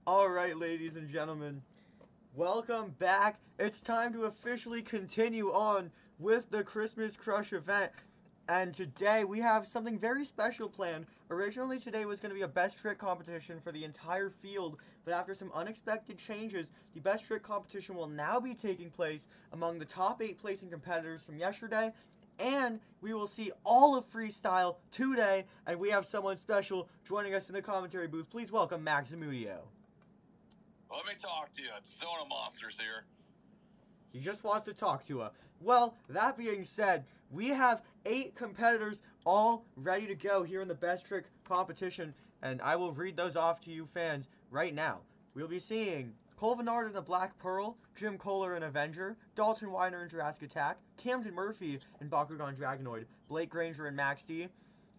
Alright, ladies and gentlemen, welcome back. It's time to officially continue on with the Christmas Crush event. And today we have something very special planned. Originally today was going to be a best trick competition for the entire field, but after some unexpected changes, the best trick competition will now be taking place among the top 8 placing competitors from yesterday, and we will see all of Freestyle today, and we have someone special joining us in the commentary booth. Please welcome Maximudio. Let me talk to you. It's Zona Monsters here. He just wants to talk to us. Well, that being said, we have 8 competitors all ready to go here in the Best Trick competition, and I will read those off to you fans right now. We'll be seeing Cole Vennard in the Black Pearl, Jim Kohler in Avenger, Dalton Weiner in Jurassic Attack, Camden Murphy in Bakugan Dragonoid, Blake Granger in Max D,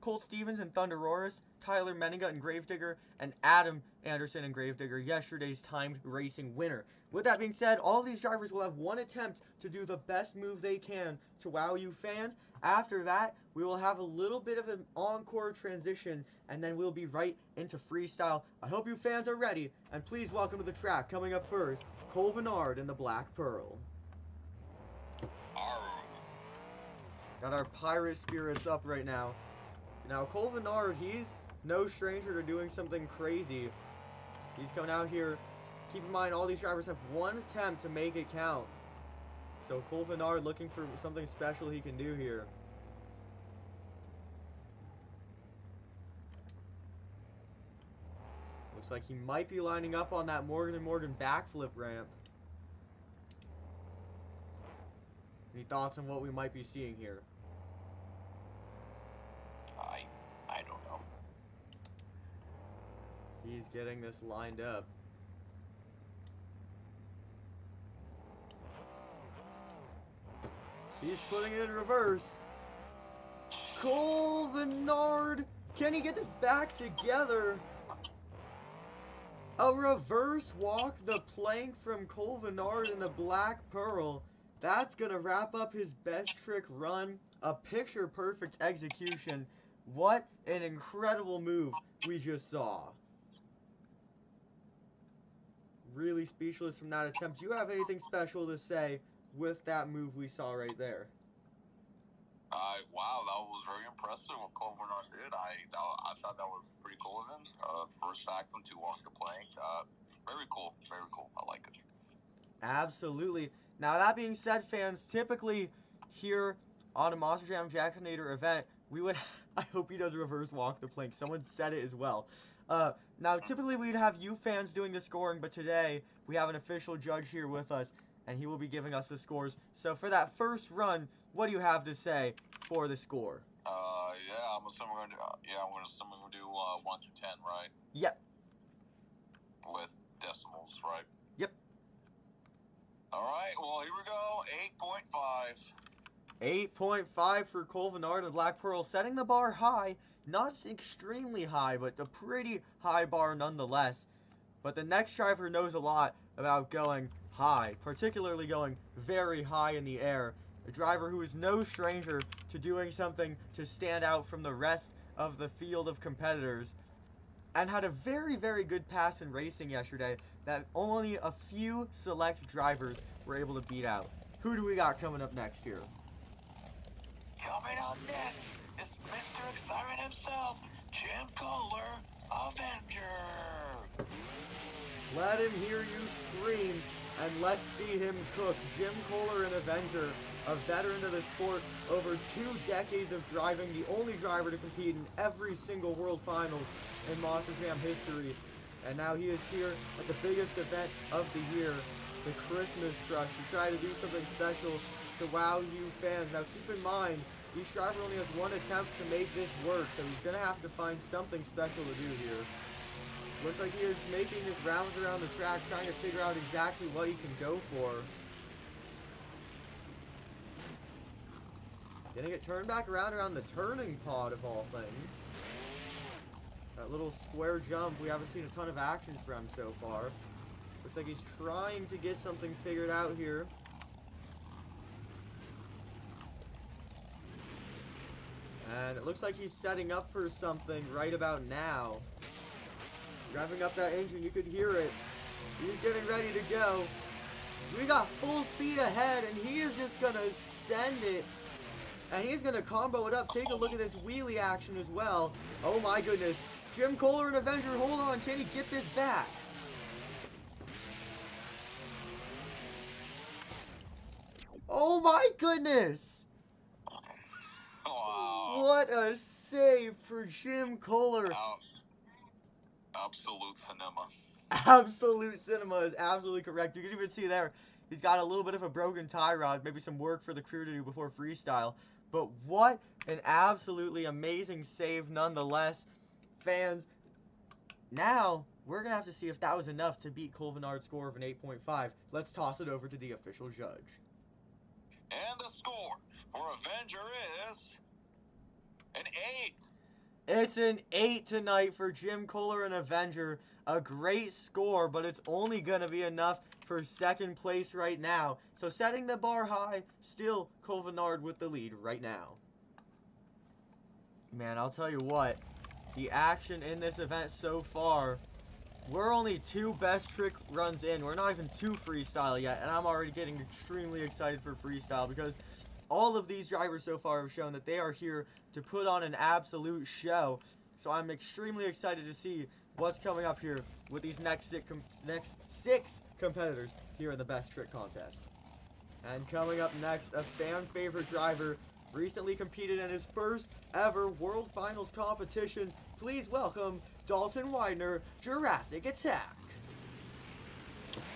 Colt Stevens in Thunderoris, Tyler Meninga in Gravedigger, and Adam Anderson in Gravedigger, yesterday's timed racing winner. With that being said, all of these drivers will have one attempt to do the best move they can to wow you fans. After that, we will have a little bit of an encore transition, and then we'll be right into freestyle. I hope you fans are ready, and please welcome to the track, coming up first, Cole Vennard in the Black Pearl. Got our pirate spirits up right now. Now, Cole Vennard, he's no stranger to doing something crazy. He's coming out here. Keep in mind, all these drivers have one attempt to make it count. So Cole Vennard looking for something special he can do here. Looks like he might be lining up on that Morgan & Morgan backflip ramp. Any thoughts on what we might be seeing here? I don't know. He's getting this lined up. He's putting it in reverse. Cole Vennard, can he get this back together? A reverse walk the plank from Cole Vennard in the Black Pearl. That's gonna wrap up his best trick run. A picture perfect execution. What an incredible move we just saw. Really speechless from that attempt. Do you have anything special to say with that move we saw right there? Wow, that was very impressive what Cole Vennard did. I thought that was pretty cool of him. First Factum to walk the plank. Very cool, very cool. I like it. Absolutely. Now that being said, fans, typically here on a Monster Jam Jackinator event, we would, I hope he does reverse walk the plank. Someone said it as well. Now, typically we'd have you fans doing the scoring, but today we have an official judge here with us, and he will be giving us the scores. So for that first run, what do you have to say for the score? Yeah, I'm assuming we're gonna do 1 to 10, right? Yep. With decimals, right? Yep. All right. Well, here we go. 8.5. 8.5 for Cole Vennard and Black Pearl, setting the bar high. Not extremely high, but a pretty high bar nonetheless. But the next driver knows a lot about going high, particularly going very high in the air. A driver who is no stranger to doing something to stand out from the rest of the field of competitors, and had a very, very good pass in racing yesterday that only a few select drivers were able to beat out. Who do we got coming up next here? Coming up next is Mr. Excitement himself, Jim Kohler, Avenger. Let him hear you scream, and let's see him cook. Jim Kohler, an Avenger, a veteran of the sport, over 2 decades of driving, the only driver to compete in every single World Finals in Monster Jam history. And now he is here at the biggest event of the year, the Christmas Crush, to try to do something special to wow you fans. Now keep in mind, each driver only has one attempt to make this work, so he's going to have to find something special to do here. Looks like he is making his rounds around the track, trying to figure out exactly what he can go for. Getting it turned back around the turning pod of all things. That little square jump we haven't seen a ton of action from so far. Looks like he's trying to get something figured out here. And it looks like he's setting up for something right about now. Revving up that engine, you could hear it. He's getting ready to go. We got full speed ahead, and he is just going to send it. And he's going to combo it up. Take a look at this wheelie action as well. Oh my goodness. Jim Kohler and Avenger, hold on. Can he get this back? Oh my goodness. Wow. What a save for Jim Kohler. Absolute cinema. Absolute cinema is absolutely correct. You can even see there, he's got a little bit of a broken tie rod, maybe some work for the crew to do before freestyle. But what an absolutely amazing save nonetheless. Fans, now we're going to have to see if that was enough to beat Colvinard's score of an 8.5. Let's toss it over to the official judge. And the score for Avenger is an 8. It's an 8 tonight for Jim Kohler and Avenger. A great score, but it's only going to be enough for second place right now. So setting the bar high, still Colvinard with the lead right now. Man, I'll tell you what, the action in this event so far, we're only 2 best trick runs in. We're not even 2 freestyle yet, and I'm already getting extremely excited for freestyle because all of these drivers so far have shown that they are here to put on an absolute show. So I'm extremely excited to see what's coming up here with these next 6 competitors here in the Best Trick Contest. And coming up next, a fan favorite driver recently competed in his first ever World Finals competition. Please welcome Dalton Widener, Jurassic Attack.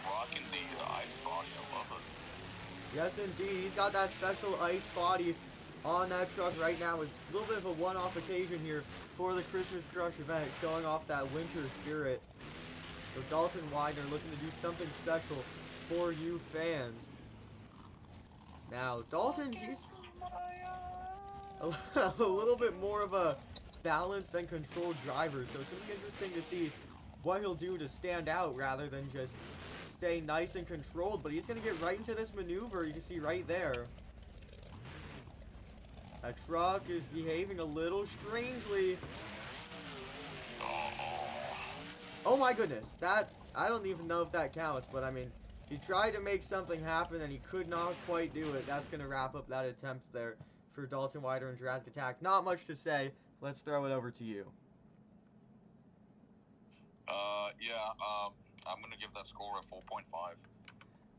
Rocking the ice body, I love it. Yes, indeed. He's got that special ice body on that truck right now. It's a little bit of a one-off occasion here for the Christmas Crush event, showing off that winter spirit. So Dalton Widener looking to do something special for you fans. Now, Dalton, he's a little bit more of a balanced and controlled driver, so it's going to be interesting to see what he'll do to stand out rather than just stay nice and controlled. But he's going to get right into this maneuver, you can see right there. That truck is behaving a little strangely. Oh my goodness, that, I don't even know if that counts, but I mean, he tried to make something happen and he could not quite do it. That's going to wrap up that attempt there for Dalton Widener and Jurassic Attack. Not much to say. Let's throw it over to you. I'm going to give that score a 4.5.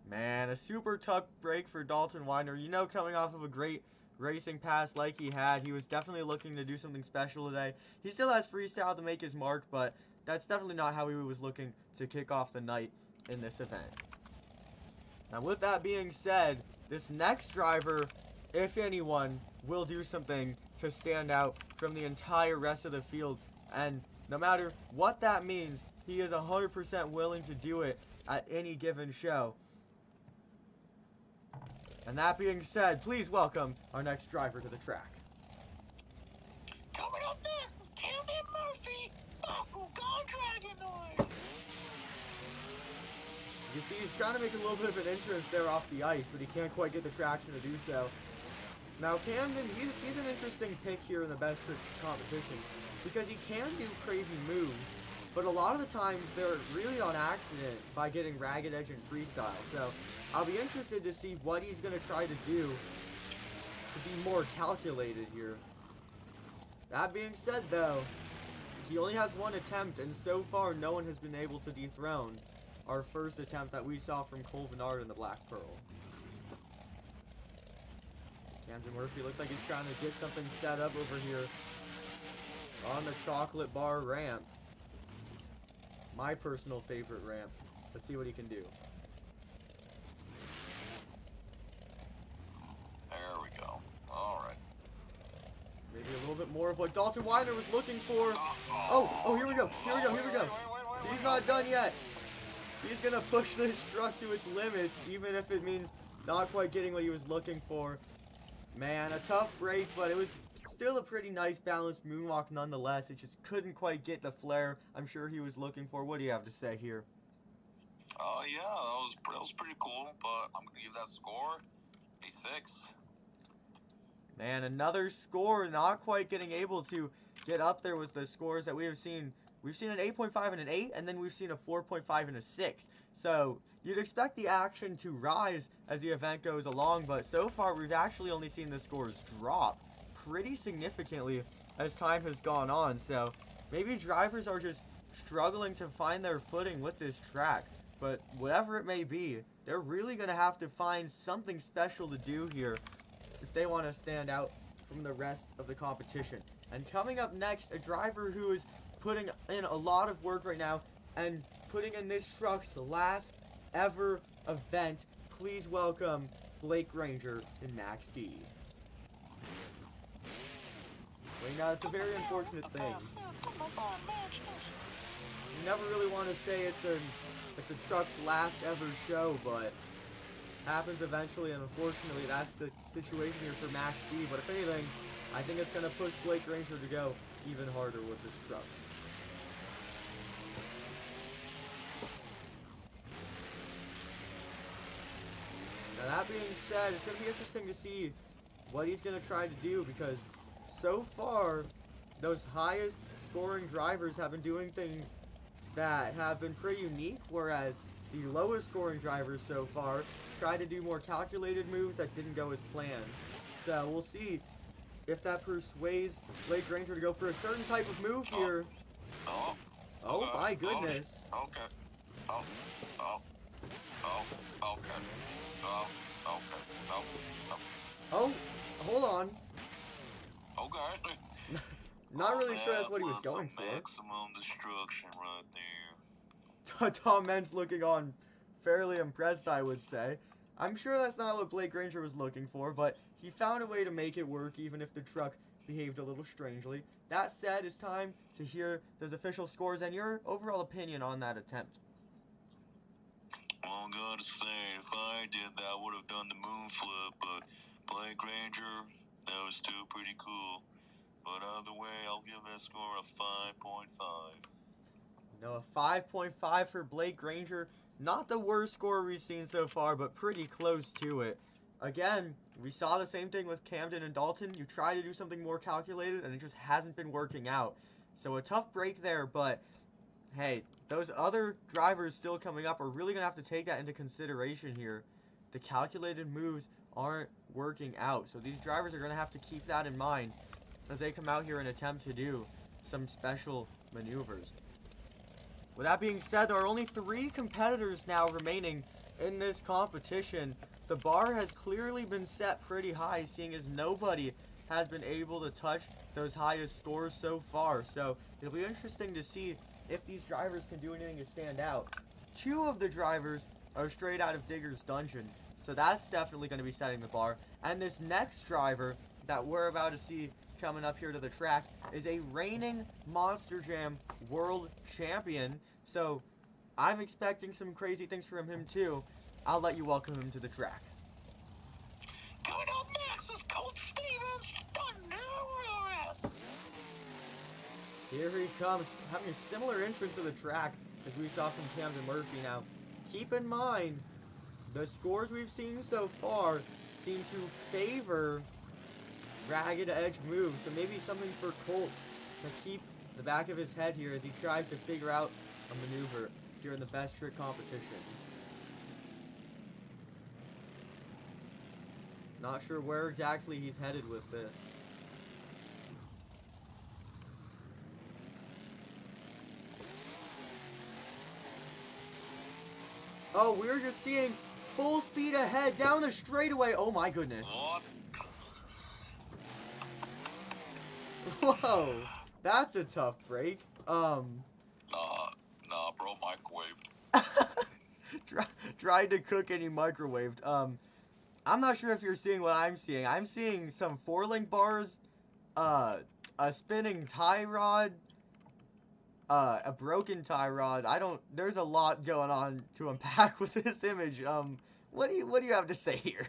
Man, a super tough break for Dalton Widener. You know, coming off of a great racing pass like he had, he was definitely looking to do something special today. He still has freestyle to make his mark, but that's definitely not how he was looking to kick off the night in this event. Now, with that being said, this next driver, if anyone, will do something to stand out from the entire rest of the field. And no matter what that means, he is 100% willing to do it at any given show. And that being said, please welcome our next driver to the track. Coming up next is Camden Murphy, Uncle Dragonoid. You see, he's trying to make a little bit of an entrance there off the ice, but he can't quite get the traction to do so. Now, Camden, he's an interesting pick here in the Best Trick competition because he can do crazy moves, but a lot of the times they're really on accident by getting ragged edge and freestyle. So I'll be interested to see what he's going to try to do to be more calculated here. That being said, though, he only has one attempt, and so far no one has been able to dethrone our first attempt that we saw from Colvinard in the Black Pearl. Camden Murphy looks like he's trying to get something set up over here on the chocolate bar ramp. My personal favorite ramp. Let's see what he can do. There we go. Alright. Maybe a little bit more of what Dalton Widener was looking for. Oh, here we go. Here we go. Here we go. He's not done yet. He's going to push this truck to its limits, even if it means not quite getting what he was looking for. Man, a tough break, but it was still a pretty nice balanced moonwalk nonetheless. It just couldn't quite get the flair I'm sure he was looking for. What do you have to say here? Yeah, that was pretty cool, but I'm going to give that score a 6. Man, another score not quite getting able to get up there with the scores that we have seen We've seen an 8.5 and an 8, and then we've seen a 4.5 and a 6. So you'd expect the action to rise as the event goes along, but so far we've actually only seen the scores drop pretty significantly as time has gone on. So maybe drivers are just struggling to find their footing with this track. But whatever it may be, they're really going to have to find something special to do here if they want to stand out from the rest of the competition. And coming up next, a driver who is putting in a lot of work right now and putting in this truck's last ever event. Please welcome Blake Granger in Max D. Well, now, it's a very unfortunate thing. You never really want to say it's a truck's last ever show, but happens eventually, and unfortunately that's the situation here for Max D. But if anything, I think it's going to push Blake Granger to go even harder with this truck. Now that being said, it's going to be interesting to see what he's going to try to do, because so far those highest scoring drivers have been doing things that have been pretty unique, whereas the lowest scoring drivers so far tried to do more calculated moves that didn't go as planned. So we'll see if that persuades Blake Granger to go for a certain type of move here. Oh my goodness. Okay. Oh, hold on. Okay. Not really sure that's what he was going for. Maximum destruction right there. Tom Men's looking on fairly impressed, I would say. I'm sure that's not what Blake Granger was looking for, but he found a way to make it work even if the truck behaved a little strangely. That said, it's time to hear those official scores and your overall opinion on that attempt. Well, I'm gonna say, if I did that, I would have done the moon flip, but Blake Granger, that was still pretty cool. But either way, I'll give that score a 5.5. No, a 5.5 for Blake Granger. Not the worst score we've seen so far, but pretty close to it. Again, we saw the same thing with Camden and Dalton. You try to do something more calculated, and it just hasn't been working out. So a tough break there, but hey, those other drivers still coming up are really going to have to take that into consideration here. The calculated moves aren't working out, so these drivers are going to have to keep that in mind as they come out here and attempt to do some special maneuvers. With that being said, there are only 3 competitors now remaining in this competition. The bar has clearly been set pretty high, seeing as nobody has been able to touch those highest scores so far. So it'll be interesting to see if these drivers can do anything to stand out. 2 of the drivers are straight out of Digger's Dungeon, so that's definitely going to be setting the bar. And this next driver that we're about to see coming up here to the track is a reigning Monster Jam World Champion. So I'm expecting some crazy things from him too. I'll let you welcome him to the track. Coming up next is Colt Stevens, Thunderous. Here he comes, having a similar entrance to the track as we saw from Camden Murphy. Now, keep in mind, the scores we've seen so far seem to favor ragged edge moves, so maybe something for Colt to keep the back of his head here as he tries to figure out a maneuver here in the best trick competition. Not sure where exactly he's headed with this. Oh, we're just seeing full speed ahead down the straightaway. Oh my goodness. Whoa, that's a tough break. Nah, bro, microwaved. Tried to cook and he microwaved. I'm not sure if you're seeing what I'm seeing. I'm seeing some 4-link bars, a spinning tie rod, a broken tie rod. There's a lot going on to unpack with this image. What do you have to say here?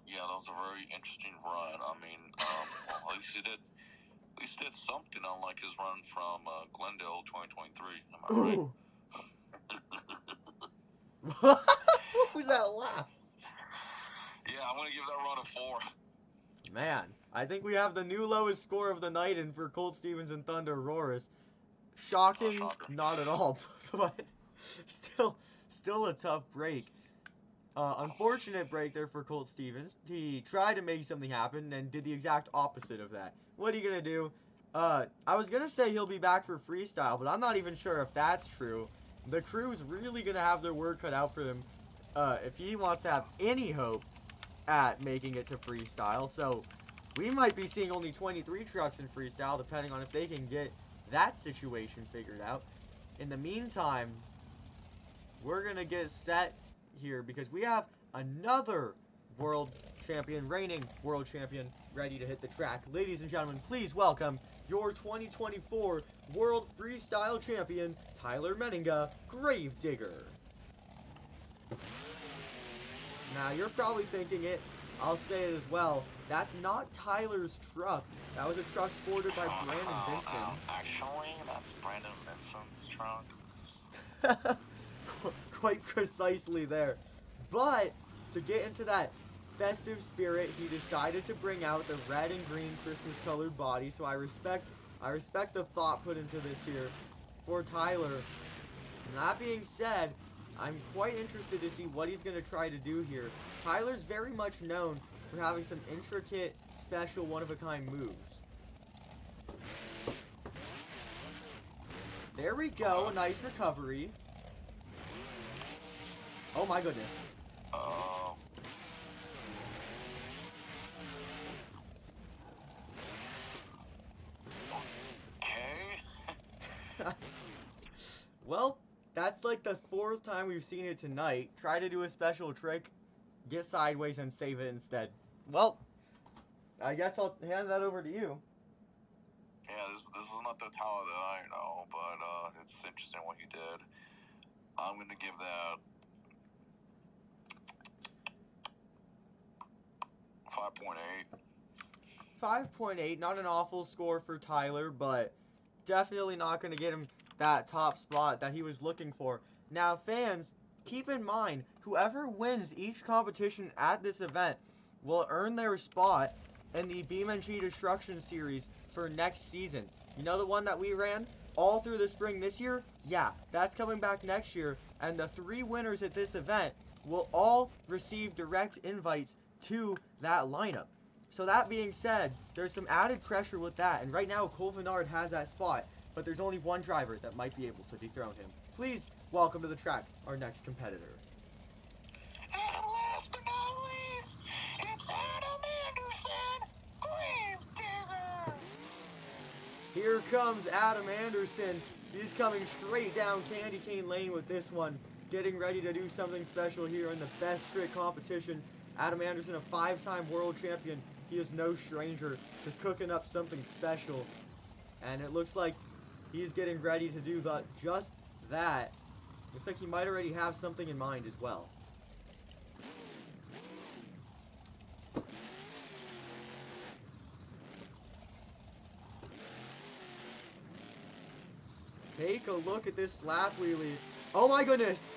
Yeah, that was a very interesting run. I mean, well, at least he did something unlike his run from Glendale 2023. Am I right? Ooh. What was that laugh? Yeah, I'm gonna give that run a 4. Man, I think we have the new lowest score of the night in for Colt Stevens and Thunder Roars. Shocking, shocker. not at all, but still a tough break. Unfortunate break there for Colt Stevens. He tried to make something happen and did the exact opposite of that. What are you gonna do? I was gonna say he'll be back for freestyle, but I'm not even sure if that's true. The crew's really gonna have their work cut out for him if he wants to have any hope at making it to freestyle. So we might be seeing only 23 trucks in freestyle, depending on if they can get that situation figured out. In the meantime, we're gonna get set here because we have another world champion, reigning world champion, ready to hit the track. Ladies and gentlemen, please welcome your 2024 World Freestyle Champion, Tyler Menninga, Gravedigger. Now, you're probably thinking it. I'll say it as well. That's not Tyler's truck. That was a truck sported by Brandon Vincent. Actually, that's Brandon Vincent's truck. Quite precisely there. But to get into that festive spirit, he decided to bring out the red and green Christmas colored body. So I respect the thought put into this here for Tyler. And that being said, I'm quite interested to see what he's going to try to do here. Tyler's very much known for having some intricate, special, one-of-a-kind moves. There we go, a nice recovery. Oh my goodness. Okay. Well, that's like the 4th time we've seen it tonight. Try to do a special trick, get sideways, and save it instead. Well, I guess I'll hand that over to you. Yeah, this is not the Tyler that I know, but it's interesting what you did. I'm gonna give that 5.8. 5.8, not an awful score for Tyler, but definitely not going to get him that top spot that he was looking for. Now, fans, keep in mind, whoever wins each competition at this event will earn their spot in the BeamNG Destruction Series for next season. You know the one that we ran all through the spring this year? Yeah, that's coming back next year, and the 3 winners at this event will all receive direct invites to that lineup. So that being said, there's some added pressure with that, and right now Cole Vennard has that spot, but there's only one driver that might be able to dethrone him. Please welcome to the track our next competitor. And last but not least, it's Adam Anderson, Gravedigger. Here comes Adam Anderson. He's coming straight down Candy Cane Lane with this one, getting ready to do something special here in the best trick competition. Adam Anderson, a 5-time world champion. He is no stranger to cooking up something special. And it looks like he's getting ready to do just that. Looks like he might already have something in mind as well. Take a look at this slap wheelie. Oh my goodness!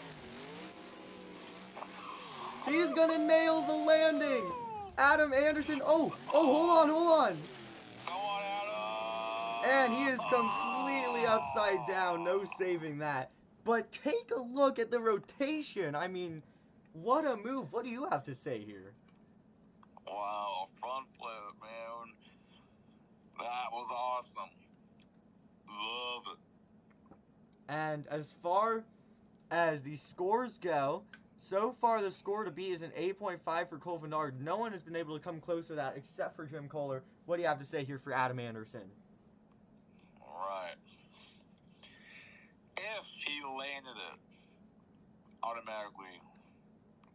He's gonna nail the landing! Adam Anderson, hold on! Go on, Adam. And he is completely upside down, no saving that. But take a look at the rotation. I mean, what a move. What do you have to say here? Wow, front flip, man. That was awesome. Love it. And as far as the scores go, so far the score to beat is an 8.5 for Cole Vennard. No one has been able to come close to that except for Jim Kohler. What do you have to say here for Adam Anderson? Right. If he landed it, automatically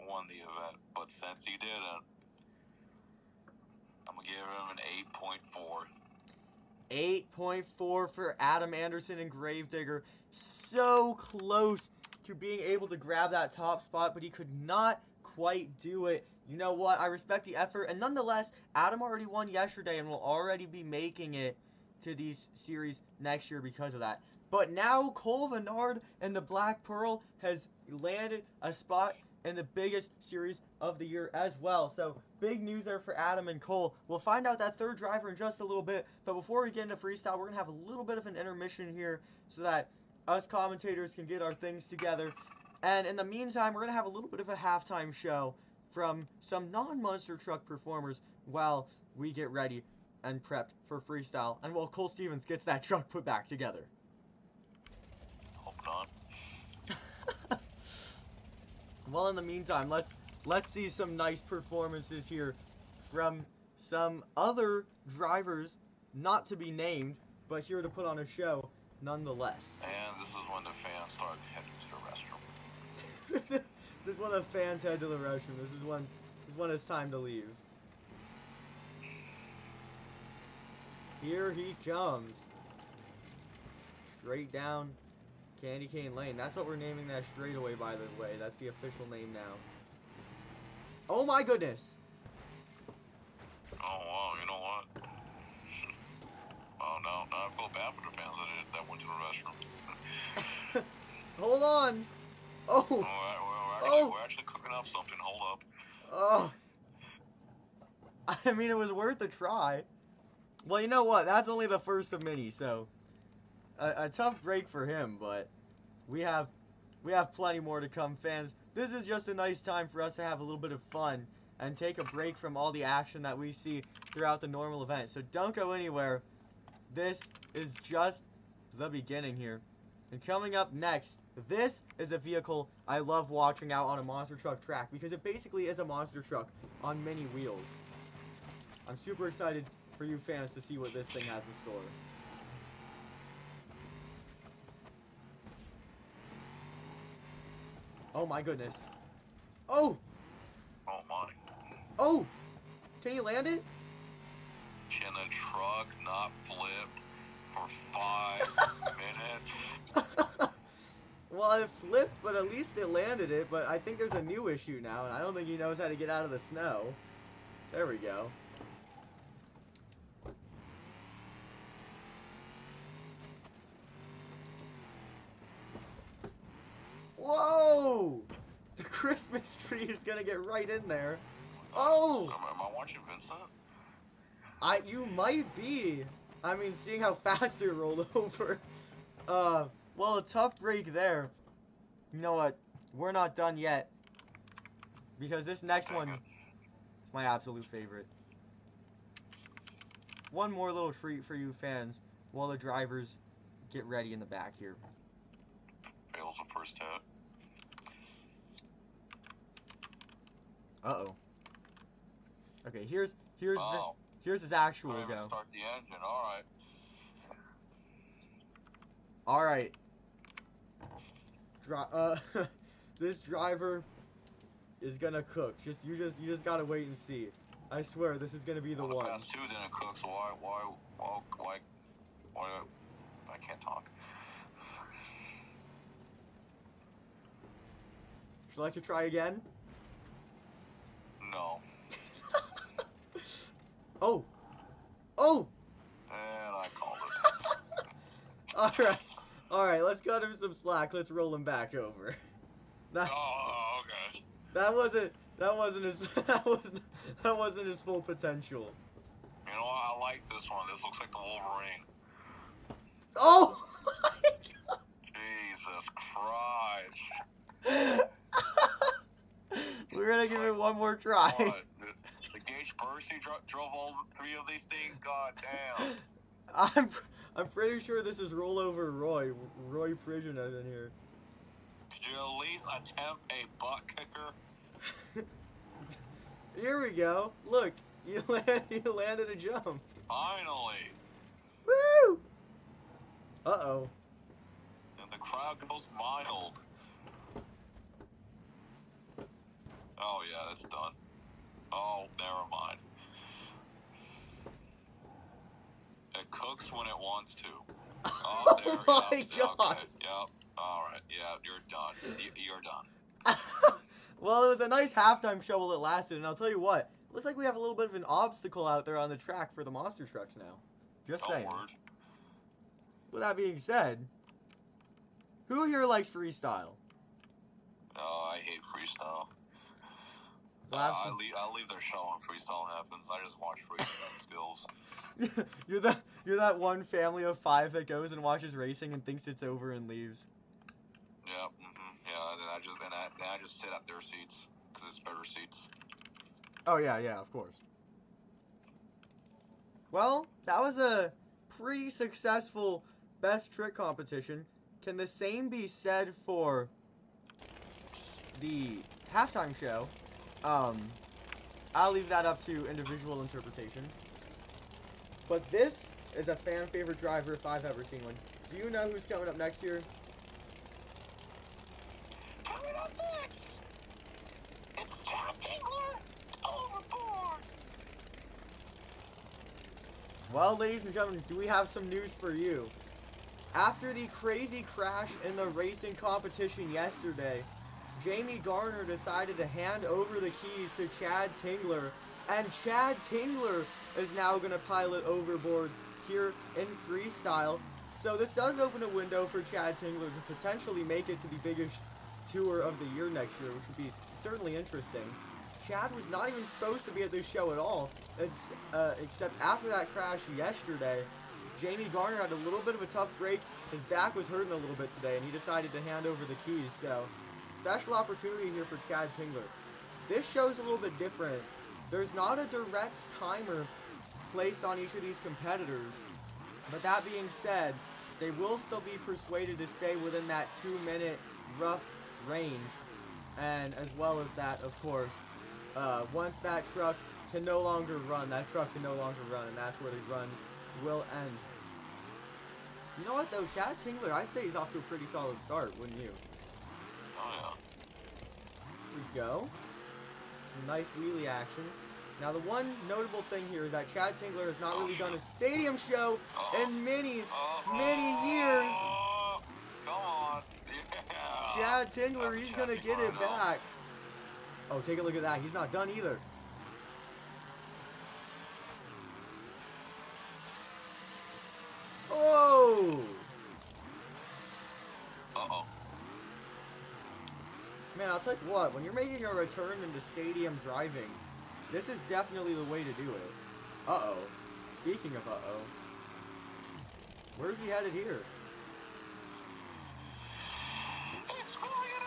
won the event. But since he didn't, I'm going to give him an 8.4. 8.4 for Adam Anderson and Gravedigger. So close to being able to grab that top spot, but he could not quite do it. You know what? I respect the effort, and nonetheless, Adam already won yesterday and will already be making it to these series next year because of that. But now Cole Vennard and the Black Pearl has landed a spot in the biggest series of the year as well. So big news there for Adam and Cole. We'll find out that third driver in just a little bit. But before we get into freestyle, we're going to have a little bit of an intermission here so that us commentators can get our things together. And in the meantime, we're going to have a little bit of a halftime show from some non-monster truck performers while we get ready and prepped for freestyle. And while Cole Stevens gets that truck put back together. Hope not. Well, in the meantime, let's see some nice performances here from some other drivers, not to be named, but here to put on a show nonetheless. And this is when the fans start heading to the restroom. This is when the fans head to the restroom. This is when it's time to leave. Here he comes. Straight down Candy Cane Lane. That's what we're naming that straightaway, by the way. That's the official name now. Oh my goodness! Oh wow, you know what? Oh no, I feel bad for the fans that went to the restroom. Hold on! Oh! We're actually cooking up something. Hold up. Oh! I mean, it was worth a try. Well, you know what? That's only the first of many, so a tough break for him, but we have plenty more to come, fans. This is just a nice time for us to have a little bit of fun and take a break from all the action that we see throughout the normal event. So don't go anywhere. This is just the beginning here. And coming up next, this is a vehicle I love watching out on a monster truck track because it basically is a monster truck on many wheels. I'm super excited for you fans to see what this thing has in store. Oh my goodness. Oh! Oh my. Oh! Can you land it? Can the truck not flip for 5 minutes? Well, it flipped, but at least it landed it. But I think there's a new issue now, and I don't think he knows how to get out of the snow. There we go. Whoa! The Christmas tree is gonna get right in there. Oh! Am I watching Vincent? You might be. I mean, seeing how fast it rolled over. Well, a tough break there. You know what? We're not done yet. Because this next one is my absolute favorite. One more little treat for you fans while the drivers get ready in the back here. Fails the first hit. Uh-oh. Okay, here's Oh. here's his actual Don't even go. start the engine. All right. All right. This driver is gonna cook. You just gotta wait and see. I swear this is gonna be the one. The past two didn't cook, so why? I can't talk. Would you like to try again? No. Oh! Oh! And I called it. Alright, let's cut him some slack. Let's roll him back over. Oh, okay. That wasn't his full potential. You know what? I like this one. This looks like the Wolverine. Oh my god! Jesus Christ. We're gonna give it one more try. What? The Gage Bursey drove all 3 of these things? God damn. I'm pretty sure this is rollover Roy Prigina in here. Could you at least attempt a butt kicker? Here we go. Look, you landed a jump. Finally. Woo! Uh-oh. And the crowd goes mild. Oh yeah, it's done. Oh, never mind. It cooks when it wants to. Oh, there, oh my yep, god. Okay, yep. Alright, yeah, you're done. You're done. Well, it was a nice halftime show while it lasted, and I'll tell you what, it looks like we have a little bit of an obstacle out there on the track for the monster trucks now. Just saying. Word. With that being said, who here likes freestyle? Oh, I hate freestyle. We'll have some... I'll leave their show when Freestyle happens. I just watch Freestyle skills. you're that one family of 5 that goes and watches racing and thinks it's over and leaves. Yeah, yeah. Then I just sit at their seats because it's better seats. Oh yeah, of course. Well, that was a pretty successful best trick competition. Can the same be said for the halftime show? I'll leave that up to individual interpretation. But this is a fan favorite driver if I've ever seen one. Do you know who's coming up next year? Coming up next, it's Chad Tingler overboard. Well, ladies and gentlemen, do we have some news for you? After the crazy crash in the racing competition yesterday, Jamie Garner decided to hand over the keys to Chad Tingler, and Chad Tingler is now going to pilot overboard here in Freestyle. So this does open a window for Chad Tingler to potentially make it to the biggest tour of the year next year, which would be certainly interesting. Chad was not even supposed to be at this show at all, except after that crash yesterday. Jamie Garner had a little bit of a tough break. His back was hurting a little bit today, and he decided to hand over the keys. So, special opportunity here for Chad Tingler. This show's a little bit different. There's not a direct timer placed on each of these competitors. But that being said, they will still be persuaded to stay within that 2-minute rough range. And as well as that, of course, once that truck can no longer run, and that's where the runs will end. You know what, though? Chad Tingler, I'd say he's off to a pretty solid start, wouldn't you? Oh, yeah. Here we go. Some nice wheelie action. Now, the one notable thing here is that Chad Tingler has not really done a stadium show in many years. Come on. Yeah. Chad Tingler, he's going to get it back. Oh, take a look at that. He's not done either. Oh! Uh-oh. Man, I'll tell you what, when you're making a return into stadium driving, this is definitely the way to do it. Uh-oh. Speaking of uh-oh. Where's he headed here? It's Morgan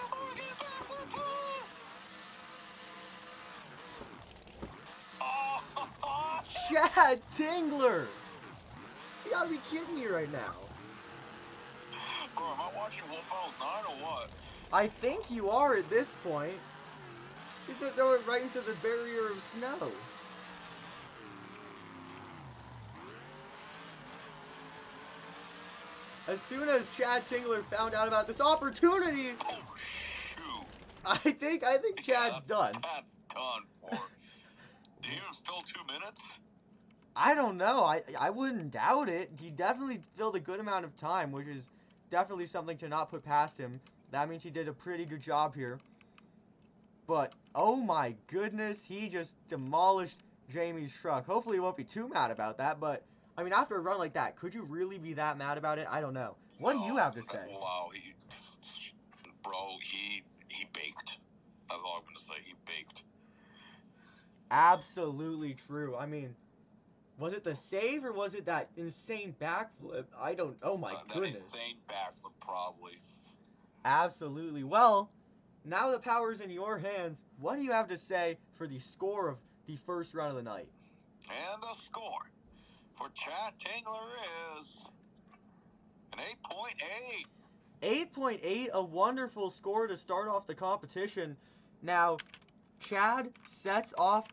Chad Tingler! You gotta be kidding me right now. Bro, am I watching Wolf House 9 or what? I think you are at this point. He's gonna throw it right into the barrier of snow. As soon as Chad Tingler found out about this opportunity, Oh, shoot. I think Chad's done. That's done for. Do you even fill 2 minutes? I don't know. I wouldn't doubt it. He definitely filled a good amount of time, which is definitely something to not put past him. That means he did a pretty good job here. But, oh my goodness, he just demolished Jamie's truck. Hopefully he won't be too mad about that, but, I mean, after a run like that, could you really be that mad about it? I don't know. What do you have to say? Wow, he baked. That's all I'm going to say. He baked. Absolutely true. I mean, was it the save or was it that insane backflip? I don't, oh my goodness. That insane backflip, probably. Absolutely. Well, now the power's in your hands. What do you have to say for the score of the first run of the night? And the score for Chad Tingler is an 8.8. 8.8, a wonderful score to start off the competition. Now, Chad sets off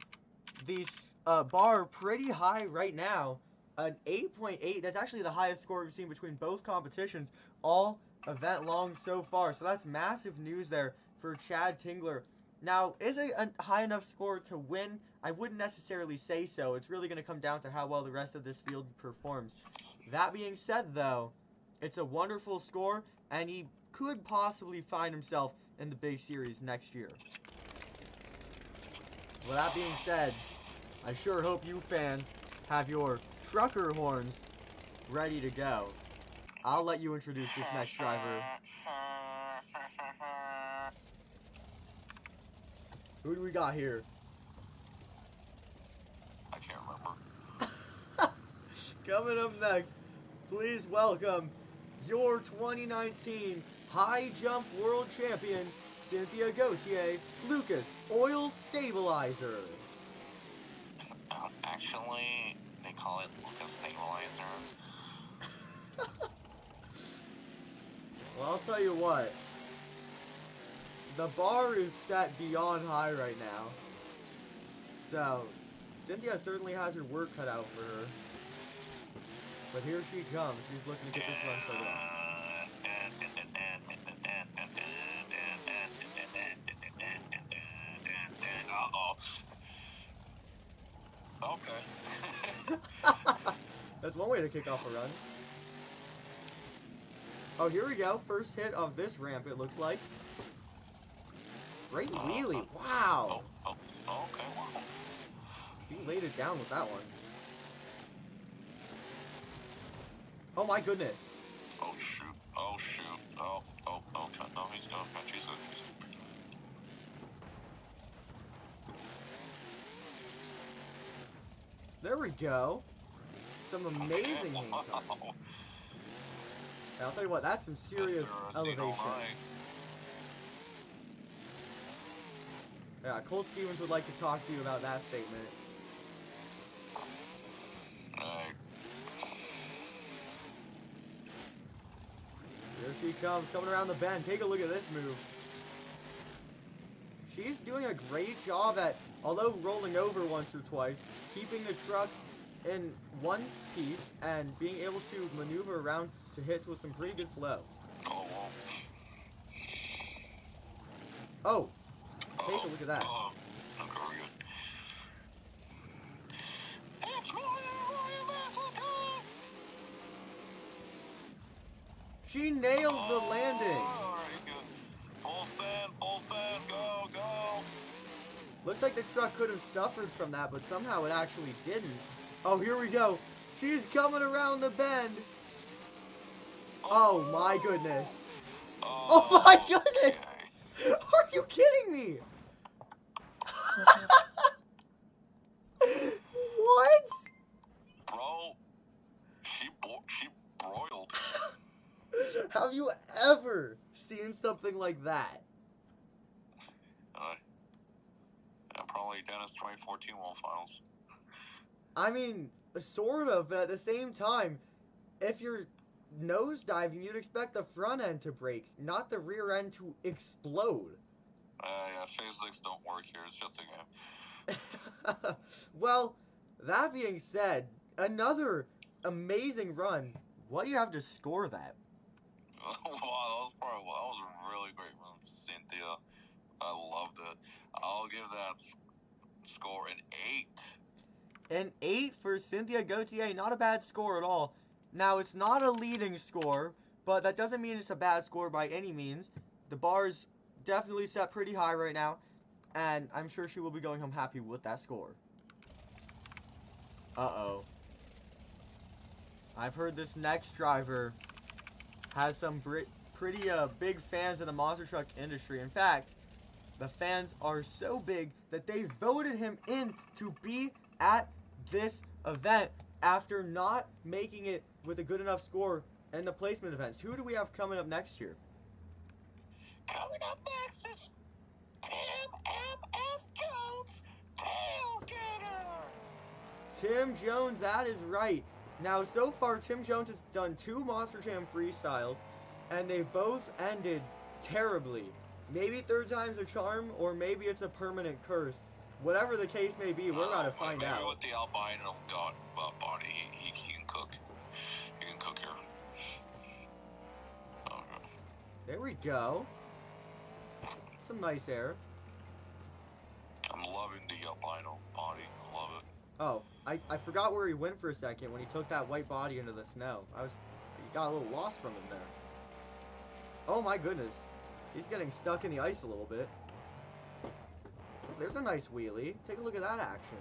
the bar pretty high right now. An 8.8, that's actually the highest score we've seen between both competitions all event long so far. So that's massive news there for Chad Tingler. Now, is it a high enough score to win? I wouldn't necessarily say so. It's really going to come down to how well the rest of this field performs. That being said, though, it's a wonderful score, and he could possibly find himself in the big series next year. Well, that being said, I sure hope you fans have your trucker horns ready to go. I'll let you introduce this next driver. Who do we got here? Coming up next, please welcome your 2019 High Jump World Champion, Cynthia Gauthier, Lucas Oil Stabilizer. Actually, they call it Lucas Stabilizer. Well, I'll tell you what. The bar is set beyond high right now. So, Cynthia certainly has her work cut out for her. But here she comes. She's looking to get this run started off. Uh-oh. Okay. That's one way to kick off a run. Oh, here we go. First hit of this ramp, it looks like. Great wheelie. Wow. Okay, wow. He laid it down with that one. Oh my goodness. Oh shoot. Oh shoot. Oh, okay. No, he's good. She's good. There we go. Some amazing hang time. And I'll tell you what, that's some serious elevation. Yeah, Colt Stevens would like to talk to you about that statement. Here she comes, coming around the bend. Take a look at this move. She's doing a great job at, although rolling over once or twice, keeping the truck in one piece and being able to maneuver around to hits with some pretty good flow. Oh, take a look at that. She nails the landing. Full stand, go. Looks like the truck could have suffered from that, but somehow it actually didn't. Oh, here we go. She's coming around the bend. Oh my goodness. Oh my goodness. Are you kidding me? What? Bro, she broiled. Have you ever seen something like that? Probably Dennis 2014 World Finals. I mean, sort of, but at the same time, if you're nosediving, you'd expect the front end to break, not the rear end to explode. Yeah, physics don't work here. It's just a game. Well, that being said, another amazing run. What do you have to score that? Wow, that was a really great run, Cynthia. I loved it. I'll give that score an 8. An 8 for Cynthia Gauthier. Not a bad score at all. Now, it's not a leading score, but that doesn't mean it's a bad score by any means. The bar's definitely set pretty high right now, and I'm sure she will be going home happy with that score. Uh-oh. I've heard this next driver has some pretty big fans in the monster truck industry. In fact, the fans are so big that they voted him in to be at this event after not making it with a good enough score in the placement events. Who do we have coming up next year? Coming up next is Tim M.F. Jones, Tailgater. Tim Jones, that is right. Now, so far, Tim Jones has done 2 Monster Jam freestyles, and they both ended terribly. Maybe third time's a charm, or maybe it's a permanent curse. Whatever the case may be, we're about to find out. Maybe with the albino body, he can cook. He can cook here. Okay. There we go. Some nice air. I'm loving the albino body. I love it. Oh, I forgot where he went for a second when he took that white body into the snow. He got a little lost from him there. Oh my goodness. He's getting stuck in the ice a little bit. There's a nice wheelie. Take a look at that action.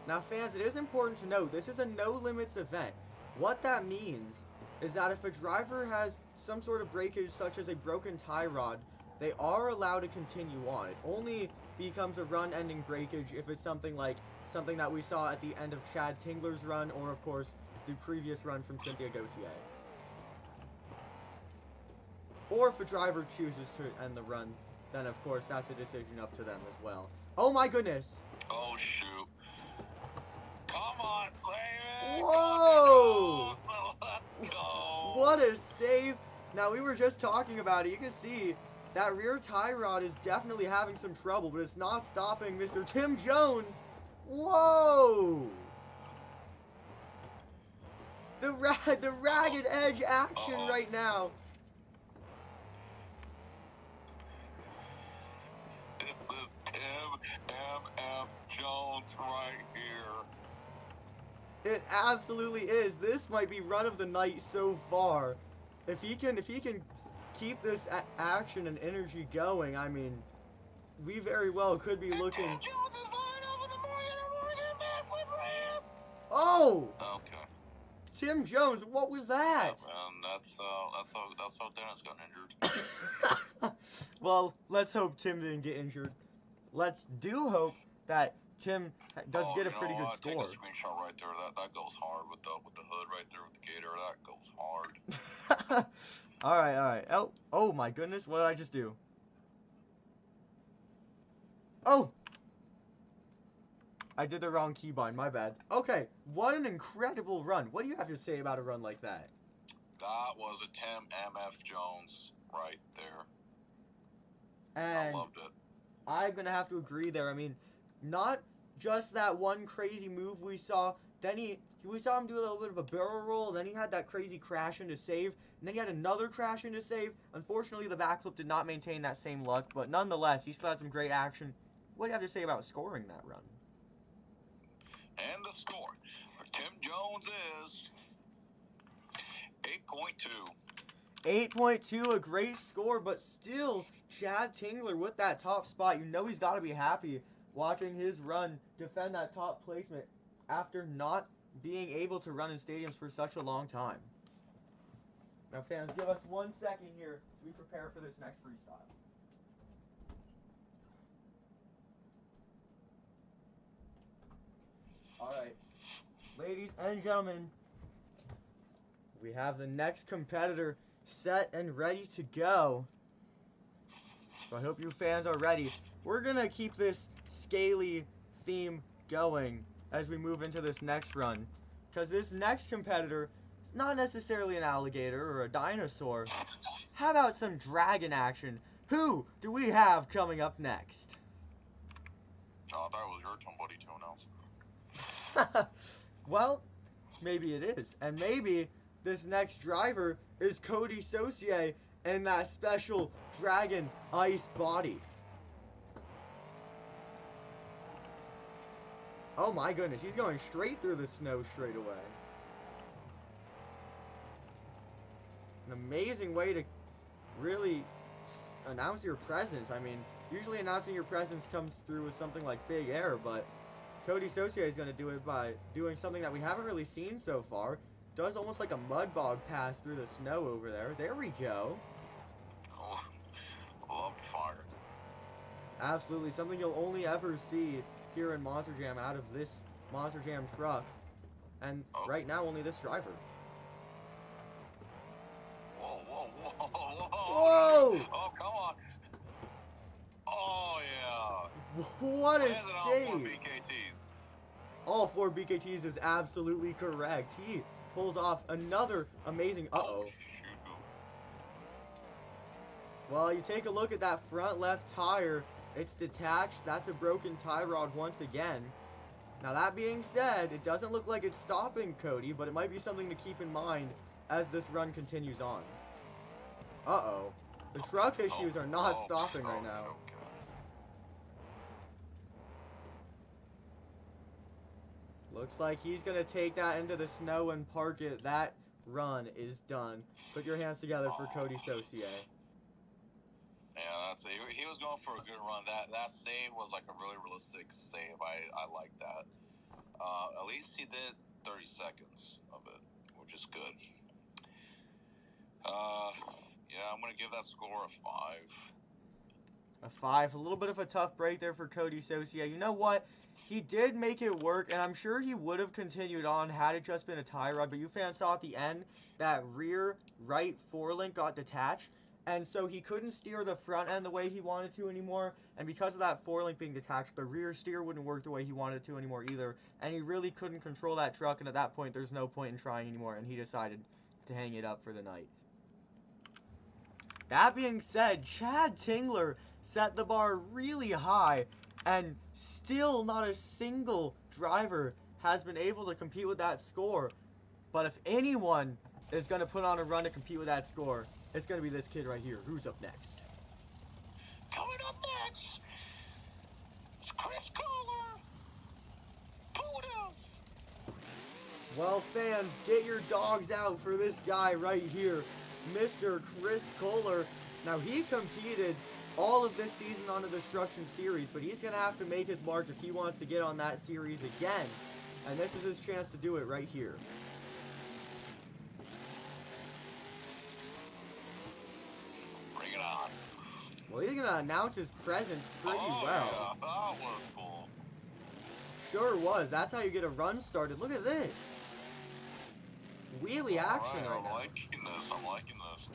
Now fans, it is important to note, this is a no limits event. What that means is that if a driver has some sort of breakage such as a broken tie rod, they are allowed to continue on. It only becomes a run ending breakage if it's something like something that we saw at the end of Chad Tingler's run, or of course, the previous run from Cynthia Gautier. Or if a driver chooses to end the run, then of course that's a decision up to them as well. Oh my goodness! Oh shoot. Come on, save it! Whoa! Let's go! What a save! Now we were just talking about it. You can see that rear tie rod is definitely having some trouble, but it's not stopping Mr. Tim Jones. Whoa! The ragged edge action right now. This is Tim M.F. Jones right here. It absolutely is. This might be run of the night so far. If he can keep this action and energy going, I mean, we very well could be looking. Tim Jones is lining up in the Morgan backflip ramp. Oh! Okay. Tim Jones, what was that? That's how Dennis got injured. Well, let's hope Tim didn't get injured. Let's do hope that Tim does get a pretty good score. Take a screenshot right there. That goes hard with the hood right there with the gator. That goes hard. All right. Oh my goodness, what did I just do? Oh! I did the wrong keybind, my bad. Okay, what an incredible run. What do you have to say about a run like that? That was a Tim M.F. Jones right there. And I loved it. I'm going to have to agree there. I mean, not just that one crazy move we saw. Then we saw him do a little bit of a barrel roll. Then he had that crazy crash into save. And then he had another crash into save. Unfortunately, the backflip did not maintain that same luck. But nonetheless, he still had some great action. What do you have to say about scoring that run? And the score for Tim Jones is 8.2. 8.2, a great score, but still, Chad Tingler with that top spot. You know he's got to be happy watching his run defend that top placement after not being able to run in stadiums for such a long time. Now, fans, give us 1 second here as we prepare for this next freestyle. Alright, ladies and gentlemen, we have the next competitor set and ready to go. So I hope you fans are ready. We're going to keep this scaly theme going as we move into this next run. Because this next competitor is not necessarily an alligator or a dinosaur. How about some dragon action? Who do we have coming up next? Oh, that was your somebody to announce. Well, maybe it is. And maybe this next driver is Cody Saucier in that special dragon ice body. Oh my goodness, he's going straight through the snow straight away. An amazing way to really announce your presence. I mean, usually announcing your presence comes through with something like big air, but Cody Saucier is going to do it by doing something that we haven't really seen so far. Does almost like a mud bog pass through the snow over there. There we go. Oh, love fire. Absolutely. Something you'll only ever see here in Monster Jam out of this Monster Jam truck. And right now, only this driver. Whoa, whoa, whoa, whoa. Whoa! Oh, come on. Oh, yeah. What a save. All 4 BKTs. All 4 BKTs is absolutely correct. He pulls off another amazing... Uh-oh. Well, you take a look at that front left tire. It's detached. That's a broken tie rod once again. Now, that being said, it doesn't look like it's stopping Cody, but it might be something to keep in mind as this run continues on. Uh-oh. The truck issues are not stopping right now. Looks like he's going to take that into the snow and park it. That run is done. Put your hands together for Cody Saucier. Yeah, that's it. He was going for a good run. That save was like a really realistic save. I like that. At least he did 30 seconds of it, which is good. Yeah, I'm going to give that score a 5. A 5. A little bit of a tough break there for Cody Saucier. You know what? He did make it work, and I'm sure he would have continued on had it just been a tie rod, but you fans saw at the end that rear right forelink got detached, and so he couldn't steer the front end the way he wanted to anymore, and because of that forelink being detached, the rear steer wouldn't work the way he wanted it to anymore either, and he really couldn't control that truck, and at that point, there's no point in trying anymore, and he decided to hang it up for the night. That being said, Chad Tingler set the bar really high, and still not a single driver has been able to compete with that score. But if anyone is going to put on a run to compete with that score, it's going to be this kid right here. Who's up next? Coming up next, it's Chris Kohler. Buddha. Well, fans, get your dogs out for this guy right here, Mr. Chris Kohler. Now, he competed all of this season on the Destruction Series, but he's going to have to make his mark if he wants to get on that series again. And this is his chance to do it right here. Bring it on. Well, he's going to announce his presence pretty well. Yeah, that was cool. Sure was. That's how you get a run started. Look at this. Wheelie action right now. I'm liking this. I'm liking this.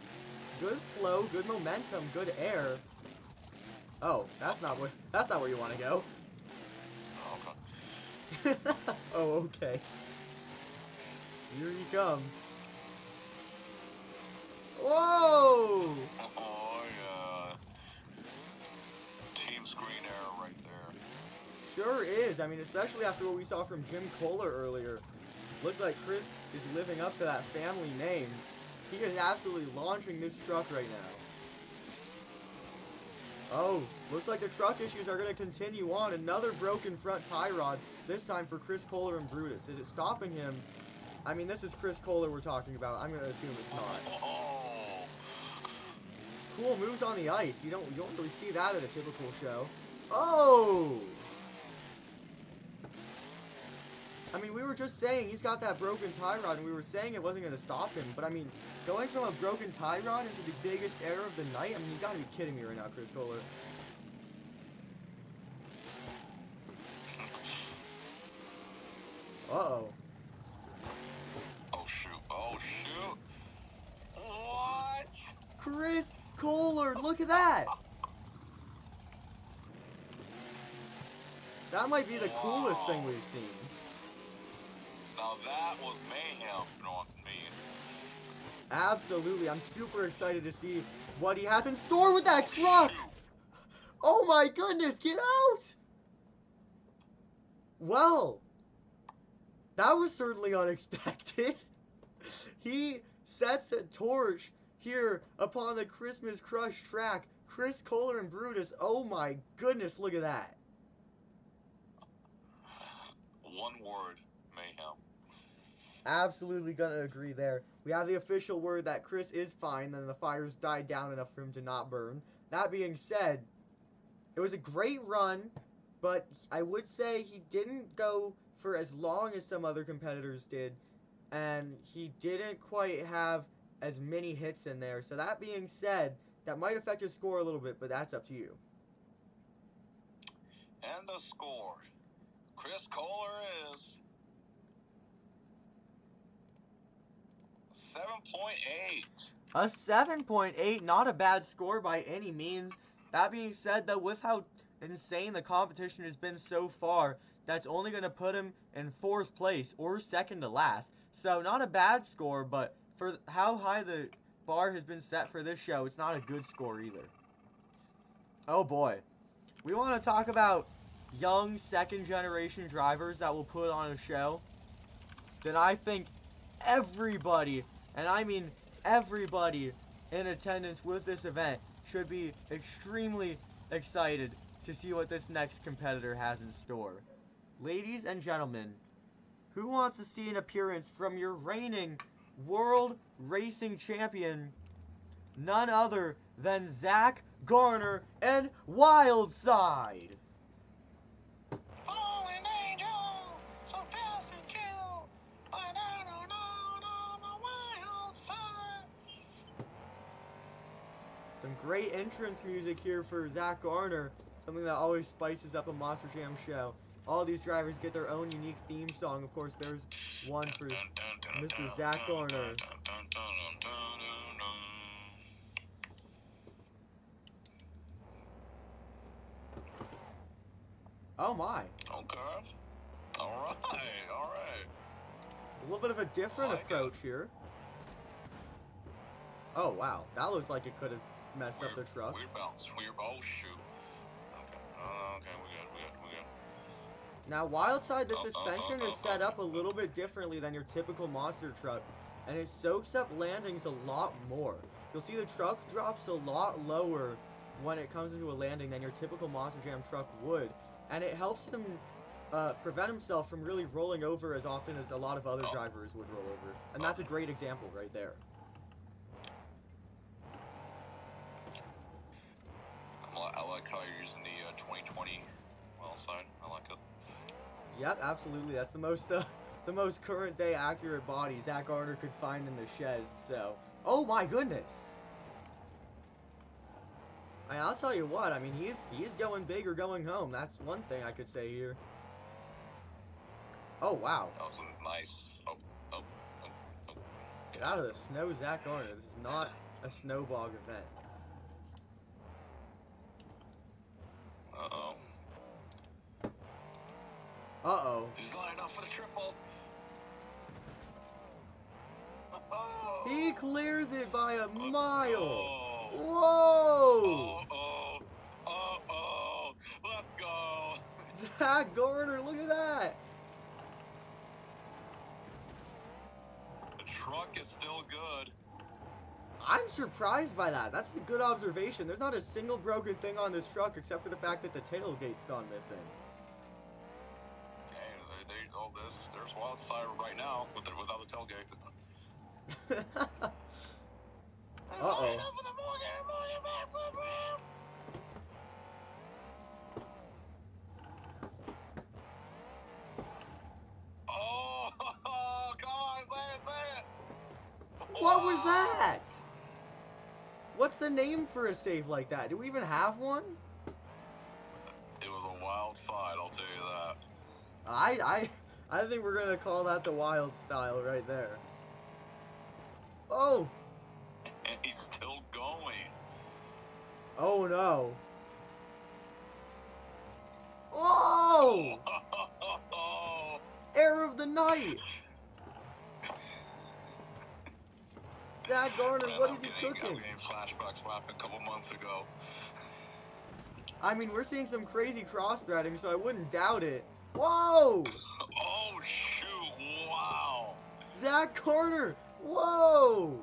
Good flow, good momentum, good air. Oh, that's not where you want to go. Okay. Oh, okay. Here he comes. Whoa! Oh yeah. Team screen error right there. Sure is. I mean, especially after what we saw from Jim Kohler earlier. Looks like Chris is living up to that family name. He is absolutely launching this truck right now. Oh, looks like the truck issues are going to continue on. Another broken front tie rod, this time for Chris Kohler and Brutus. Is it stopping him? I mean, this is Chris Kohler we're talking about. I'm going to assume it's not. Oh. Cool moves on the ice. You don't really see that at a typical show. Oh! I mean, we were just saying he's got that broken tie rod, and we were saying it wasn't going to stop him. But, I mean, going from a broken tie rod into the biggest error of the night? I mean, you got to be kidding me right now, Chris Kohler. Uh-oh. Oh, shoot. Oh, shoot. What? Chris Kohler, look at that! That might be the coolest thing we've seen. Now that was mayhem, you know what I mean? Absolutely. I'm super excited to see what he has in store with that truck. Oh my goodness, get out! Well, that was certainly unexpected. He sets a torch here upon the Christmas Crush track. Chris Kohler and Brutus, oh my goodness, look at that. One word, mayhem. Absolutely gonna agree there. We have the official word that Chris is fine, and the fires died down enough for him to not burn. That being said, it was a great run, but I would say he didn't go for as long as some other competitors did, and he didn't quite have as many hits in there. So that being said, that might affect his score a little bit, but that's up to you. And the score. Chris Kohler is 7.8. A 7.8, not a bad score by any means. That being said, though, with how insane the competition has been so far, that's only going to put him in 4th place or second to last. So not a bad score, but for how high the bar has been set for this show, it's not a good score either. Oh boy. We want to talk about young second-generation drivers that will put on a show. Then I think everybody, and I mean everybody in attendance with this event, should be extremely excited to see what this next competitor has in store. Ladies and gentlemen, who wants to see an appearance from your reigning World Racing Champion, none other than Zach Garner and Wildside? Fallen angel, so fast and kill, but I don't know on the wild side. Some great entrance music here for Zach Garner, something that always spices up a Monster Jam show. all these drivers get their own unique theme song. Of course, there's one for Mr. Zach Garner. Oh my. Okay. Alright, alright. A little bit of a different approach here. Oh wow, that looked like it could have messed up the truck. Weird bounce. Weird. Oh shoot. Okay. Okay, we good. Now, Wildside, the suspension is set up a little bit differently than your typical monster truck, and it soaks up landings a lot more. You'll see the truck drops a lot lower when it comes into a landing than your typical Monster Jam truck would, and it helps him prevent himself from really rolling over as often as a lot of other drivers would roll over. And that's a great example right there. I like how you're using the 2020 well side. I like it. Yep, absolutely. That's the most current day accurate body Zach Garner could find in the shed. So, oh my goodness. I mean, I'll tell you what. I mean, he's going big or going home. That's one thing I could say here. Oh wow. That was a nice. Oh. Get out of the snow, Zach Garner. This is not a snowbog event. Uh-oh. Uh-oh. He's lining up for the triple. Oh. He clears it by a mile. Oh. Whoa! Uh-oh. Let's go. Zach Garner, look at that. The truck is still good. I'm surprised by that. That's a good observation. There's not a single broken thing on this truck except for the fact that the tailgate's gone missing. There's Wildside right now without the tailgate. Uh-oh. Oh, come on, say it. What was that? What's the name for a save like that? Do we even have one? It was a wild side, I'll tell you that. I think we're gonna call that the wild style right there. Oh! And he's still going. Oh no. Oh! Air of the night! Zach Garner, Man, what I'm is he getting cooking? flashbacks what happened a couple months ago. I mean, we're seeing some crazy cross-threading, so I wouldn't doubt it. Whoa! Oh, shoot. Wow. Zach Garner! Whoa!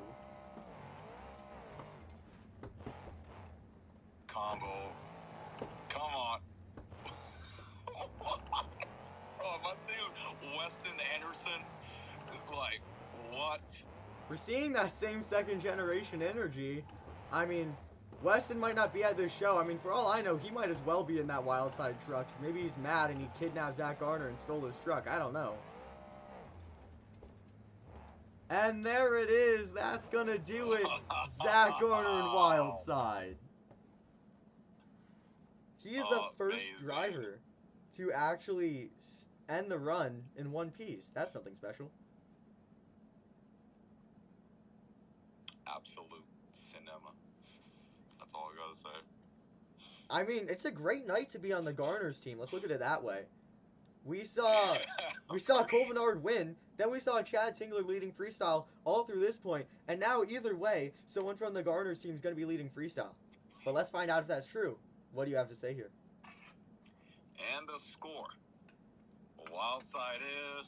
Combo. Come on. Oh, if I see Weston Anderson, it's like, what? We're seeing that same second-generation energy. I mean, Weston might not be at this show. I mean, for all I know, he might as well be in that Wildside truck. Maybe he's mad and he kidnapped Zach Garner and stole his truck. I don't know. And there it is. That's gonna do it. Zach Garner and Wildside. He is the first driver to actually end the run in one piece. That's something special. Absolute cinema. That's all I gotta say. I mean, it's a great night to be on the Garner's team. Let's look at it that way. We saw Colvinard win, then we saw Chad Tingler leading Freestyle all through this point, and now either way, someone from the Garner's team is going to be leading Freestyle. But let's find out if that's true. What do you have to say here? And the score. Wildside is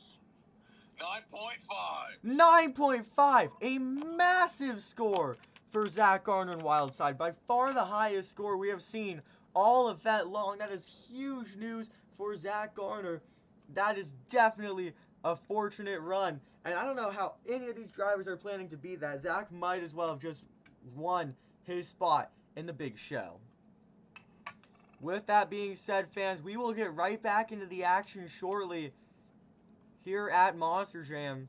9.5. 9.5, a massive score for Zach Garner and Wildside. By far the highest score we have seen all event long. That is huge news for Zach Garner. That is definitely a fortunate run. And I don't know how any of these drivers are planning to beat that. Zach might as well have just won his spot in the big show. With that being said, fans, we will get right back into the action shortly here at Monster Jam.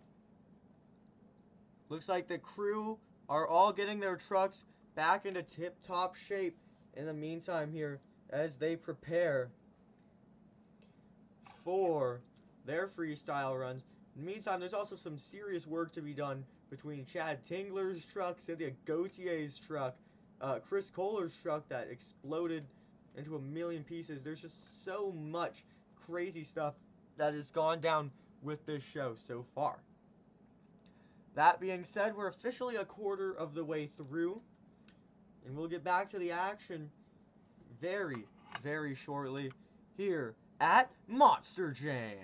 Looks like the crew are all getting their trucks back into tip-top shape in the meantime here as they prepare for their freestyle runs. In the meantime, there's also some serious work to be done between Chad Tingler's truck, Cynthia Gautier's truck, Chris Kohler's truck that exploded into a million pieces. There's just so much crazy stuff that has gone down with this show so far. That being said, we're officially a quarter of the way through, and we'll get back to the action very, very shortly here at Monster Jam.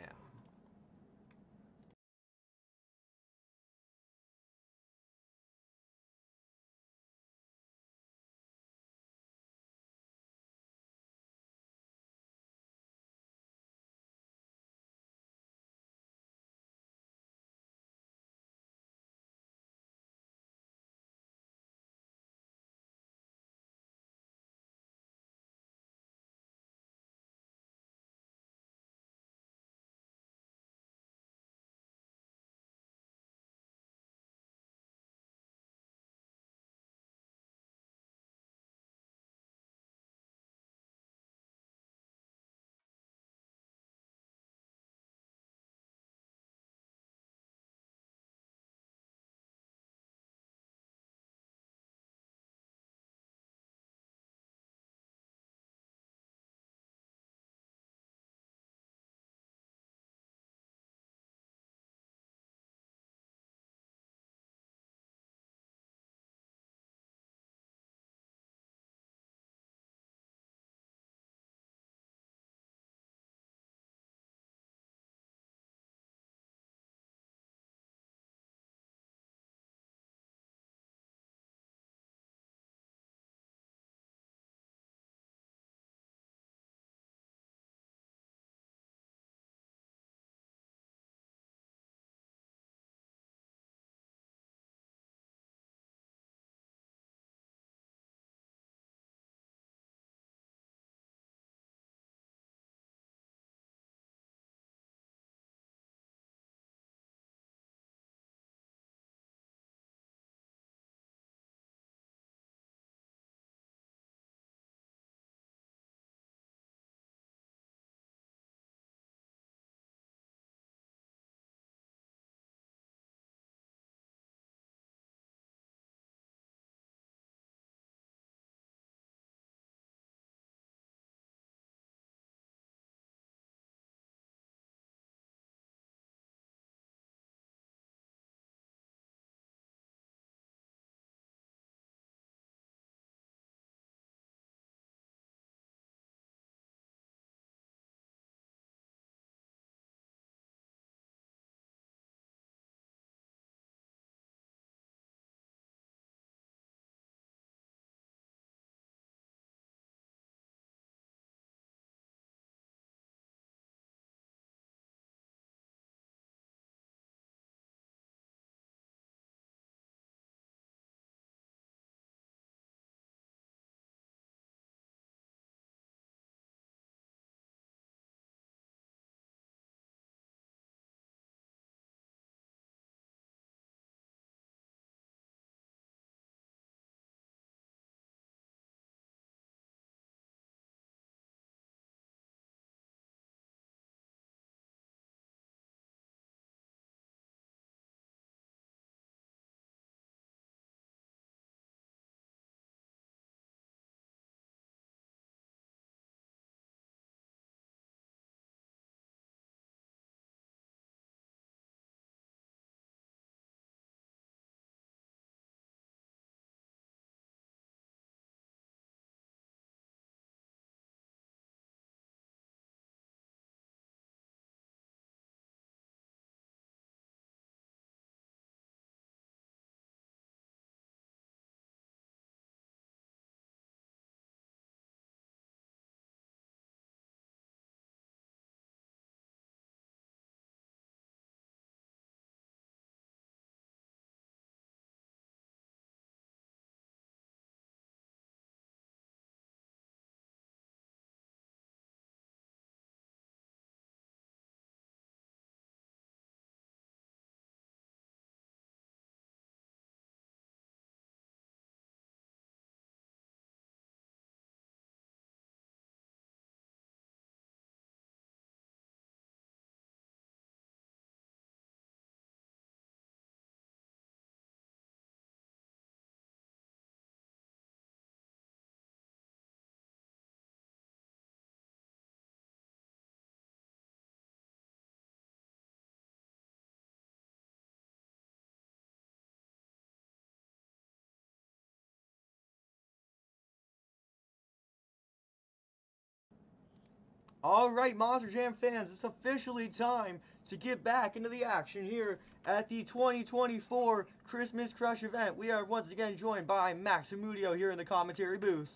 All right, Monster Jam fans, it's officially time to get back into the action here at the 2024 Christmas Crush event. We are once again joined by Max and Mudio here in the commentary booth.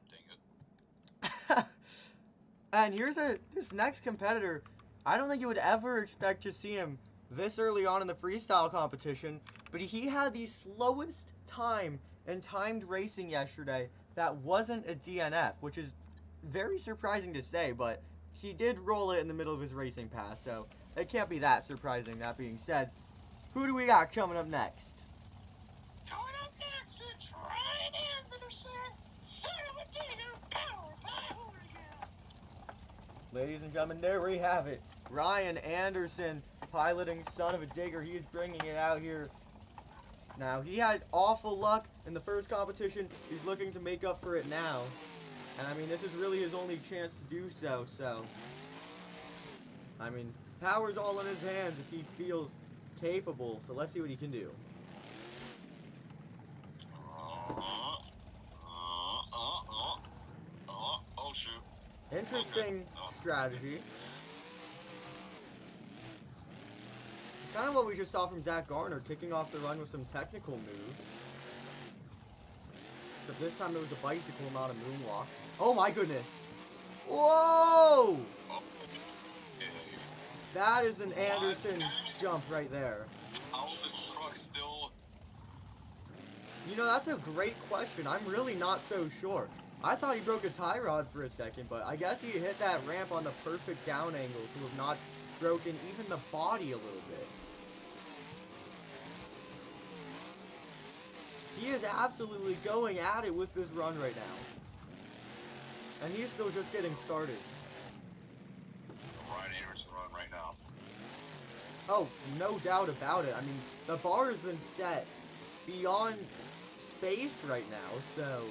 Dang it. And here's this next competitor. I don't think you would ever expect to see him this early on in the freestyle competition, but he had the slowest time in timed racing yesterday that wasn't a DNF, which is very surprising to say, but he did roll it in the middle of his racing pass, so it can't be that surprising. That being said, who do we got coming up next? Coming up next, it's Ryan Anderson, son of a digger, powered by Hooligan. Ladies and gentlemen, there we have it. Ryan Anderson, piloting Son of a Digger. He's bringing it out here. Now, he had awful luck in the first competition. He's looking to make up for it now. And, I mean, this is really his only chance to do so, I mean, power's all in his hands if he feels capable. So let's see what he can do. Oh, shoot. Interesting strategy. It's kind of what we just saw from Zach Garner, kicking off the run with some technical moves. But this time it was a bicycle, not a moonwalk. Oh my goodness! Whoa! That is an Anderson jump right there. How is this truck still? You know, that's a great question. I'm really not so sure. I thought he broke a tie rod for a second, but I guess he hit that ramp on the perfect down angle to have not broken even the body a little bit. He is absolutely going at it with this run right now. And he's still just getting started. Ryan Anderson run right now. Oh, no doubt about it. I mean, the bar has been set beyond space right now, so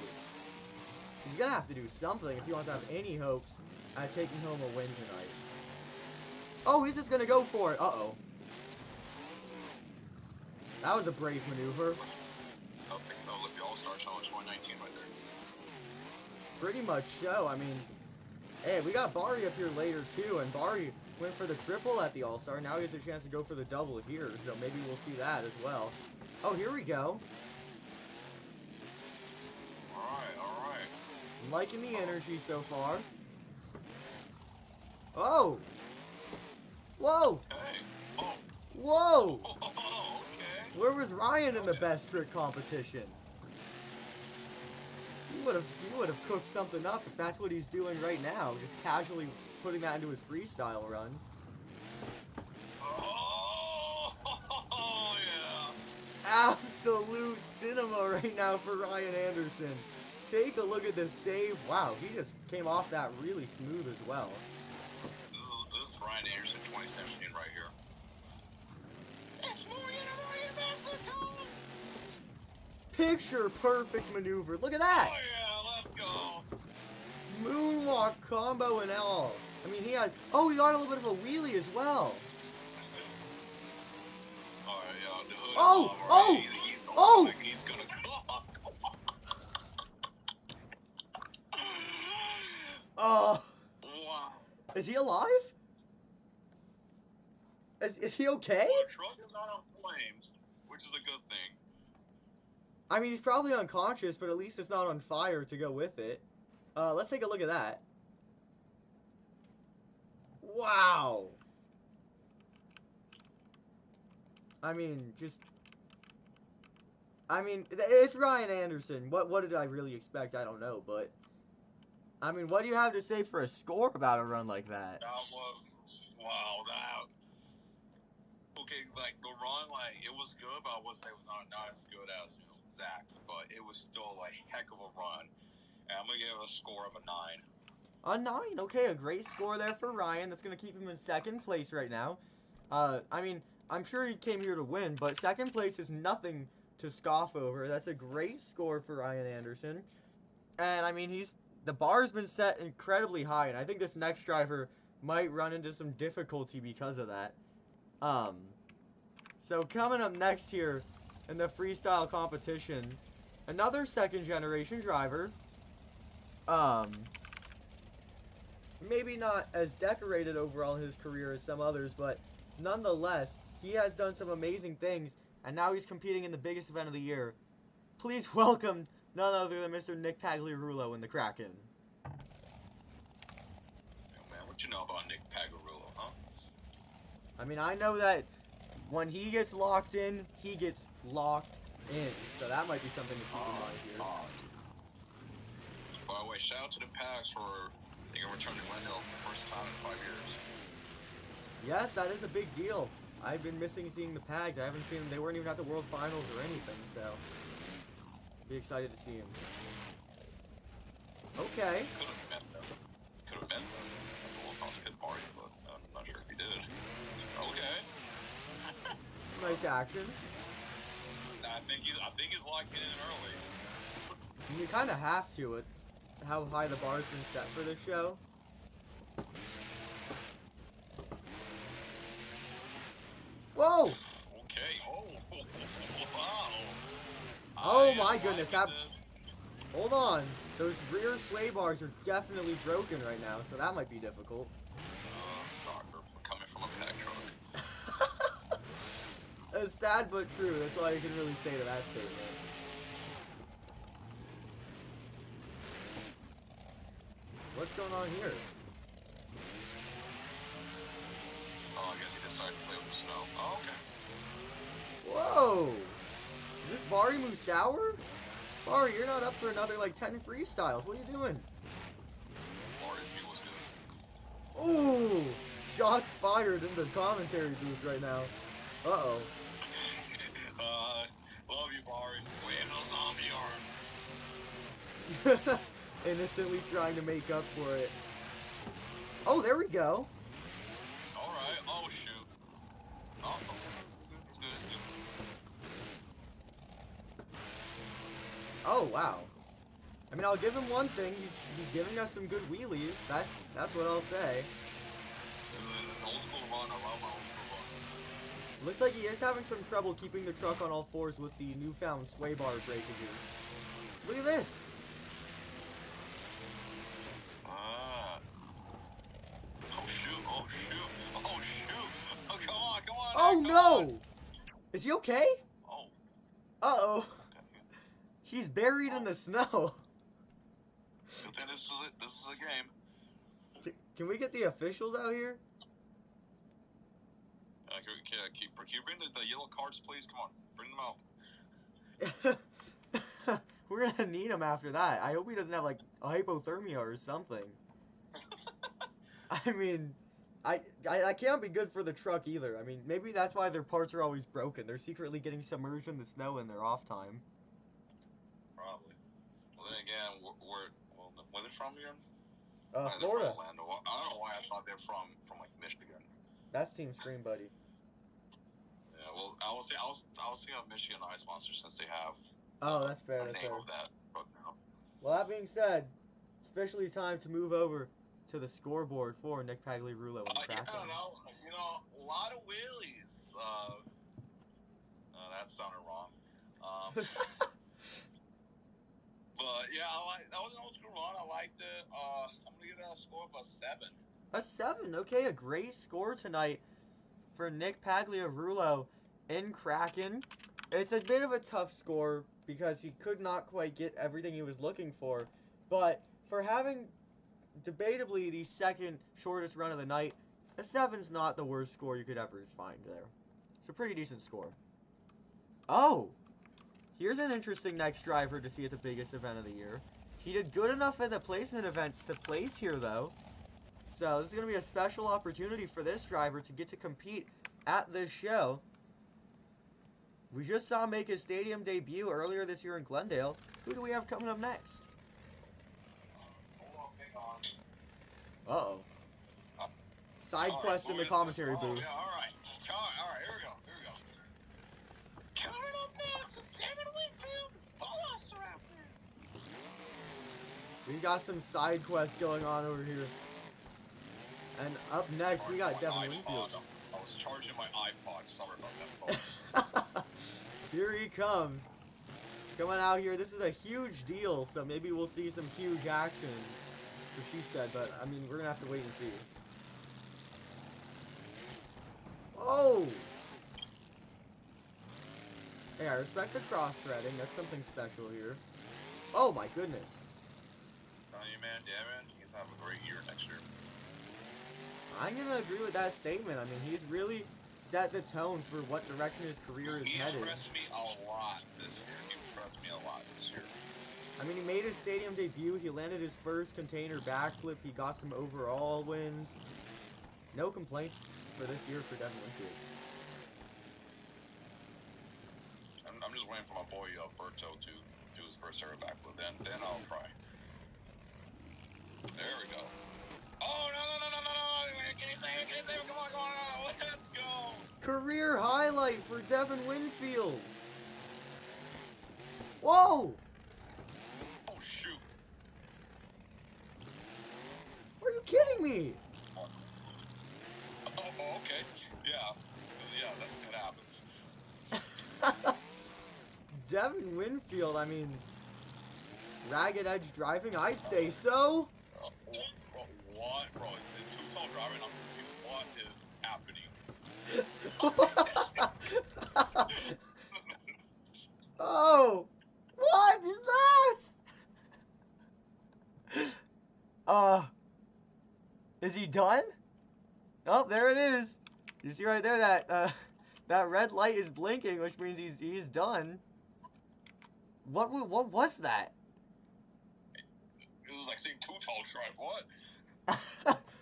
he's gonna have to do something if he wants to have any hopes at taking home a win tonight. Oh, he's just gonna go for it. Uh-oh. That was a brave maneuver. Oh, look, the All-Star Challenge 2019 right there. Pretty much so. I mean, hey, we got Bari up here later too, and Bari went for the triple at the All-Star. Now he has a chance to go for the double here, so maybe we'll see that as well. Oh, here we go. Alright. I'm liking the energy so far. Oh! Whoa! Hey. Oh. Whoa! Oh, okay. Where was Ryan in the best trick competition? He would have cooked something up if that's what he's doing right now, just casually putting that into his freestyle run. Oh, yeah. Absolute cinema right now for Ryan Anderson. Take a look at the save. Wow, he just came off that really smooth as well. This is Ryan Anderson 2017 right here. It's more Picture perfect maneuver. Look at that. Oh yeah, let's go. Moonwalk combo and all. I mean, he got a little bit of a wheelie as well. All right, yeah, the hood Oh, is oh, he's oh. like he's gonna Oh. Wow. Is he alive? Is he okay? Well, the truck is not on flames, which is a good thing. I mean, he's probably unconscious, but at least it's not on fire to go with it. Let's take a look at that. Wow. I mean, it's Ryan Anderson. What did I really expect? I don't know, but I mean, what do you have to say for a score about a run like that? That was, wow, that. Okay, like, the run, like, it was good, but I would say it was not as good as, Zach's, but it was still a heck of a run. And I'm going to give it a score of a 9. A 9, okay, a great score there for Ryan. That's going to keep him in second place right now. I mean, I'm sure he came here to win, but second place is nothing to scoff over. That's a great score for Ryan Anderson. And, I mean, the bar's been set incredibly high, and I think this next driver might run into some difficulty because of that. So coming up next here in the freestyle competition, another second generation driver. maybe not as decorated overall in his career as some others, but nonetheless, he has done some amazing things, and now he's competing in the biggest event of the year. Please welcome none other than Mr. Nick Pagliarulo in the Kraken. Yo, man, what you know about Nick Pagliarulo, huh? I mean, I know that when he gets locked in, he gets locked in. So that might be something to keep in mind here. By the way, shout out to the Pags for taking a return to Glendale for the first time in 5 years. Yes, that is a big deal. I've been missing seeing the Pags. I haven't seen them. They weren't even at the World Finals or anything, so be excited to see him. Okay. Could have met them. Could have met them at the World House Kid party, but I'm not sure if he did. Okay. Nice action. I think he's locking in early. You kind of have to with how high the bar's been set for this show. Whoa! Okay. Oh, wow. Oh my goodness, that... Hold on. Those rear sway bars are definitely broken right now, so that might be difficult. Shocker. Coming from a pack truck. It's sad but true. That's all you can really say to that statement. What's going on here? Oh, I guess he decided to play with the snow. Oh, okay. Whoa! Is this Bari Musawa? Bari, you're not up for another like 10 freestyles. What are you doing? Ooh! Shots fired in the commentary booth right now. Uh-oh. Love you, Bari. Wait, no zombie arms. Innocently trying to make up for it. Oh, there we go. Alright. Oh, shoot. Oh, good. Oh, wow. I mean, I'll give him one thing. He's giving us some good wheelies. That's what I'll say. Old school run. I love my old school run. Looks like he is having some trouble keeping the truck on all fours with the newfound sway bar breakages. Look at this. Oh no! Is he okay? Oh. Uh-oh. He's buried in the snow. Good thing this is a game. Can we get the officials out here? Can you bring the yellow cards, please? Come on, bring them out. We're gonna need him after that. I hope he doesn't have like a hypothermia or something. I mean, I can't be good for the truck either. I mean, maybe that's why their parts are always broken. They're secretly getting submerged in the snow in their off time. Probably. Well, then again, where they're from here? Florida. Orlando. I don't know why I thought they're from like Michigan. That's Team Scream, buddy. Yeah, well, I was thinking of Michigan Ice Monsters since they have. Oh, that's fair. The That's name fair. of that truck now. Well, that being said, it's officially time to move over to the scoreboard for Nick Pagliarulo and the Kraken. Yeah, a lot of wheelies. That sounded wrong. But yeah, that was an old school run. I liked it. I'm gonna give that a score of a 7. A 7, okay, a great score tonight for Nick Pagliarulo in Kraken. It's a bit of a tough score because he could not quite get everything he was looking for, but for having debatably the second shortest run of the night, a 7's not the worst score you could ever find there. It's a pretty decent score. Oh! Here's an interesting next driver to see at the biggest event of the year. He did good enough in the placement events to place here, though. So this is going to be a special opportunity for this driver to get to compete at this show. We just saw him make his stadium debut earlier this year in Glendale. Who do we have coming up next? Uh-oh. Side quest in the commentary booth. Yeah, all right, here we go. Coming up next is David Whitfield. Follow us around there. We got some side quests going on over here. And up next, we got Devin Winfield. I was charging my iPod. Sorry about that, folks. Here he comes. Coming out here. This is a huge deal, so maybe we'll see some huge action That's what she said, but I mean, we're gonna have to wait and see. Oh! Hey, I respect the cross-threading. That's something special here. Oh my goodness. Telling you, man, Devin, he's gonna have a great year next year. I'm gonna agree with that statement. I mean, he's really set the tone for what direction his career is headed. He impressed me a lot this year. He impressed me a lot this year. I mean, he made his stadium debut. He landed his first container backflip. He got some overall wins. No complaints for this year for Devin Winfield. I'm just waiting for my boy Berto to do his first ever backflip. Then I'll cry. There we go. Oh, no. Can you save it? Come on. Let's go. Career highlight for Devin Winfield. Whoa! Oh, shoot. Are you kidding me? Oh, okay. Yeah, that happens. Devin Winfield, I mean, ragged edge driving, I'd say so. What? Bro, is two-tone driving? I'm confused. What is happening? Oh, what is that? Is he done? Oh, there it is. You see right there that that red light is blinking, which means he's done. What was that? It was like saying two-tone drive. What?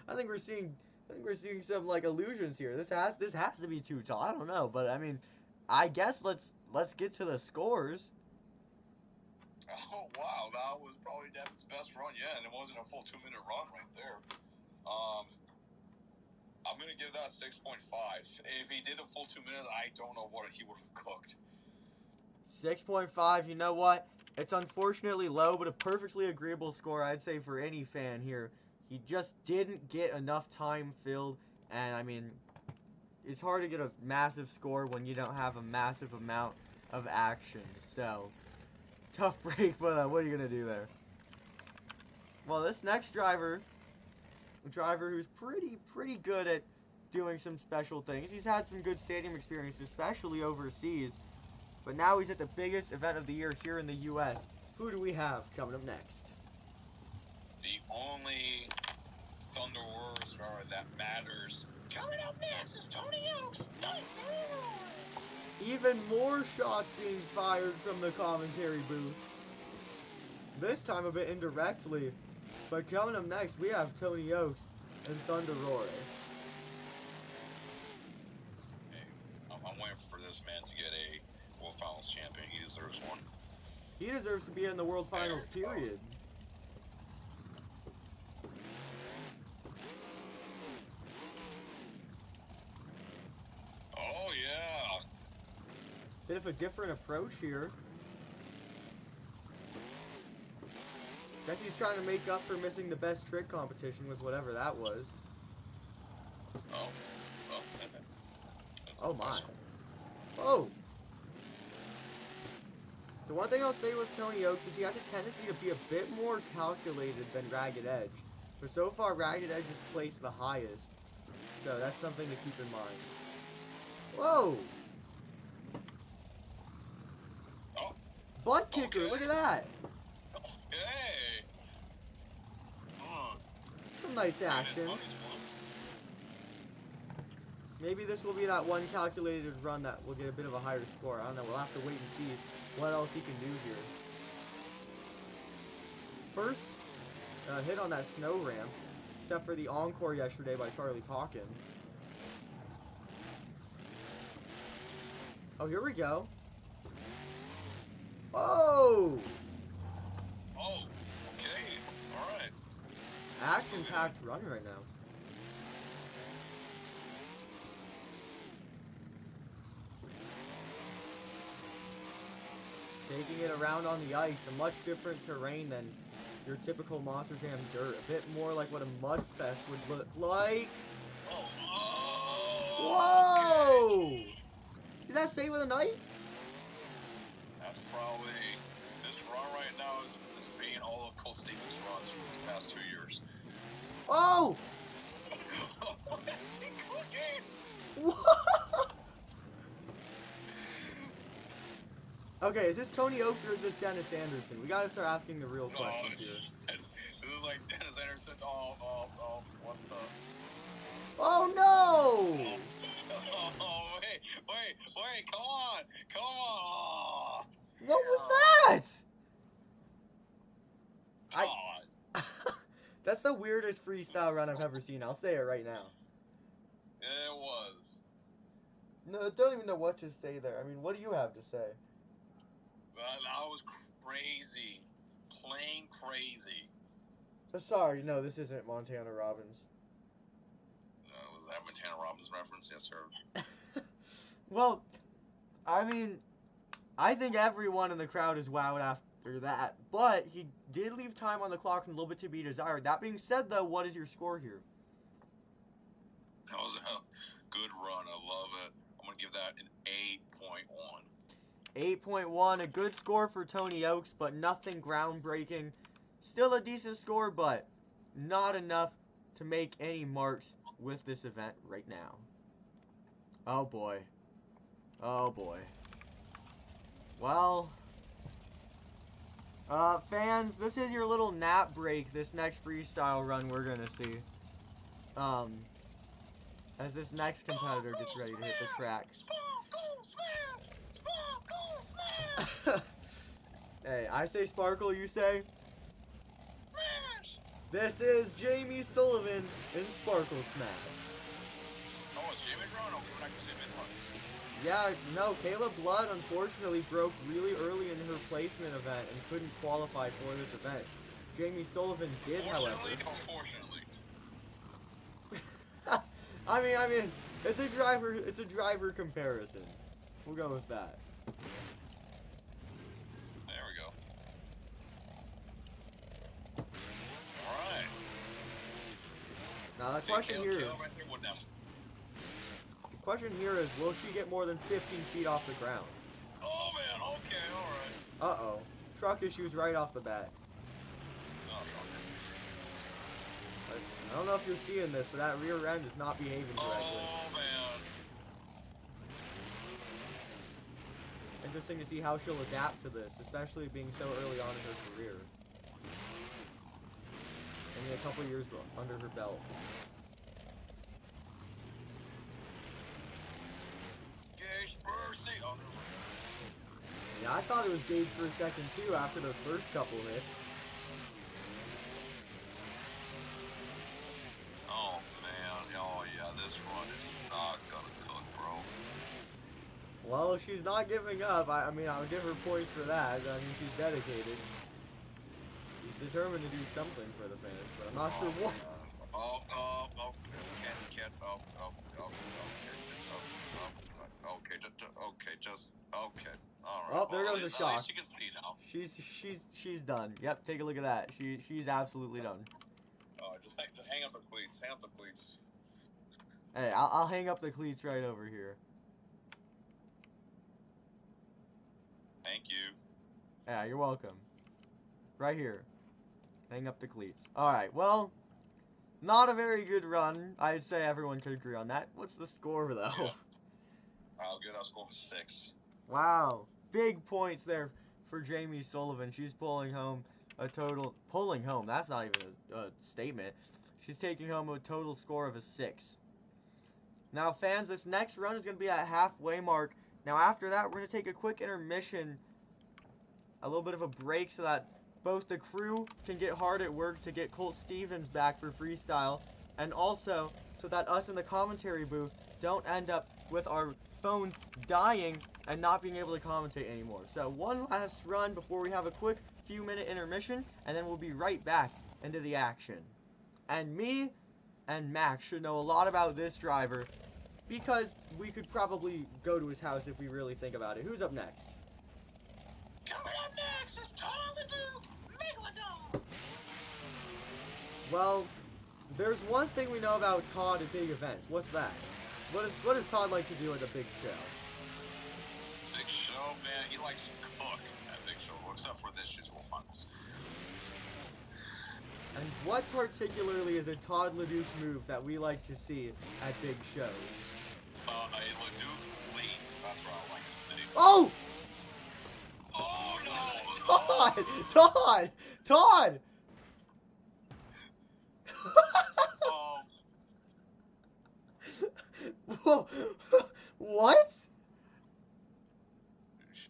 I think we're seeing some like illusions here. This has to be too tall. I don't know, but I mean, I guess let's get to the scores. Oh wow, that was probably Devin's best run yet, and it wasn't a full 2-minute run right there. I'm gonna give that 6.5. If he did a full 2 minutes, I don't know what he would have cooked. 6.5. You know what? It's unfortunately low, but a perfectly agreeable score, I'd say, for any fan here. He just didn't get enough time filled, and I mean, it's hard to get a massive score when you don't have a massive amount of action. So, tough break, but what are you gonna do there? Well, this next driver, a driver who's pretty good at doing some special things. He's had some good stadium experience, especially overseas. But now he's at the biggest event of the year here in the U.S. Who do we have coming up next? The only Thunder Wars driver that matters. Coming up next is Tony Oaks. Even more shots being fired from the commentary booth. This time a bit indirectly. But coming up next, we have Tony Oaks and Thunder Roars. Hey, I'm waiting for this man to get a World Finals champion. He deserves one. He deserves to be in the World Finals, period. Oh, yeah. Bit of a different approach here. Guess he's trying to make up for missing the best trick competition with whatever that was. Oh. Oh my. Oh! The one thing I'll say with Tony Oaks is he has a tendency to be a bit more calculated than Ragged Edge. But so far, Ragged Edge has placed the highest. So that's something to keep in mind. Whoa! Oh. Butt kicker, Okay. look at that! Hey! Some nice action. Maybe this will be that one calculated run that will get a bit of a higher score. I don't know, we'll have to wait and see what else he can do here. First hit on that snow ramp, except for the encore yesterday by Charlie Pauken. Oh, here we go. Oh! Oh, okay. Alright. Action-packed run right now. Taking it around on the ice, a much different terrain than your typical Monster Jam dirt. A bit more like what a Mudfest would look like. Oh, Whoa! okay. Did that stay with a knife? That's probably, this run right now is being all of Coach Stevens' runs for the past 2 years. Oh! What? Okay, is this Tony Oaks or is this Dennis Anderson? We gotta start asking the real questions here. Shit. This is like Dennis Anderson. Oh, what the? Oh no! Oh, wait, come on. Oh, What was that? come on. That's the weirdest freestyle run I've ever seen. I'll say it right now. It was. No, I don't even know what to say there. I mean, what do you have to say? That was crazy. Plain crazy. Sorry, no, this isn't Montana Robbins. Was that Montana Robbins reference? Yes, sir. Well, I mean, I think everyone in the crowd is wowed after that, but he did leave time on the clock and a little bit to be desired. That being said, though, what is your score here? That was a good run. I love it. I'm going to give that an 8.1. 8.1, a good score for Tony Oaks, but nothing groundbreaking. Still a decent score, but not enough to make any marks with this event right now. Oh boy. Oh boy. Well, fans, this is your little nap break, this next freestyle run we're gonna see. As this next competitor gets ready to hit the track. Hey, I say sparkle, you say? This is Jamie Sullivan in Sparkle Smash. Oh, it's Jamie Brown? Okay, we're not going to see him in. Yeah, no, Kayla Blood unfortunately broke really early in her placement event and couldn't qualify for this event. Jamie Sullivan did, however. I mean, it's a driver comparison. We'll go with that. There we go. Alright. Now the question here is, will she get more than 15 feet off the ground? Oh man, okay, alright. Uh-oh. Truck issues right off the bat. I don't know if you're seeing this, but that rear end is not behaving correctly. Oh man. Interesting to see how she'll adapt to this, especially being so early on in her career. Only a couple years under her belt. Gage Percy. Oh, yeah, I thought it was Gage for a second too after those first couple hits. Oh man, oh yeah, this run is not gonna cook, bro. Well, she's not giving up. I mean, I'll give her points for that. I mean, she's dedicated. She's determined to do something for the fans, but I'm not sure what. Okay, alright. Oh, there goes the shot. You can see now. She's done. Yep, take a look at that. She's absolutely done. Just hang up the cleats. Hang up the cleats. Hey, I'll hang up the cleats right over here. Thank you. Yeah, you're welcome. Right here. Hang up the cleats. Alright, well, not a very good run. I'd say everyone could agree on that. What's the score, though? Yeah. Good. I'll score 6. Wow. Big points there for Jamie Sullivan. She's pulling home a total... Pulling home, that's not even a statement. She's taking home a total score of a 6. Now, fans, this next run is going to be at halfway mark. Now, after that, we're going to take a quick intermission, a little bit of a break so that both the crew can get hard at work to get Colt Stevens back for freestyle, and also so that us in the commentary booth don't end up with our phones dying and not being able to commentate anymore. So one last run before we have a quick few-minute intermission, and then we'll be right back into the action. And me and Max should know a lot about this driver, because we could probably go to his house if we really think about it. Who's up next? Coming up next is Todd the Duke, Megalodon. Well, there's one thing we know about Todd at big events. What's that? What does Todd like to do at a big show? Big show, man. He likes to cook at big show, except for this year's World Finals. And And what particularly is a Todd Leduc move that we like to see at big shows? A Leduc lead. That's what I like to see. Oh! Oh Todd! no! Todd! Todd! Whoa. What?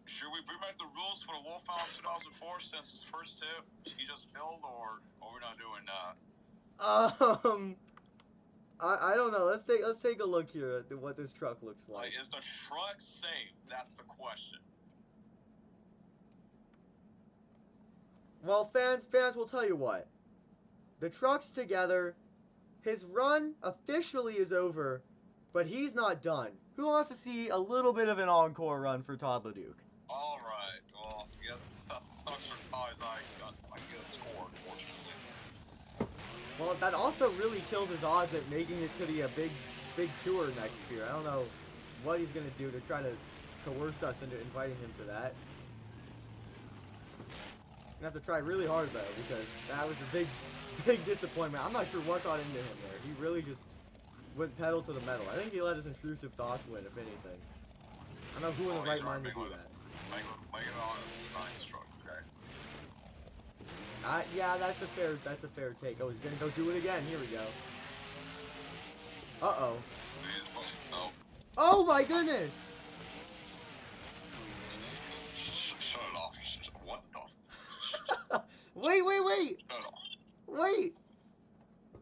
Should we bring back the rules for the Wolfhound 2004 since his first tip he just failed, or we're not doing that? I don't know. Let's take a look here at what this truck looks like. Like, is the truck safe? That's the question. Well, fans will tell you what. The truck's together. His run officially is over, but he's not done. Who wants to see a little bit of an encore run for Todd Leduc? All right. Well, I guess that sucks for ties. I get a score, unfortunately. Well, that also really kills his odds at making it to the big tour next year. I don't know what he's gonna do to try to coerce us into inviting him to that. Gonna have to try really hard though, because that was a big disappointment. I'm not sure what got into him there. He really just went pedal to the metal. I think he let his intrusive thoughts win, if anything. I don't know who in the right mind to do that. Make it on a science truck, okay? Yeah, that's a fair take. Oh, he's gonna go do it again. Here we go. Uh-oh. No. Oh my goodness! Shut it off. What the? Wait! Shut it off. Wait!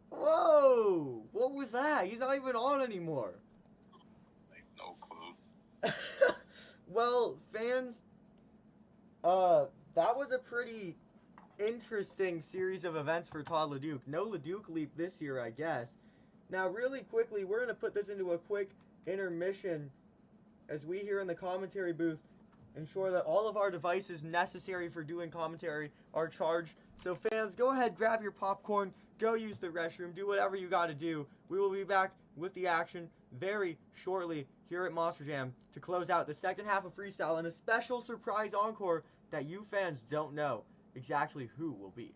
Whoa! What was that? He's not even on anymore. No clue. Well, fans, that was a pretty interesting series of events for Todd Leduc. No Leduc leap this year, I guess. Now, really quickly, we're going to put this into a quick intermission as we here in the commentary booth ensure that all of our devices necessary for doing commentary are charged. So fans, go ahead, grab your popcorn, go use the restroom, do whatever you got to do. We will be back with the action very shortly here at Monster Jam to close out the second half of Freestyle and a special surprise encore that you fans don't know exactly who will be.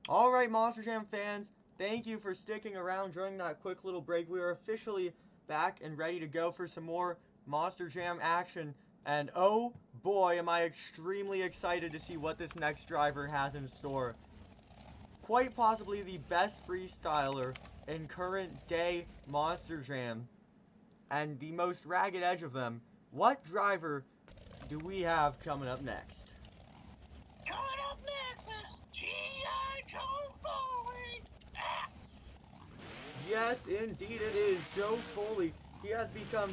Alright, Monster Jam fans, thank you for sticking around during that quick little break. We are officially back and ready to go for some more Monster Jam action. And oh boy, am I extremely excited to see what this next driver has in store. Quite possibly the best freestyler in current day Monster Jam. And the most ragged edge of them. What driver do we have coming up next? Coming up next is G.I. Joe Foley X. Yes, indeed it is. Joe Foley. He has become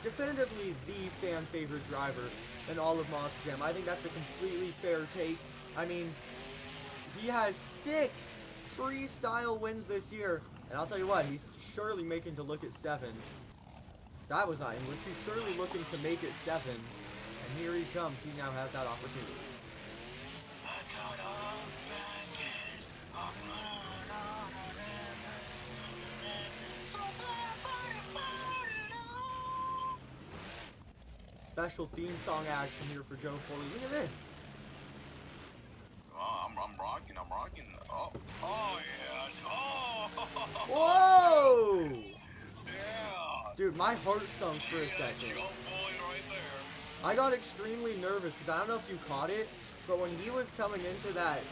definitively the fan favorite driver in all of Monster Jam. I think that's a completely fair take. I mean, he has 6 freestyle wins this year. And I'll tell you what, he's surely making to look at 7. That was not English. He's surely looking to make it 7. And here he comes. He now has that opportunity. Special theme song action here for Joe Foley. Look at this. Oh, I'm rocking. Oh yeah. Oh. Whoa! Yeah. Dude, my heart sunk for a second. Joe Foley right there. I got extremely nervous because I don't know if you caught it, but when he was coming into that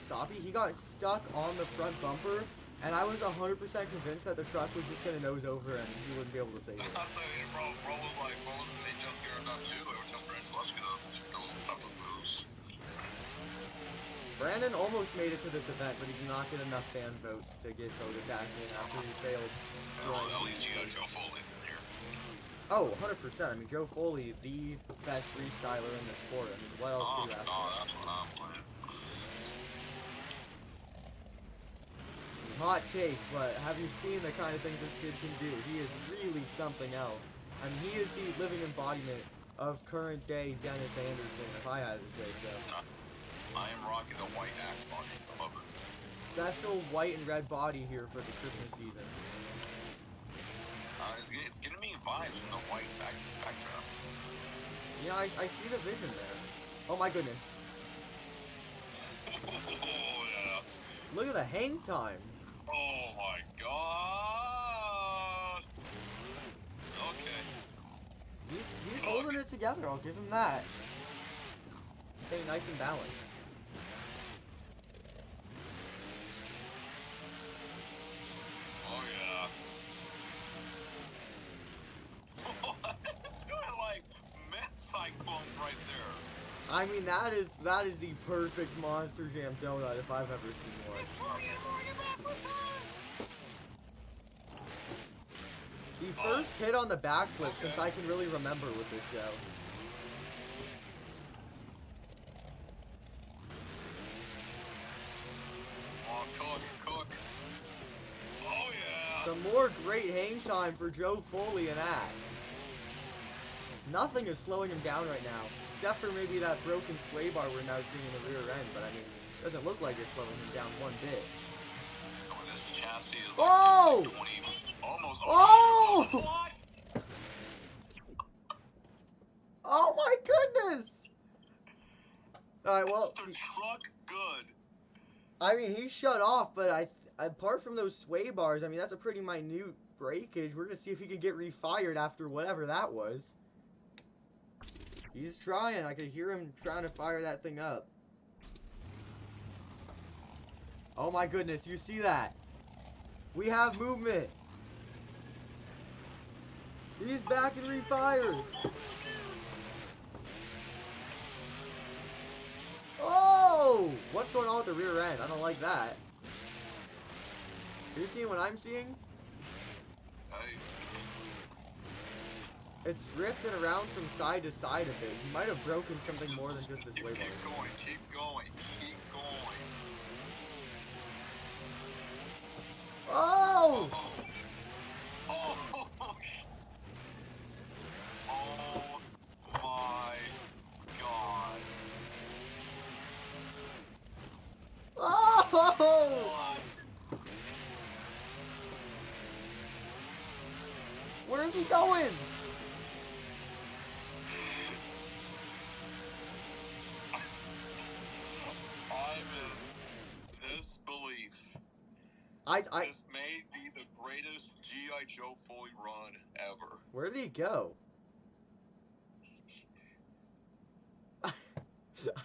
stoppie, he got stuck on the front bumper, and I was 100% convinced that the truck was just gonna nose over and he wouldn't be able to save it. I thought bro was like, what was they just scared of too? They were telling Brandon to watch me those type of moves. Brandon almost made it to this event, but he did not get enough fan votes to get voted back in after he failed. Well, at least you got Joe Foley in here. Oh, 100%. I mean, Joe Foley, the best freestyler in the sport. I mean, what else could you ask for? Oh, that's what I'm playing. Hot take, but have you seen the kind of things this kid can do? He is really something else. I mean, he is the living embodiment of current day Dennis Anderson, if I had to say so. I am rocking the white axe body. I love it. Special white and red body here for the Christmas season. It's giving me vibes from the white backdrop. Yeah, I see the vision there. Oh my goodness. Oh, yeah. Look at the hang time. Oh my god. Okay. He's holding it together, I'll give him that. Stay nice and balanced. Oh yeah. Doing like mid cyclones right there. I mean, that is the perfect Monster Jam donut if I've ever seen one. The first hit on the backflip since I can really remember with this show. Oh, cook. Oh yeah. Some more great hang time for Joe Foley and Axe. Nothing is slowing him down right now, except for maybe that broken sway bar we're now seeing in the rear end, but I mean, it doesn't look like it's slowing him down one bit. Oh, this chassis is like Oh! 20, almost. Oh! What? Oh my goodness! Alright, well, The truck good. I mean, he shut off, but apart from those sway bars, I mean, that's a pretty minute breakage. We're gonna see if he can get refired after whatever that was. He's trying. I could hear him trying to fire that thing up. Oh my goodness, you see that? We have movement. He's back and refired. Oh! What's going on with the rear end? I don't like that. Are you seeing what I'm seeing? Hey. It's drifting around from side to side a bit. He might have broken something more than just this way bar. Keep going. Oh! Oh my god. Oh! Where is he going? I'm in disbelief. This may be the greatest G.I. Joe Foley run ever. Where did he go? I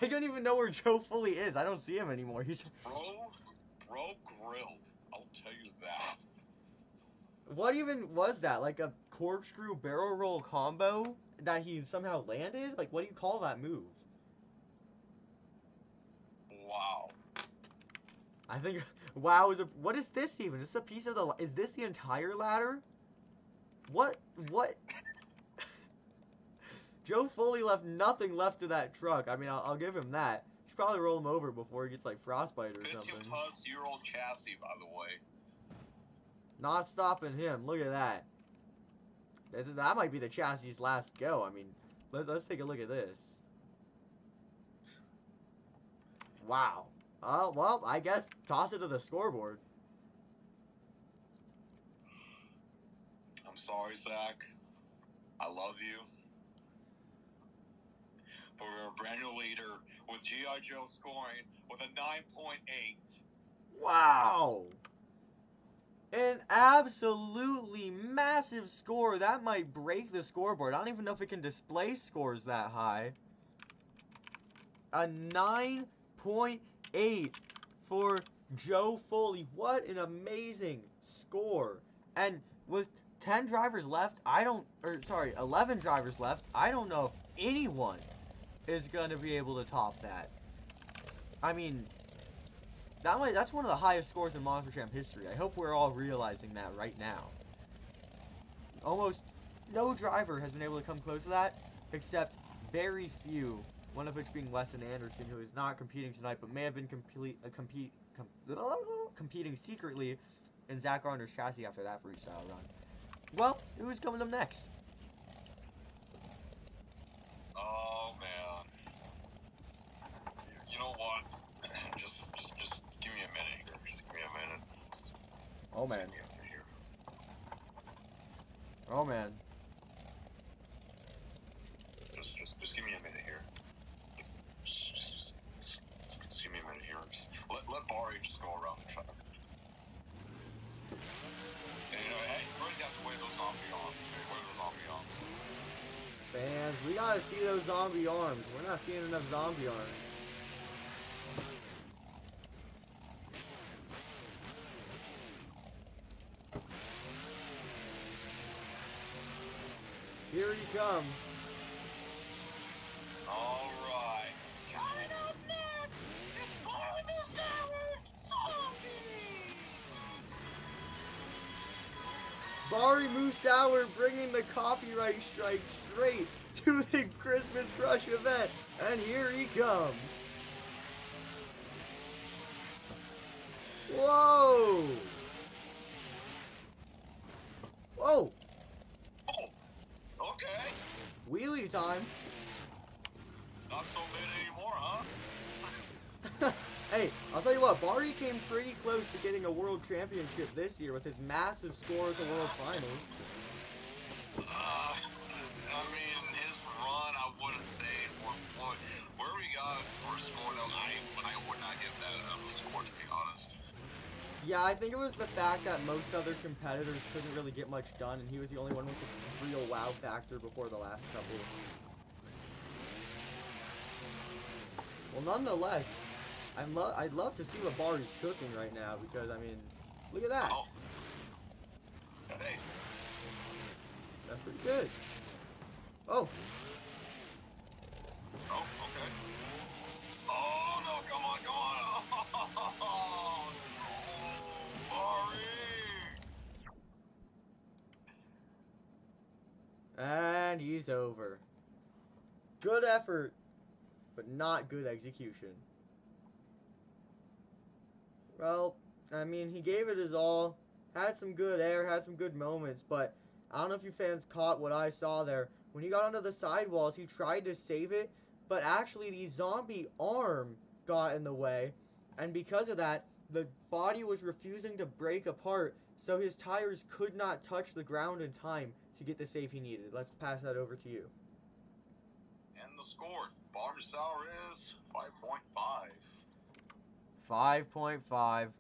don't even know where Joe Foley is. I don't see him anymore. He's Bro grilled. I'll tell you that. What even was that? Like a corkscrew barrel roll combo that he somehow landed? Like, what do you call that move? Wow. I think wow is a. What is this even? Is this a piece of the? Is this the entire ladder? What? Joe Foley left nothing left to that truck. I mean, I'll give him that. You should probably roll him over before he gets like frostbite or something. 15-plus-year-old chassis, by the way. Not stopping him. Look at that. That might be the chassis' last go. I mean, let's take a look at this. Wow. Oh, well, I guess toss it to the scoreboard. I'm sorry, Zach. I love you. But we're a brand new leader with G.I. Joe scoring with a 9.8. Wow. An absolutely massive score. That might break the scoreboard. I don't even know if it can display scores that high. A 9.8 for Joe Foley. What an amazing score. And with 10 drivers left, 11 drivers left, I don't know if anyone is going to be able to top that. I mean, that's one of the highest scores in Monster Jam history. I hope we're all realizing that right now. Almost no driver has been able to come close to that, except very few, one of which being Weston Anderson, who is not competing tonight, but may have been competing secretly in Zach Gardner's chassis after that freestyle run. Well, who's coming up next? Oh, man. You know what? Just give me a minute here. Just give me a minute. Oh, man. Just give me a minute here. Oh, man. Just give me a minute here. Just give me a minute here. Let Barry just go around the track. And you know, hey, everybody has to wait those zombie arms. Wait those zombie arms. Fans, we gotta see those zombie arms. We're not seeing enough zombie arms. Here he comes. All right. Coming up next, it's Barry Sour Zombie. Bari Musauer bringing the copyright strike straight to the Christmas Crush event. And here he comes. Whoa! Whoa! Oh, okay. Wheelie time. Not so mid anymore, huh? Hey, I'll tell you what, Bari came pretty close to getting a world championship this year with his massive score at the World Finals. I mean, his run, I wouldn't say where we got for a score, I would not give that as a score, to be honest. Yeah, I think it was the fact that most other competitors couldn't really get much done, and he was the only one with a real wow factor before the last couple. Well, nonetheless, I'd love to see what Bari's cooking right now, because, I mean, look at that. Oh. Hey. That's pretty good. Oh. Oh, okay. Oh, no, come on. Oh, Bari. And he's over. Good effort, but not good execution. Well, I mean, he gave it his all, had some good air, had some good moments, but I don't know if you fans caught what I saw there. When he got onto the sidewalls, he tried to save it, but actually the zombie arm got in the way, and because of that, the body was refusing to break apart, so his tires could not touch the ground in time to get the save he needed. Let's pass that over to you. And the score, Barber Sour is 5.5. 5.5.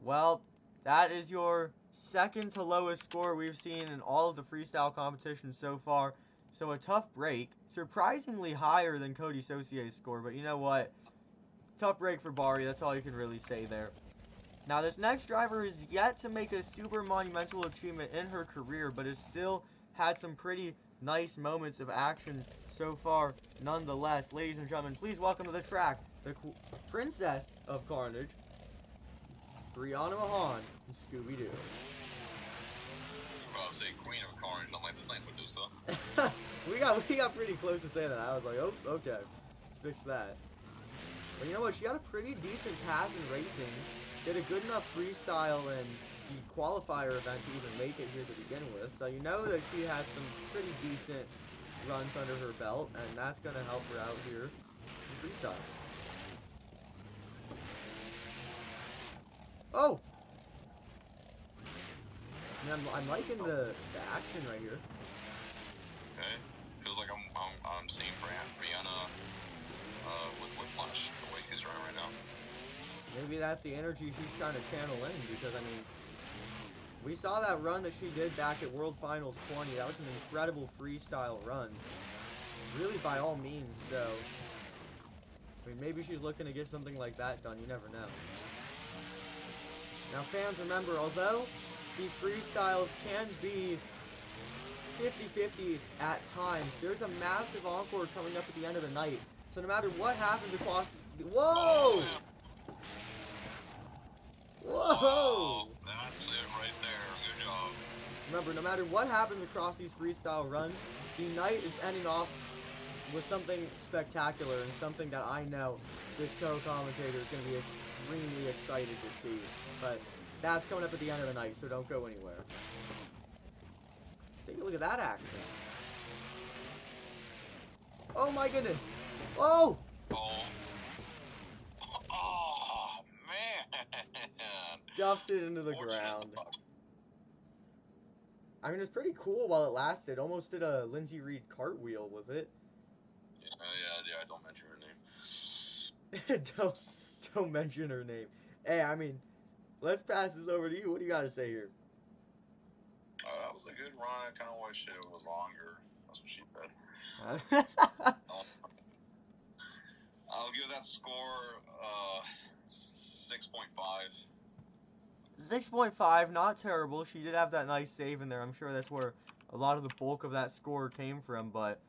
Well, That is your second to lowest score we've seen in all of the freestyle competitions so far. So a tough break. Surprisingly higher than Cody Saucier's score, but you know what? Tough break for Bari, that's all you can really say there. Now this next driver is yet to make a super monumental achievement in her career, but has still had some pretty nice moments of action so far nonetheless. Ladies and gentlemen, please welcome to the track, the princess of Carnage, Brianna Mahan and Scooby-Doo. You about to say Queen of Carnage, I'm like, this ain't Medusa. we got pretty close to saying that. I was like, oops, okay, let's fix that. But you know what? She had a pretty decent pass in racing. Did a good enough freestyle in the qualifier event to even make it here to begin with. So you know that she has some pretty decent runs under her belt, and that's going to help her out here in freestyle. Oh! I'm liking the action right here. Okay. Feels like I'm seeing Brianna with Whiplash the way he's running right now. Maybe that's the energy she's trying to channel in, because, I mean, we saw that run that she did back at World Finals 20. That was an incredible freestyle run. Really, by all means, so... I mean, maybe she's looking to get something like that done. You never know. Now, fans, remember, although these freestyles can be 50-50 at times, there's a massive encore coming up at the end of the night. So no matter what happens across... Whoa! Whoa! Oh, that's it right there. Good job. Remember, no matter what happens across these freestyle runs, the night is ending off with something spectacular and something that I know this co-commentator is going to be extremely excited to see. But that's coming up at the end of the night, so don't go anywhere. Take a look at that action. Oh my goodness! Oh! Oh. Oh, man. Stuffs it into the ground. I mean, it's pretty cool while it lasted. Almost did a Lindsay Reed cartwheel with it. Yeah, don't mention her name. Don't mention her name. Hey, I mean, let's pass this over to you. What do you got to say here? That was a good run. I kind of wish it was longer. That's what she said. I'll give that score 6.5. 6.5, not terrible. She did have that nice save in there. I'm sure that's where a lot of the bulk of that score came from, but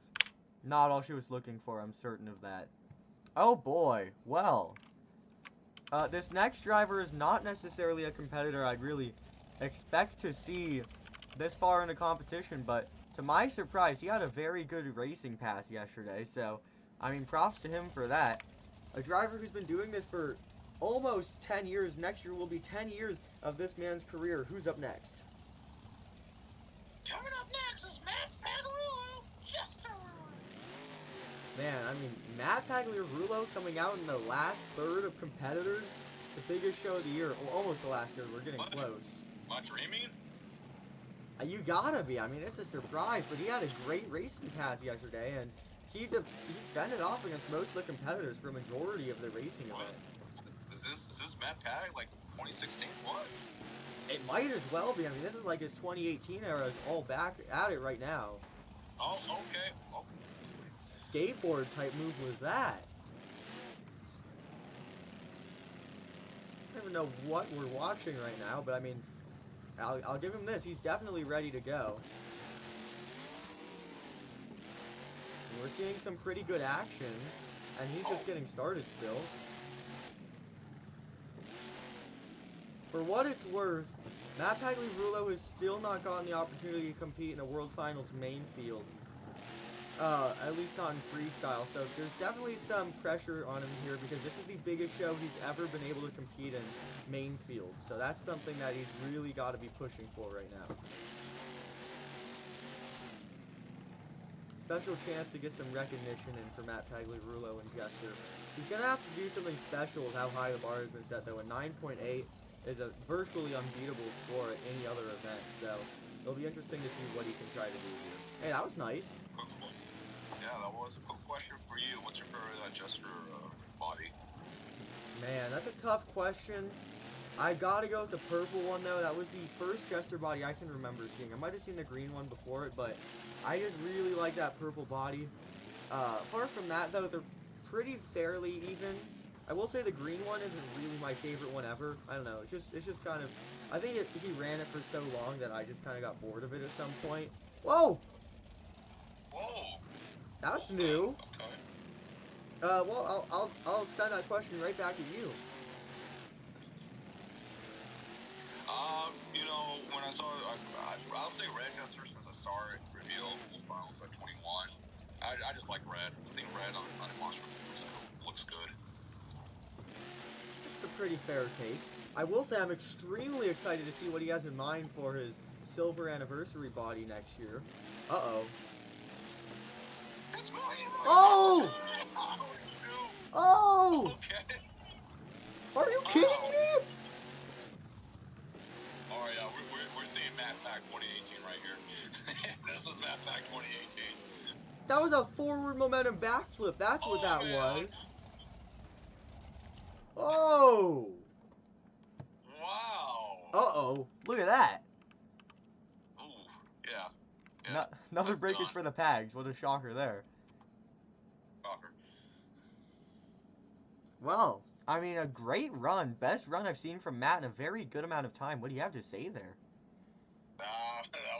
not all she was looking for. I'm certain of that. Oh boy. Well, this next driver is not necessarily a competitor I'd really expect to see this far in the competition, but to my surprise, he had a very good racing pass yesterday, so, I mean, props to him for that. A driver who's been doing this for almost 10 years. Next year will be 10 years of this man's career. Who's up next? Coming up next is Matt Pagliarulo, Jester. Man, I mean, Matt Pagliarulo coming out in the last third of competitors. The biggest show of the year. Well, almost the last third. We're getting close. Am I dreaming? You gotta be. I mean, it's a surprise, but he had a great racing pass yesterday, and he fended off against most of the competitors for a majority of the racing What? event. Is this Matt Pag like 2016? What? It might as well be. I mean, this is like his 2018 era is all back at it right now. Oh, okay. Oh. Skateboard type move was that? I don't even know what we're watching right now, but I mean, I'll give him this. He's definitely ready to go. And we're seeing some pretty good action, and he's just getting started still. For what it's worth, Matt Pagliarulo has still not gotten the opportunity to compete in a World Finals main field. At least not in freestyle, so there's definitely some pressure on him here because this is the biggest show he's ever been able to compete in main field. So that's something that he's really got to be pushing for right now. Special chance to get some recognition in for Matt Pagliarulo and Jester. He's going to have to do something special with how high the bar has been set, though. A 9.8 is a virtually unbeatable score at any other event, so it'll be interesting to see what he can try to do here. Hey, that was nice. Yeah, that was a quick question for you. What's your favorite Jester body? Man, that's a tough question. I gotta go with the purple one though. That was the first Jester body I can remember seeing. I might have seen the green one before it, but I just really like that purple body. Apart from that though, they're pretty fairly even. I will say the green one isn't really my favorite one ever. I don't know. It's just kind of. I think he ran it for so long that I just kind of got bored of it at some point. Whoa! Whoa! That's new. Okay. Well, I'll send that question right back at you. You know, when I saw it, I'll say red just since I saw it revealed finals at 21. I just like red. I think red on a monster looks good. It's a pretty fair take. I will say I'm extremely excited to see what he has in mind for his silver anniversary body next year. Uh-oh. Oh! Oh! Okay. Are you kidding me? Oh yeah, we're seeing Matt Pack 2018 right here. This is Matt Pack 2018. That was a forward momentum backflip. That's what that was. Oh! Wow. Uh-oh. Look at that. Ooh, yeah. Another That's breakage done. for the Pags. What a shocker there. Shocker. Well, I mean, a great run. Best run I've seen from Matt in a very good amount of time. What do you have to say there? That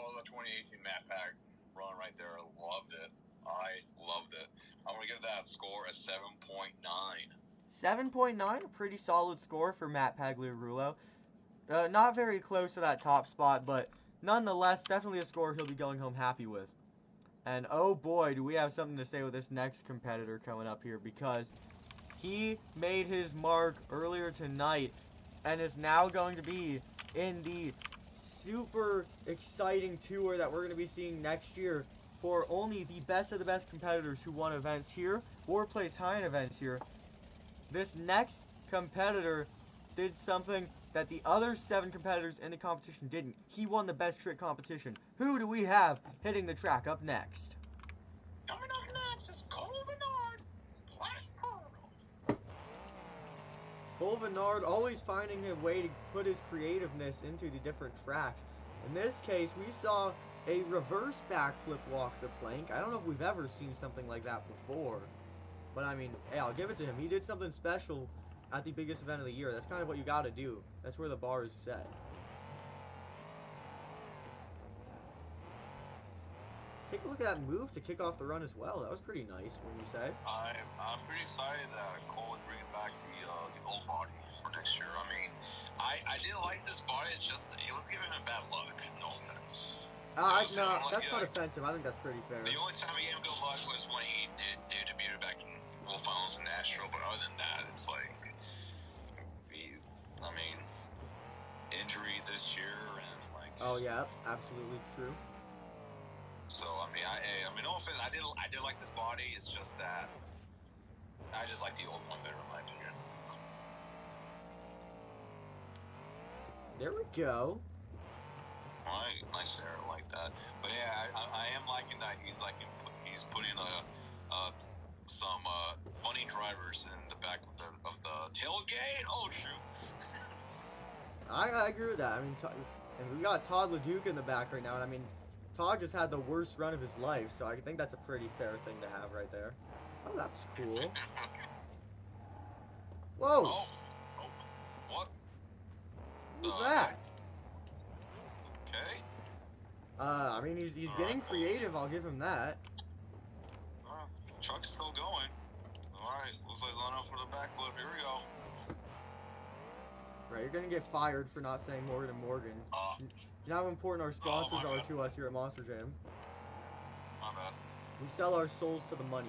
was a 2018 Matt Pack run right there. Loved it. I loved it. I'm going to give that score a 7.9. 7.9, a pretty solid score for Matt Pagliarulo. Not very close to that top spot, but nonetheless, definitely a score he'll be going home happy with. And oh boy, do we have something to say with this next competitor coming up here, because he made his mark earlier tonight and is now going to be in the super exciting tour that we're going to be seeing next year for only the best of the best competitors who won events here or placed high in events here. This next competitor did something that the other 7 competitors in the competition didn't. He won the best trick competition. Who do we have hitting the track up next? Coming up next is Cole Bernard, Black Pearl. Cole Bernard always finding a way to put his creativeness into the different tracks. In this case, we saw a reverse backflip walk the plank. I don't know if we've ever seen something like that before. But I mean, hey, I'll give it to him. He did something special at the biggest event of the year. That's kind of what you got to do. That's where the bar is set. Take a look at that move to kick off the run as well. That was pretty nice, wouldn't you say? I'm pretty excited that Cole is bringing back the old body for next year. I mean, I didn't like this body. It's just it was giving him bad luck. No offense. No, that's not offensive. I think that's pretty fair. The only time he gave him good luck was when he did debut back in World Finals in Nashville. But other than that, it's like, I mean, injury this year and like. Oh yeah, that's absolutely true. So I mean, no offense. I did like this body. It's just that I just like the old one better in my opinion. There we go. Right, nice there, like that. But yeah, I am liking that he's putting some funny drivers in the back of the tailgate. Oh shoot. I agree with that. I mean, and we got Todd LeDuc in the back right now, and I mean, Todd just had the worst run of his life, so I think that's a pretty fair thing to have right there. Oh, that's cool. Whoa! Oh, what? Who's that? Okay. I mean, he's getting creative. I'll give him that. Truck's still going. All right, looks like line up for the backflip. Here we go. Right, you're gonna get fired for not saying Morgan & Morgan. You know how important our sponsors are to us here at Monster Jam. My bad. We sell our souls to the money.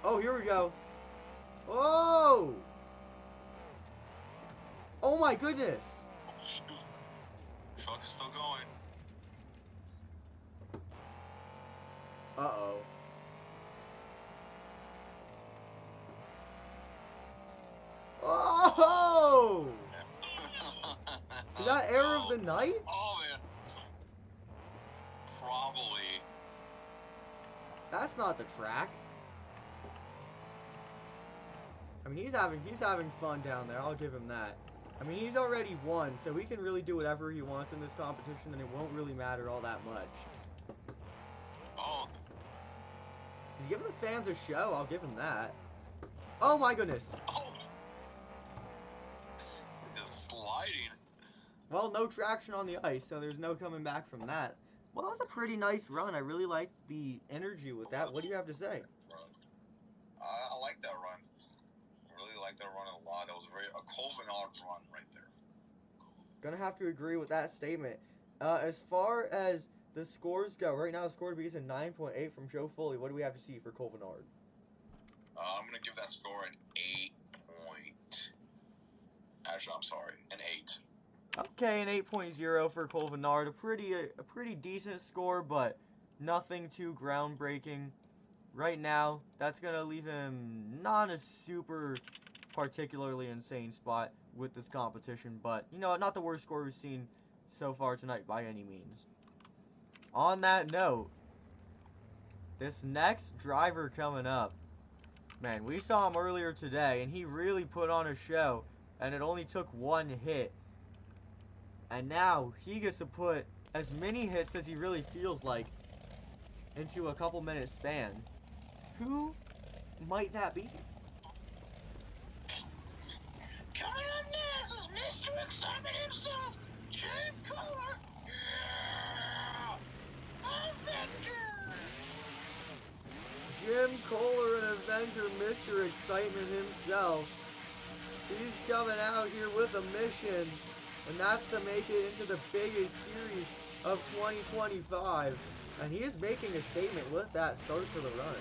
Oh, here we go. Oh! Oh my goodness! Oh, shoot. Truck is still going. Uh-oh. Oh! Is that error of the night? Oh man. Probably. That's not the track. I mean, he's having fun down there. I'll give him that. I mean, he's already won, so he can really do whatever he wants in this competition, and it won't really matter all that much. Oh. He's giving the fans a show, I'll give him that. Oh my goodness. Oh. Just sliding. Well, no traction on the ice, so there's no coming back from that. Well, that was a pretty nice run. I really liked the energy with that. What do you have to say? I like that run. I really like that run a lot. That was a Colvinard run right there. Gonna have to agree with that statement. As far as the scores go, right now the score is a 9.8 from Joe Foley. What do we have to see for Colvinard? I'm gonna give that score an 8 point. Actually, I'm sorry, an 8. Okay, an 8.0 for Colvinard. A pretty decent score, but nothing too groundbreaking. Right now, that's gonna leave him not a super particularly insane spot with this competition, but you know, not the worst score we've seen so far tonight by any means. On that note, this next driver coming up, man, we saw him earlier today, and he really put on a show, and it only took one hit. And now he gets to put as many hits as he really feels like into a couple minute span. Who might that be? Coming up next is Mr. Excitement himself, Jim Kohler. Avenger. Jim Kohler, an Avenger, Mr. Excitement himself. He's coming out here with a mission, and that's to make it into the biggest series of 2025. And he is making a statement with that start to the run.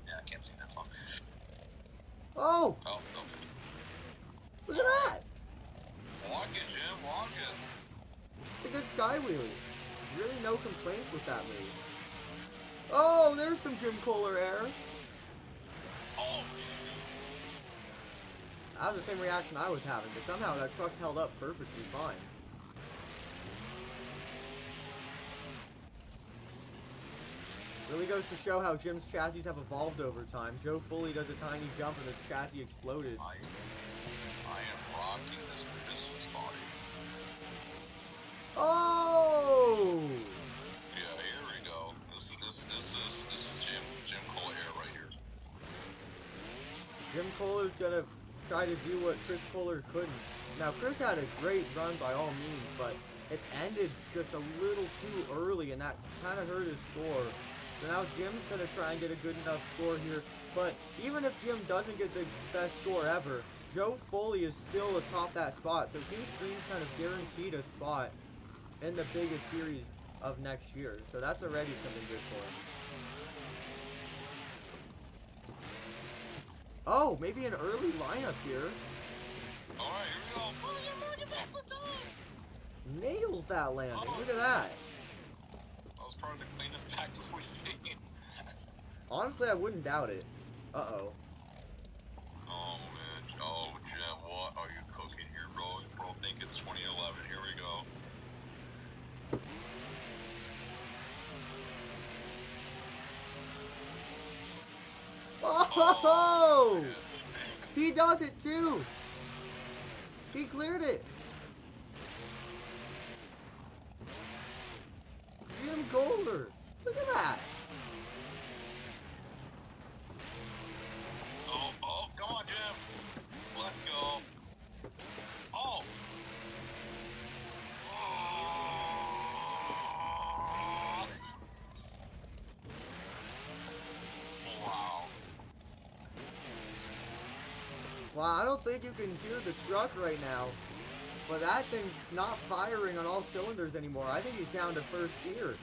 Yeah, I can't sing that song. Oh! Oh, okay. Look at that! Walk it, Jim, walk it. It's a good sky wheelie. Really no complaints with that move. Oh, there's some Jim Kohler air. Oh, That was the same reaction I was having, but somehow that truck held up perfectly fine. Really goes to show how Jim's chassis have evolved over time. Joe Foley does a tiny jump and the chassis exploded. I am rocking this body. Oh! Yeah, here we go. This is Jim Cole air right here. Jim Kohler's gonna try to do what Chris Kohler couldn't. Now, Chris had a great run by all means, but it ended just a little too early, and that kind of hurt his score. So now Jim's going to try and get a good enough score here. But even if Jim doesn't get the best score ever, Joe Foley is still atop that spot. So Team Scream's kind of guaranteed a spot in the biggest series of next year. So that's already something good for him. Oh, maybe an early lineup here. Alright, here we go. Nails that landing. Look at that. That was probably the cleanest back we've seen. Honestly, I wouldn't doubt it. Uh-oh. Oh, man. Oh, Jim, what are you cooking here, bro? Bro, think it's 2011. Here we go. Oh! Man. He does it too! He cleared it! Jim Kohler! Look at that! Oh, come on, Jim. Let's go. Oh! Wow. Wow, I don't think you can hear the truck right now, but that thing's not firing on all cylinders anymore. I think he's down to first gear.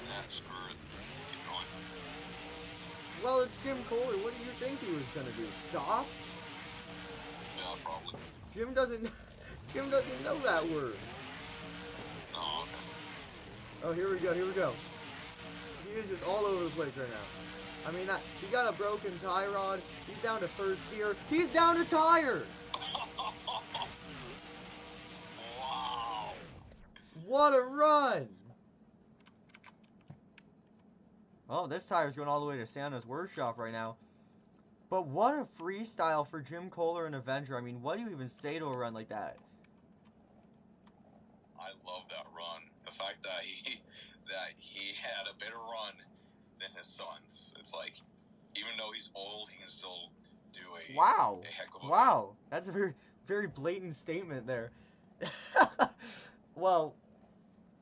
That's screwed. Keep going. Well, it's Jim Kohler. What do you think he was gonna do? Stop? Yeah, probably. Jim doesn't know that word. Oh, okay. Oh, here we go, here we go. He is just all over the place right now. I mean, he got a broken tie rod. He's down to first gear. He's down to tire! What a run! Oh, this tire's going all the way to Santa's workshop right now. But what a freestyle for Jim Kohler and Avenger. I mean, what do you even say to a run like that? I love that run. The fact that he had a better run than his sons. It's like, even though he's old, he can still do a heck of a wow. That's a very, very blatant statement there. Well,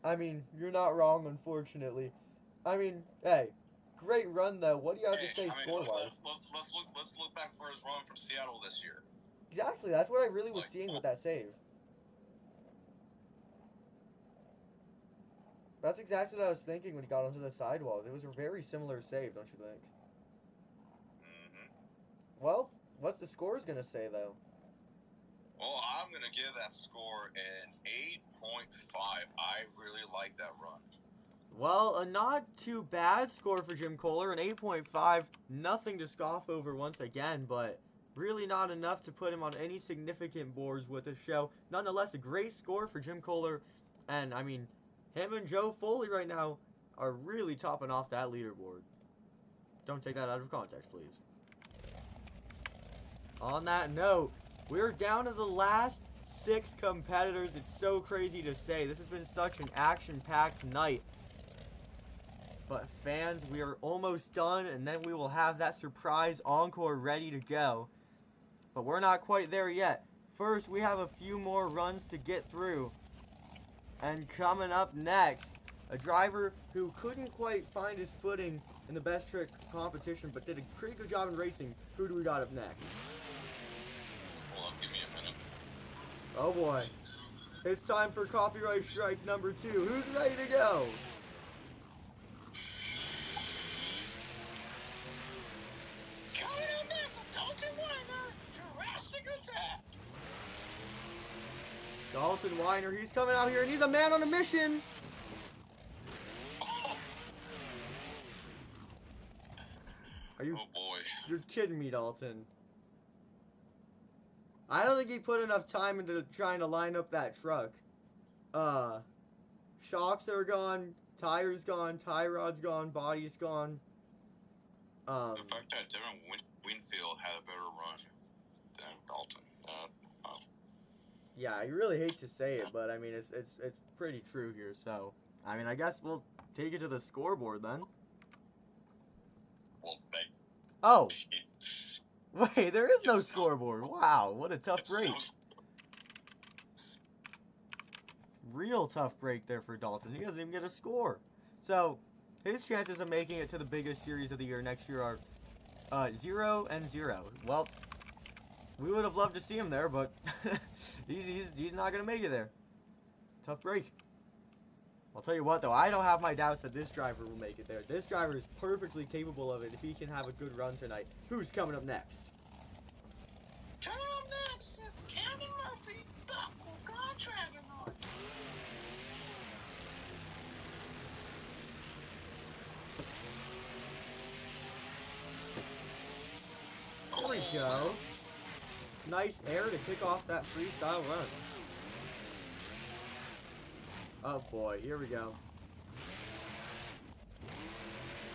I mean, you're not wrong, unfortunately. I mean, hey, great run though. What do you have to say score-wise? Let's look back for his run from Seattle this year. Exactly. That's what I really was seeing with that save. That's exactly what I was thinking when he got onto the sidewalls. It was a very similar save, don't you think? Mm-hmm. Well, what's the scores gonna say though? Well, I'm gonna give that score an 8.5. I really like that run. Well, a not too bad score for Jim Kohler, an 8.5. Nothing to scoff over once again, but really not enough to put him on any significant boards with the show. Nonetheless, a great score for Jim Kohler, and I mean, him and Joe Foley right now are really topping off that leaderboard. Don't take that out of context, please. On that note, we're down to the last 6 competitors. It's so crazy to say. This has been such an action-packed night. But fans, we are almost done, and then we will have that surprise encore ready to go. But we're not quite there yet. First, we have a few more runs to get through. And coming up next, a driver who couldn't quite find his footing in the best trick competition, but did a pretty good job in racing. Who do we got up next? Hold on, give me a minute. Oh boy. It's time for copyright strike number 2. Who's ready to go? Coming up next, Dalton Weiner, Jurassic Attack. Dalton Weiner, he's coming out here and he's a man on a mission. Are you? Oh boy. You're kidding me, Dalton. I don't think he put enough time into trying to line up that truck. Shocks are gone, tires gone, tie rod's gone, body's gone. The fact that Devin Winfield had a better run than Dalton. Yeah, I really hate to say it, but I mean it's pretty true here. So I mean I guess we'll take it to the scoreboard then. Well, Oh. Wait, there is no scoreboard. Wow, what a tough break. Real tough break there for Dalton. He doesn't even get a score. So, his chances of making it to the biggest series of the year next year are 0 and 0. Well, we would have loved to see him there, but he's not going to make it there. Tough break. I'll tell you what, though, I don't have my doubts that this driver will make it there. This driver is perfectly capable of it if he can have a good run tonight. Who's coming up next? Coming up next, it's Camden Murphy, Buckle Contragonaut. There we go. Nice air to kick off that freestyle run. Oh boy, here we go.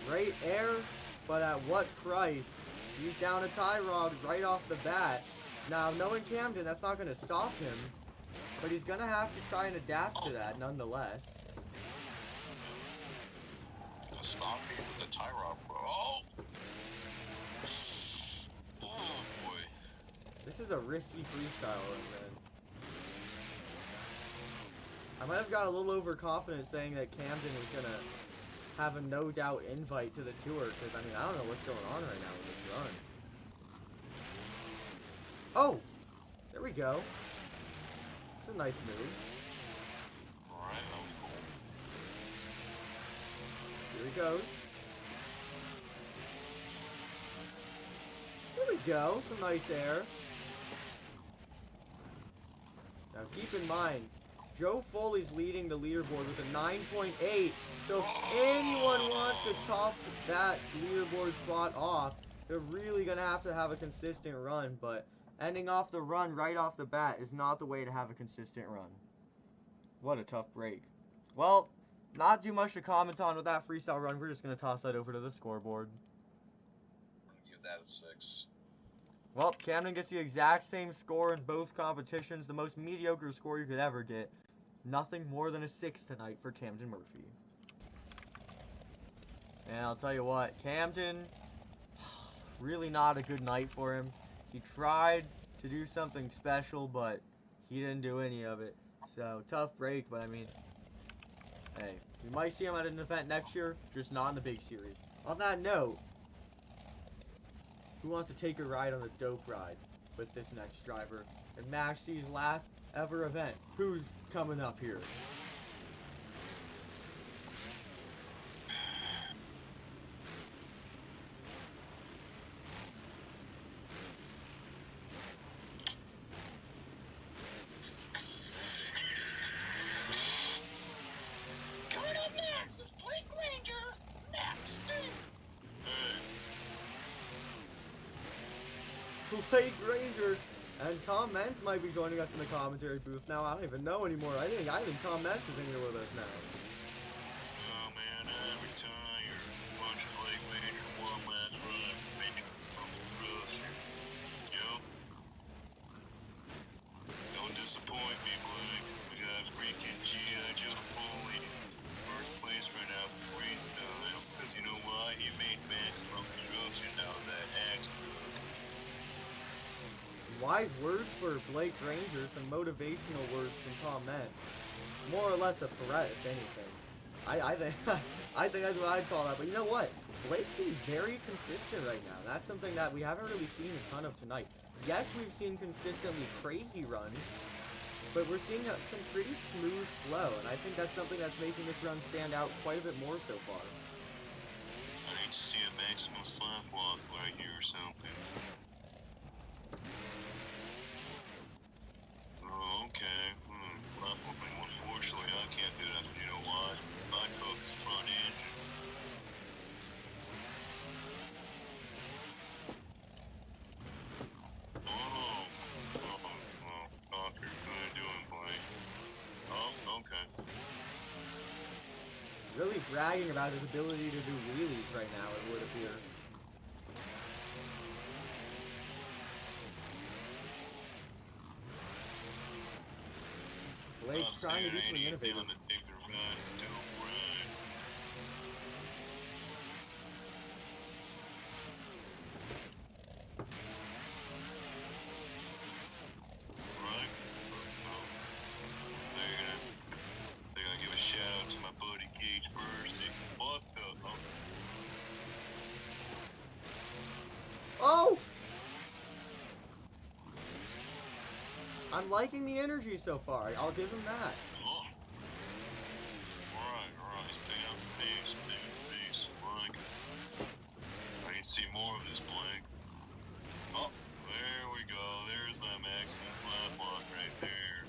Great air, but at what price? He's down a tie rod right off the bat. Now, knowing Camden, that's not going to stop him, but he's going to have to try and adapt to that nonetheless. Stop me with the tie rod, bro. Oh! Oh boy. This is a risky freestyle run, man. I might have got a little overconfident saying that Camden was going to have a no-doubt invite to the tour, because, I mean, I don't know what's going on right now with this run. Oh! There we go. It's a nice move. Alright, that was cool. Here he goes. There we go. Some nice air. Now keep in mind, Joe Foley's leading the leaderboard with a 9.8. So if anyone wants to top that leaderboard spot off, they're really going to have a consistent run. But ending off the run right off the bat is not the way to have a consistent run. What a tough break. Well, not too much to comment on with that freestyle run. We're just going to toss that over to the scoreboard. Give that a 6. Well, Camden gets the exact same score in both competitions. The most mediocre score you could ever get. Nothing more than a 6 tonight for Camden Murphy. And I'll tell you what, Camden, really not a good night for him. He tried to do something special, but he didn't do any of it. So, tough break, but I mean, hey, we might see him at an event next year, just not in the big series. On that note, who wants to take a ride on the dope ride with this next driver? And Max C's last ever event. Who's coming up here? Coming up next is Blake Ranger, Max D. Blake Ranger and Tom Mentz might be joining us in the commentary booth now. I don't even know anymore. I think Tom Mentz is in here with us now. Oh man, I retired. Bunch of Blake Ranger, one last run. Making from the roster. Yep. Don't disappoint me, Blake. We got freaking G.I. Joe Foley. First place right now for Freestyle. Because you know why? He made Max from construction out of that axe truck. Wise words for Blake Ranger, some motivational words from Tom Mentz. More or less a threat, if anything. I think I think that's what I'd call that. But you know what? Blake's been very consistent right now. That's something that we haven't really seen a ton of tonight. Yes, we've seen consistently crazy runs, but we're seeing some pretty smooth flow, and I think that's something that's making this run stand out quite a bit more so far. I need to see a maximum slap walk right here or something. Oh, okay. Unfortunately, I can't do that. You know why? My cook is front engine. Conquer. What are you doing, Blake? Oh, okay. Really bragging about his ability to do wheelies right now, it would appear. Blake's trying to do something innovative. Oh! I'm liking the energy so far. I'll give him that. Right. Peace. Like, I need to see more of this, Blake. Oh, there we go. There's my maximum slap walk right there.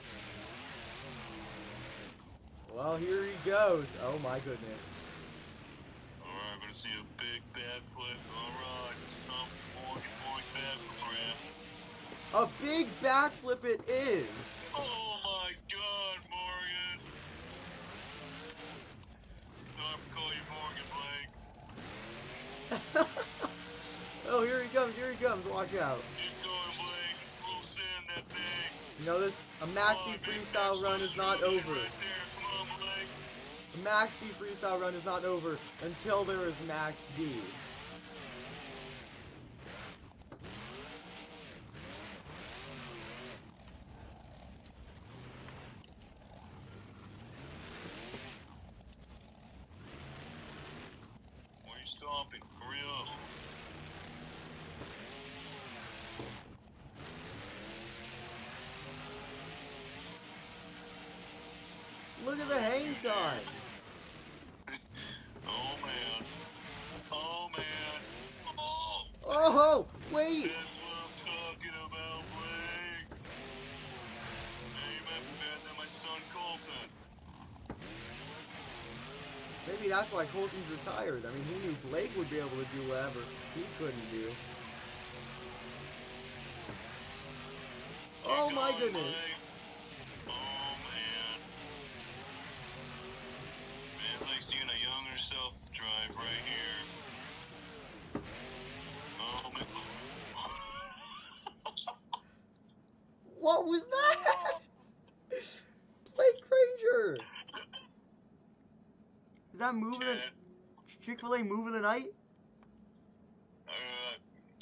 Well, here he goes. Oh my goodness. Alright, I'm gonna see a big backflip. Alright, stop boing backflip ramp. A big backflip it is. Oh my god, Morgan. Time to call you Morgan, Blake. Oh, here he comes, watch out. Keep going, Blake. We'll send that thing. You know this, a Max D freestyle run is not over. Right there. Come on, Blake. The Max D freestyle run is not over until there is Max D. Why are you stopping? Hurry up. Look at the hang time. Oh man. Oh man. Oh. Oh, wait. That's what I'm talking about, Blake. Hey, you might be better than my son Colton. Maybe that's why Colton's retired. I mean, he knew Blake would be able to do whatever he couldn't do. Oh my goodness. Blake. Oh man. yourself drive right here. Oh, man. What was that? Blake Granger! Is that moving? Chick-fil-A moving the night? I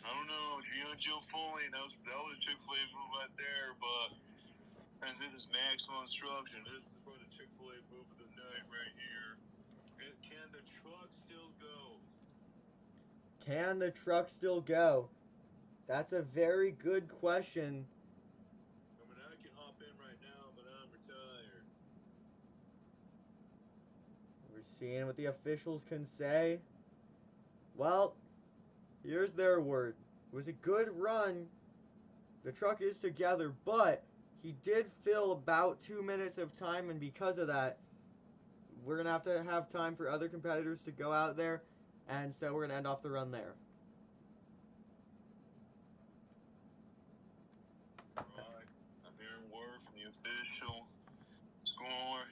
don't know. Joe Foley, that was Chick-fil-A move right there, but as it is maximum instruction, this is for the Chick-fil-A move of the night right here. Can the truck still go? Can the truck still go? That's a very good question. I mean, I can hop in right now, but I'm retired. We're seeing what the officials can say. Well, here's their word. It was a good run. The truck is together, but he did fill about 2 minutes of time, and because of that, we're going to have time for other competitors to go out there, and so we're going to end off the run there. Alright, I'm hearing word from the official score.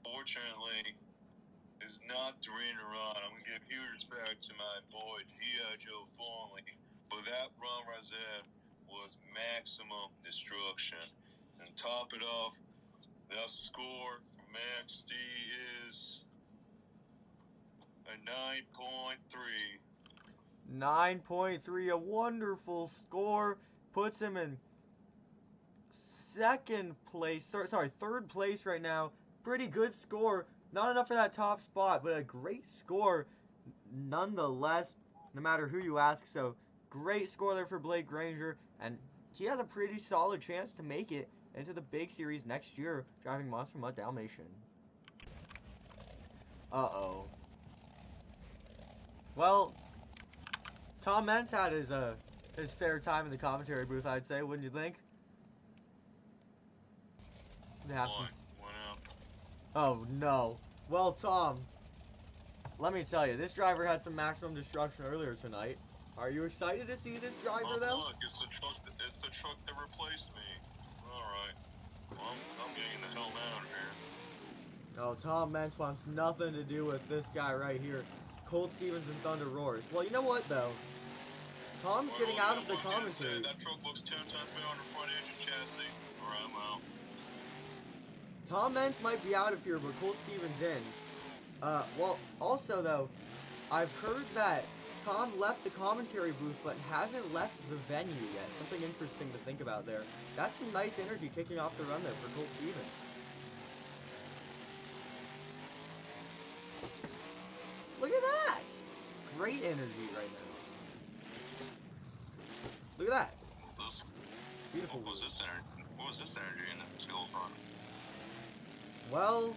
Fortunately, it's not the arena run. I'm going to give huge respect to my boy, G.I. Joe Foley. But that run right there was maximum destruction. And top it off, that score for Max D is a 9.3. 9.3, a wonderful score. Puts him in third place right now. Pretty good score. Not enough for that top spot, but a great score nonetheless, no matter who you ask. So, great score there for Blake Granger, and he has a pretty solid chance to make it into the big series next year, driving Monster Mutt Dalmatian. Uh-oh. Well, Tom Mentz had his fair time in the commentary booth, I'd say, wouldn't you think? Went out. Oh, no. Well, Tom, let me tell you, this driver had some maximum destruction earlier tonight. Are you excited to see this driver, though? Look, it's the truck that replaced me. Alright. Well, I'm getting the hell out of here. Oh, Tom Mentz wants nothing to do with this guy right here. Colt Stevens and Thunder Roars. Well, you know what, though? Tom's getting out of the commentary. That truck looks 10 times better on the front engine chassis. Alright, I'm out. Tom Mentz might be out of here, but Colt Stevens in. Well, also, though, I've heard that Tom left the commentary booth, but hasn't left the venue yet. Something interesting to think about there. That's some nice energy kicking off the run there for Colt Stevens. Look at that! Great energy right now. Look at that. Beautiful. What was this energy in the skill front? Well,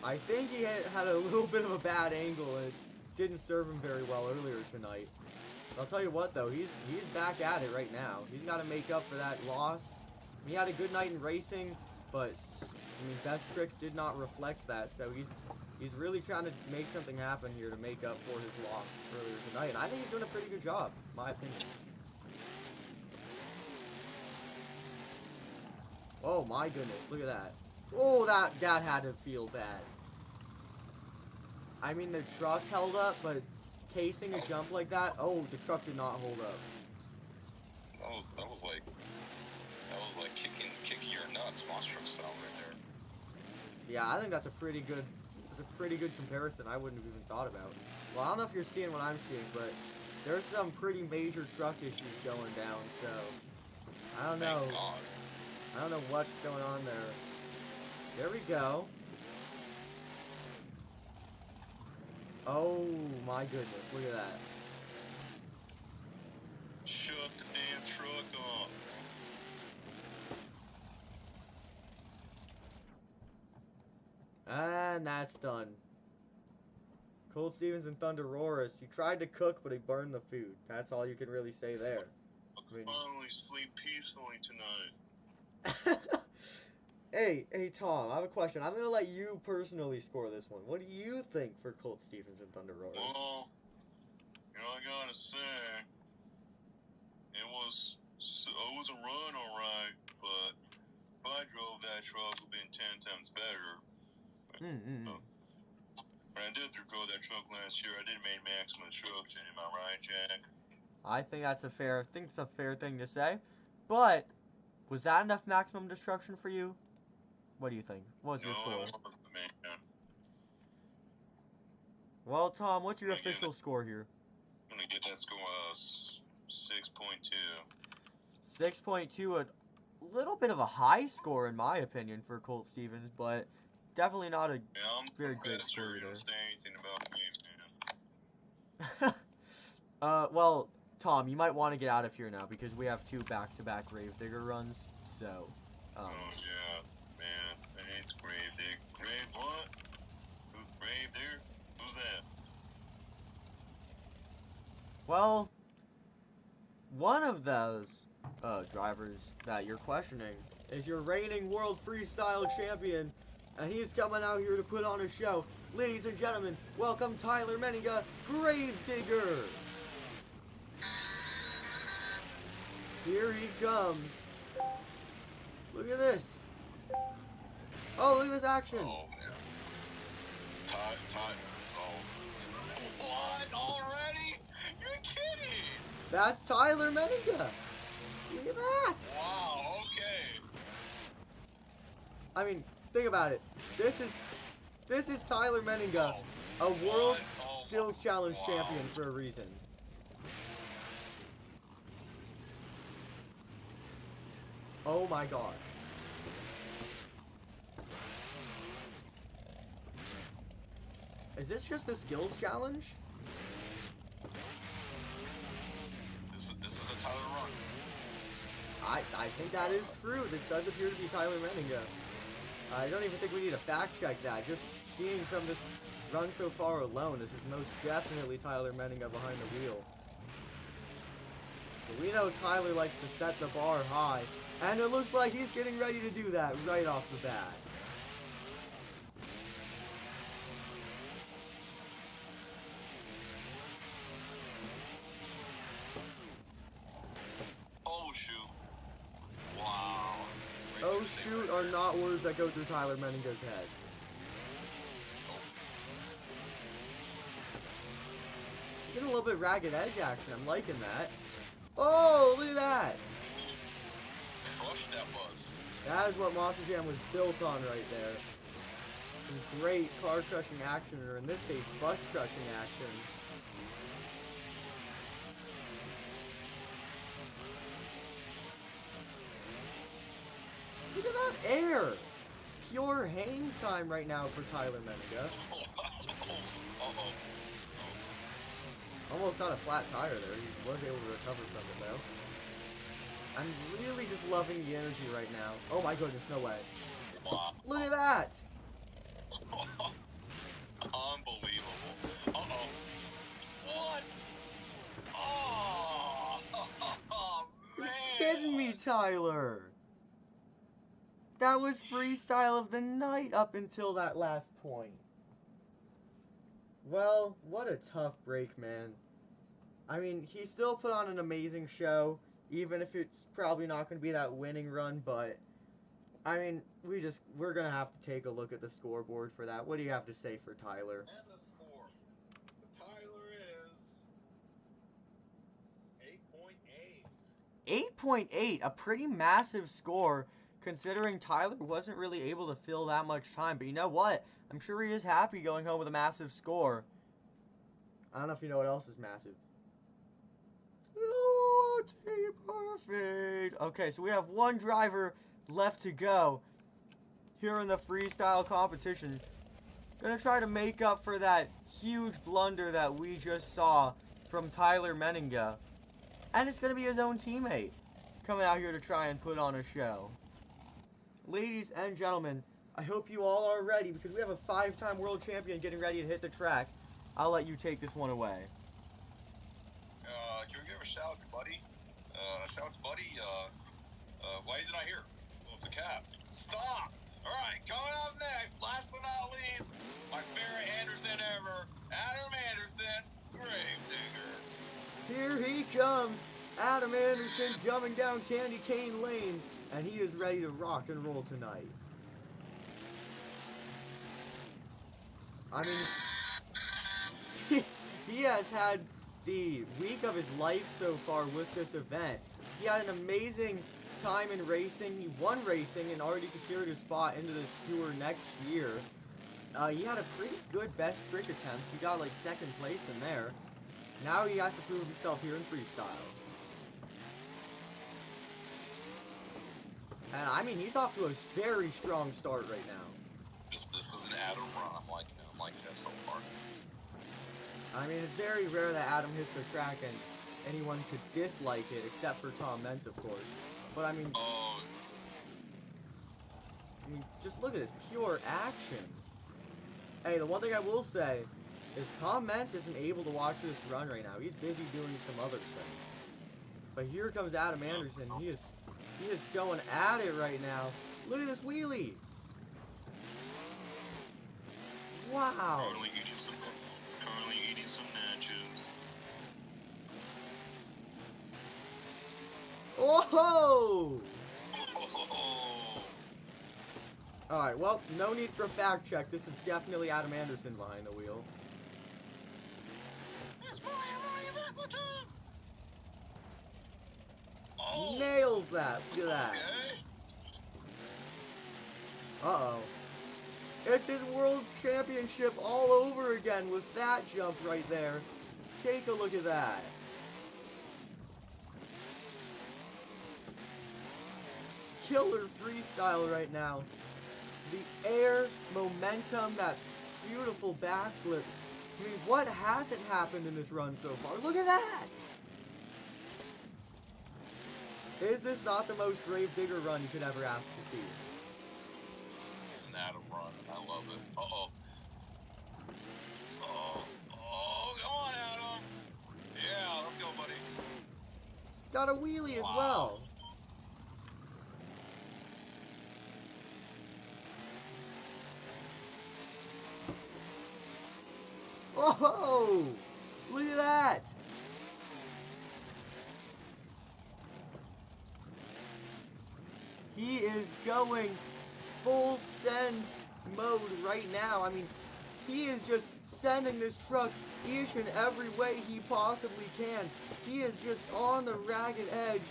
I think he had a little bit of a bad angle and it didn't serve him very well earlier tonight. I'll tell you what, though, he's back at it right now. He's got to make up for that loss. He had a good night in racing, but I mean, Best Trick did not reflect that, so he's really trying to make something happen here to make up for his loss earlier tonight, and I think he's doing a pretty good job, in my opinion. Oh my goodness, look at that. Oh, that had to feel bad. I mean, the truck held up, but casing a jump like that, oh, the truck did not hold up. That was like kicking your nuts, monster truck style right there. Yeah, I think that's a pretty good comparison I wouldn't have even thought about. Well, I don't know if you're seeing what I'm seeing, but there's some pretty major truck issues going down, so I don't know. Thank God. I don't know what's going on there. There we go. Oh my goodness, look at that. Shut the damn truck off. And that's done. Colt Stevens and Thunder Roars. He tried to cook, but he burned the food. That's all you can really say there. I mean, finally sleep peacefully tonight. Hey, Tom, I have a question. I'm going to let you personally score this one. What do you think for Colt Stevens and Thunder Roars? Well, I gotta say, it was a run alright, but if I drove that truck, it would have been 10 times better. I did record that truck last year. I did make maximum trucks, am I right, Jack? I think that's a fair thing to say. But was that enough maximum destruction for you? What do you think? What was your score? No, it wasn't, man. Well, Tom, what's your official score here? I'm gonna get that score 6.2. 6.2, a little bit of a high score in my opinion for Colt Stevens, but definitely not a very great score You don't either. say anything about me, man. Well, Tom, you might want to get out of here now because we have 2 back-to-back Gravedigger runs, so, Oh, yeah, man. I hate Gravedigger. Grave what? Who's Gravedigger? Who's that? well, one of those drivers that you're questioning is your reigning world freestyle champion, and he's coming out here to put on a show. Ladies and gentlemen, welcome Tyler Menninga, Gravedigger. Here he comes. Look at this. Oh, look at this action. Oh, man. Todd. Oh. What? Already? You're kidding. That's Tyler Menninga. Look at that. Wow, okay. I mean, think about it. This is Tyler Menninga, a world skills challenge champion for a reason. Oh my god. Is this just a skills challenge? This is a Tyler run. I think that is true. This does appear to be Tyler Menninga. I don't even think we need to fact check that. Just seeing from this run so far alone, this is most definitely Tyler Menninga behind the wheel. But we know Tyler likes to set the bar high, and it looks like he's getting ready to do that right off the bat. Oh, shoot. Wow. Oh shoot are not words that go through Tyler Menninga's head. Getting a little bit ragged edge action. I'm liking that. Oh, look at that. Flush that was. That is what Monster Jam was built on right there. Some great car crushing action, or in this case, bus crushing action. Look at that air! Pure hang time right now for Tyler Menninga. Uh-oh. Almost got a flat tire there. He was able to recover from it though. I'm really just loving the energy right now. Oh my goodness, no way. Wow. Look at that! Unbelievable. Uh-oh. What? Oh, man. You're kidding me, Tyler! That was freestyle of the night up until that last point. Well, what a tough break, man. I mean, he still put on an amazing show, even if it's probably not going to be that winning run, but I mean, we're going to have to take a look at the scoreboard for that. What do you have to say for Tyler? And the score. The Tyler is 8.8. 8.8, a pretty massive score, considering Tyler wasn't really able to fill that much time. But you know what? I'm sure he is happy going home with a massive score. I don't know if you know what else is massive. Lordy perfect. Okay, so we have one driver left to go here in the freestyle competition. Gonna try to make up for that huge blunder that we just saw from Tyler Menninga. And it's gonna be his own teammate coming out here to try and put on a show. Ladies and gentlemen, I hope you all are ready because we have a 5-time world champion getting ready to hit the track. I'll let you take this one away. Can we give a shout to Buddy? Shout to Buddy. Why is he not here? Well, it's a cap. Stop! Alright, coming up next, last but not least, my favorite Anderson ever, Adam Anderson, Gravedigger. Here he comes, Adam Anderson jumping down Candy Cane Lane, and he is ready to rock and roll tonight. I mean, he has had the week of his life so far with this event. He had an amazing time in racing. He won racing and already secured his spot into the tour next year. He had a pretty good best trick attempt. He got like second place in there. Now he has to prove himself here in freestyle. And I mean, he's off to a very strong start right now. This is an Adam run. I'm liking that so far. I mean, it's very rare that Adam hits the track and anyone could dislike it, except for Tom Mentz, of course. But I mean, just look at this pure action. Hey, the one thing I will say is Tom Mentz isn't able to watch this run right now. He's busy doing some other things. But here comes Adam Anderson. He is going at it right now. Look at this wheelie. Wow. Currently eating some nachos. Oh! Alright, well, no need for a fact check. This is definitely Adam Anderson behind the wheel. Oh. Nails that. Look at that. Uh-oh. It's his world championship all over again with that jump right there. Take a look at that. Killer freestyle right now. The air, momentum, that beautiful backflip. I mean, what hasn't happened in this run so far? Look at that! Is this not the most Gravedigger run you could ever ask to see? It's an Adam run. I love it. Uh-oh. Oh, come on, Adam. Yeah, let's go, buddy. Got a wheelie as well. Oh, look at that. He is going full send mode right now. I mean, he is just sending this truck each and every way he possibly can. He is just on the ragged edge,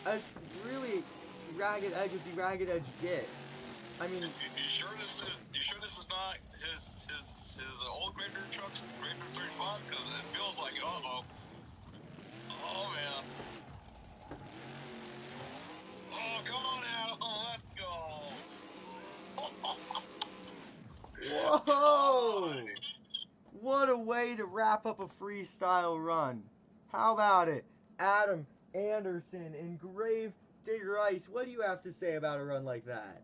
as really ragged edge as the ragged edge gets. I mean, you sure this is not his old Grader truck, Grader 35? Because it feels like, uh-oh. Oh, man. Oh, come on, Adam. Let's go. Whoa! What a way to wrap up a freestyle run. How about it? Adam Anderson in Gravedigger Ice. What do you have to say about a run like that?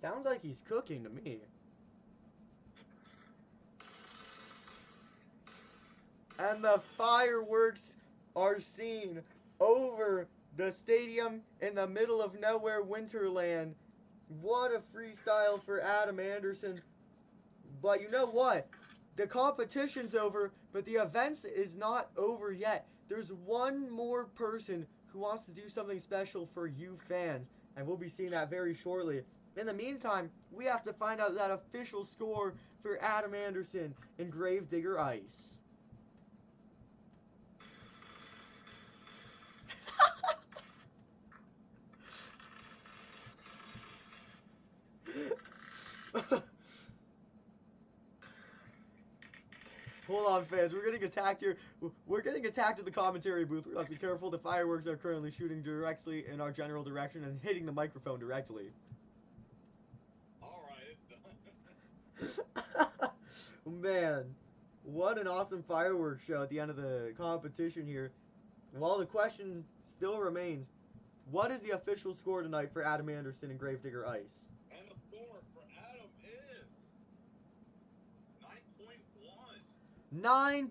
Sounds like he's cooking to me. And the fireworks are seen over the stadium in the middle of nowhere, Winterland. What a freestyle for Adam Anderson. But you know what? The competition's over, but the event is not over yet. There's one more person who wants to do something special for you fans, and we'll be seeing that very shortly. In the meantime, we have to find out that official score for Adam Anderson in Gravedigger Ice. Hold on, fans. We're getting attacked here. We're getting attacked in the commentary booth. We have to be careful. The fireworks are currently shooting directly in our general direction and hitting the microphone directly. It's done. Man, what an awesome fireworks show at the end of the competition here. Well, the question still remains, what is the official score tonight for Adam Anderson and Gravedigger Ice? And the score for Adam is 9.1.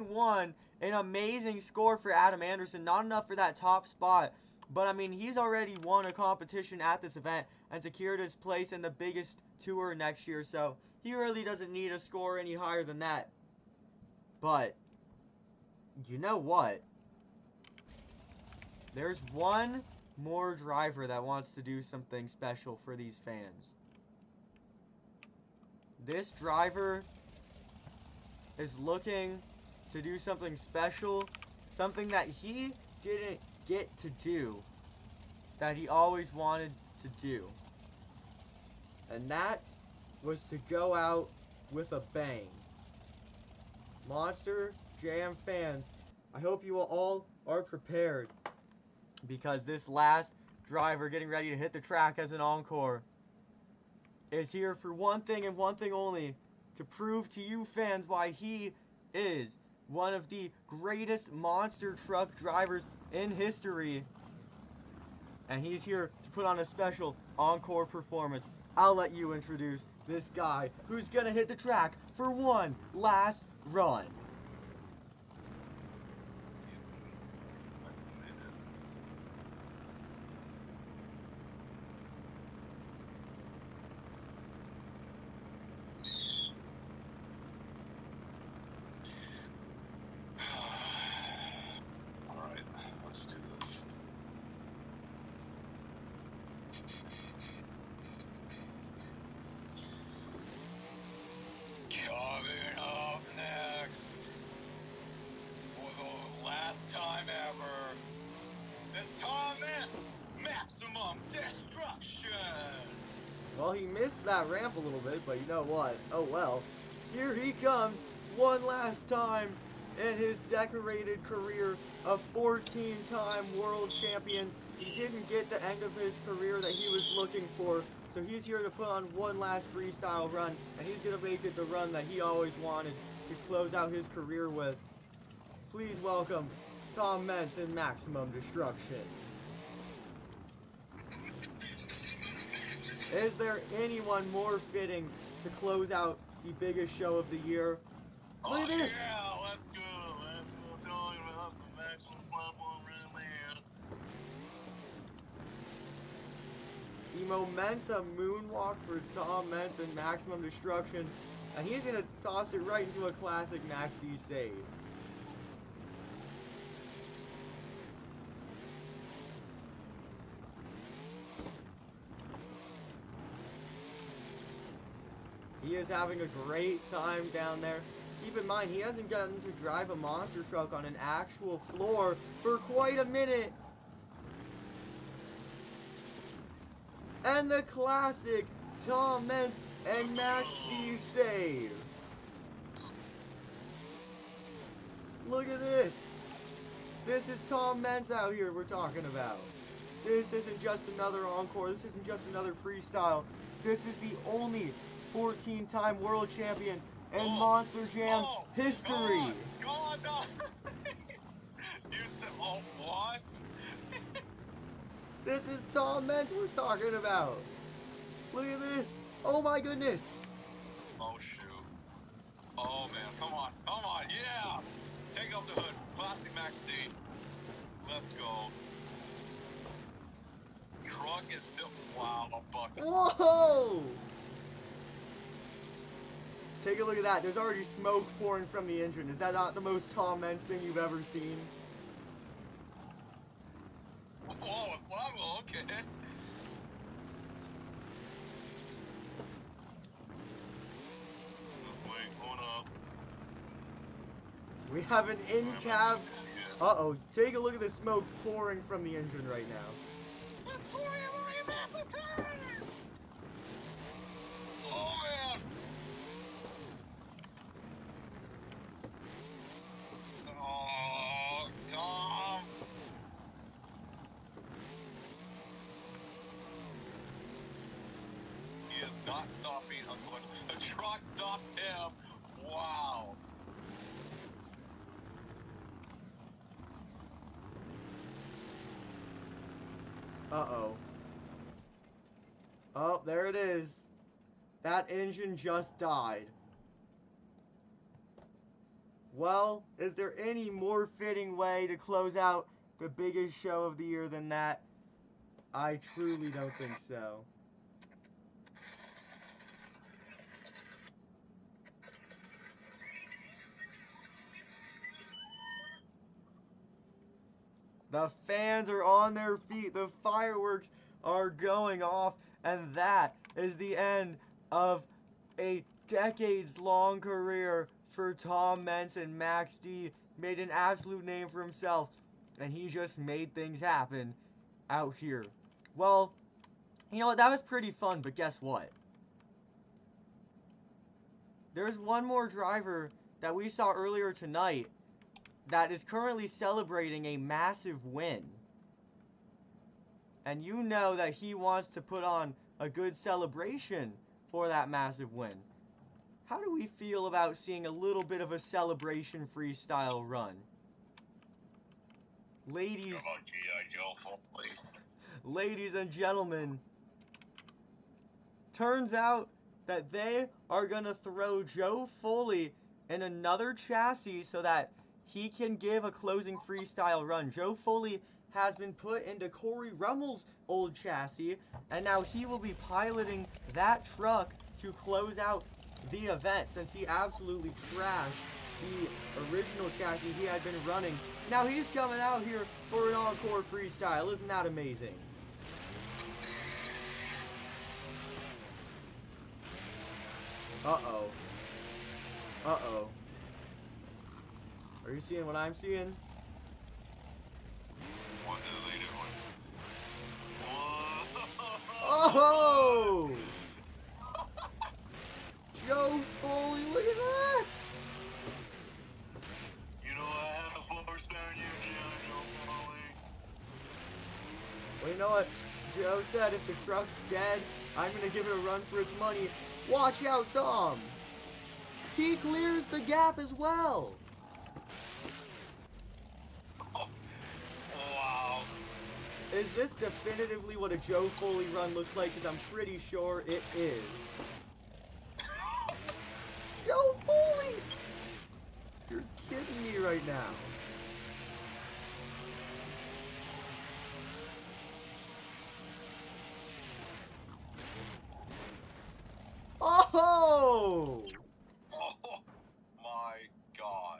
9.1, an amazing score for Adam Anderson. Not enough for that top spot, but I mean, he's already won a competition at this event and secured his place in the biggest tour next year, so he really doesn't need a score any higher than that. But, you know what? There's one more driver that wants to do something special for these fans. This driver is looking to do something special, something that he didn't get to do, that he always wanted to do. And that was to go out with a bang. Monster Jam fans, I hope you all are prepared, because this last driver getting ready to hit the track as an encore is here for one thing and one thing only, to prove to you fans why he is one of the greatest monster truck drivers in history. And he's here to put on a special encore performance. I'll let you introduce this guy who's gonna hit the track for one last run. Coming up next, for the last time ever, this comment, maximum destruction. Well, he missed that ramp a little bit, but you know what? Oh well. Here he comes, one last time in his decorated career, a 14-time world champion. He didn't get the end of his career that he was looking for, so he's here to put on one last freestyle run, and he's going to make it the run that he always wanted to close out his career with. Please welcome Tom Mentz in Maximum Destruction. Is there anyone more fitting to close out the biggest show of the year? Look at this! Yeah, let's go. Let's go talking about some maximum slap on around there. The momentum moonwalk for Tom Mentz in Maximum Destruction, and he's going to toss it right into a classic Max D save. He is having a great time down there. Keep in mind, he hasn't gotten to drive a monster truck on an actual floor for quite a minute. And the classic Tom Mentz and Max D save. Look at this. This is Tom Mentz out here we're talking about. This isn't just another encore. This isn't just another freestyle. This is the only 14-time world champion in Monster Jam history. God, no. You said, oh, what? This is Tom Mentz we're talking about. Look at this. Oh my goodness. Oh, shoot. Oh, man. Come on. Come on. Yeah. Take off the hood. Classic Max D. Let's go. Truck is still... Wow, a bucket. Whoa! Take a look at that. There's already smoke pouring from the engine. Is that not the most Tom Mentz thing you've ever seen? Oh, it's lava. Okay. Wait, hold up. We have an in-cab... Uh-oh. Take a look at the smoke pouring from the engine right now. Oh, man. Oh, Tom. He is not stopping until the truck stops him. Wow. Uh-oh. Oh, there it is. That engine just died. Well, is there any more fitting way to close out the biggest show of the year than that? I truly don't think so. The fans are on their feet. The fireworks are going off. And that is the end of a decades-long career for Tom Meents. Max D made an absolute name for himself. And he just made things happen out here. Well, you know what? That was pretty fun, but guess what? There's one more driver that we saw earlier tonight that is currently celebrating a massive win. And you know that he wants to put on a good celebration for that massive win. How do we feel about seeing a little bit of a celebration freestyle run? Ladies, ladies and gentlemen, turns out that they are going to throw Joe Foley in another chassis so that he can give a closing freestyle run. Joe Foley has been put into Corey Rummel's old chassis, and now he will be piloting that truck to close out the event since he absolutely trashed the original chassis he had been running. Now he's coming out here for an encore freestyle. Isn't that amazing? Uh-oh. Uh-oh. Are you seeing what I'm seeing? What are they doing? Oh! Joe Foley, look at that! You know I have a force down you, Joe Foley. Well, you know what? Joe said if the truck's dead, I'm gonna give it a run for its money. Watch out, Tom! He clears the gap as well! Oh, wow. Is this definitively what a Joe Foley run looks like? Because I'm pretty sure it is. Joe Foley! You're kidding me right now. Oh! Oh my God.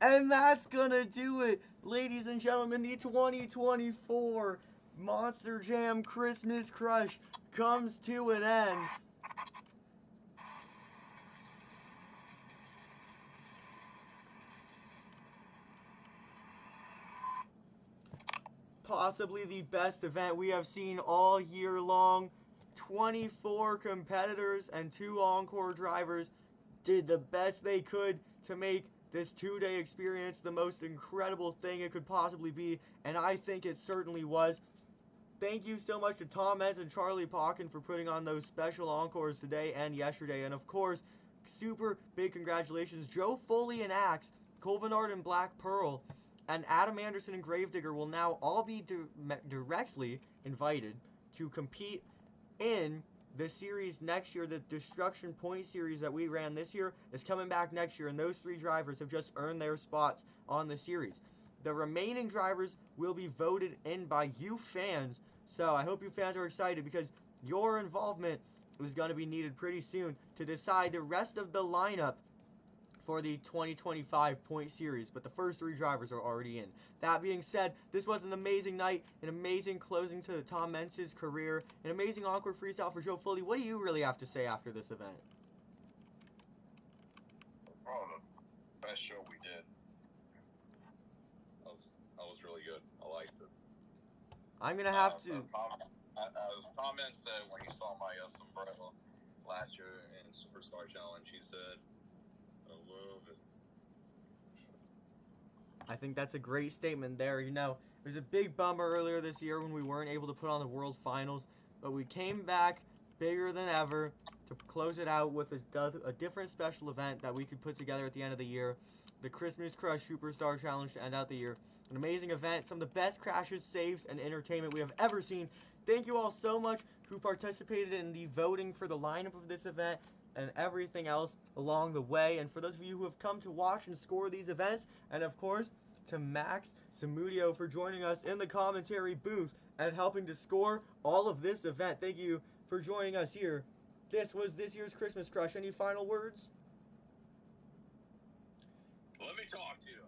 And that's gonna do it, ladies and gentlemen. The 2024 Monster Jam Christmas Crush comes to an end. Possibly the best event we have seen all year long. 24 competitors and 2 encore drivers did the best they could to make this 2-day experience the most incredible thing it could possibly be, and I think it certainly was. Thank you so much to Tom Meents and Charlie Pauken for putting on those special encores today and yesterday, and of course, super big congratulations, Joe Foley and Axe, Colvinard and Black Pearl, and Adam Anderson and Gravedigger will now all be directly invited to compete in the series next year. The Destruction Point series that we ran this year is coming back next year, and those 3 drivers have just earned their spots on the series. The remaining drivers will be voted in by you fans, so I hope you fans are excited because your involvement is going to be needed pretty soon to decide the rest of the lineup for the 2025 point series, but the first 3 drivers are already in. That being said, this was an amazing night, an amazing closing to Tom Meents' career, an amazing encore freestyle for Joe Foley. What do you really have to say after this event? Oh, the best show we did. That was really good. I liked it. I'm gonna have to. As Tom Meents said when he saw my sombrero last year in Superstar Challenge, he said, I love it. I think that's a great statement there. You know, it was a big bummer earlier this year when we weren't able to put on the World Finals, but we came back bigger than ever to close it out with a different special event that we could put together at the end of the year. The Christmas Crush Superstar Challenge to end out the year. An amazing event, some of the best crashes, saves, and entertainment we have ever seen. Thank you all so much who participated in the voting for the lineup of this event and everything else along the way. And for those of you who have come to watch and score these events, and of course, to Max Samudio for joining us in the commentary booth and helping to score all of this event. Thank you for joining us here. This was this year's Christmas Crush. Any final words? Let me talk to you.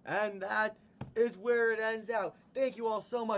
And that is where it ends out. Thank you all so much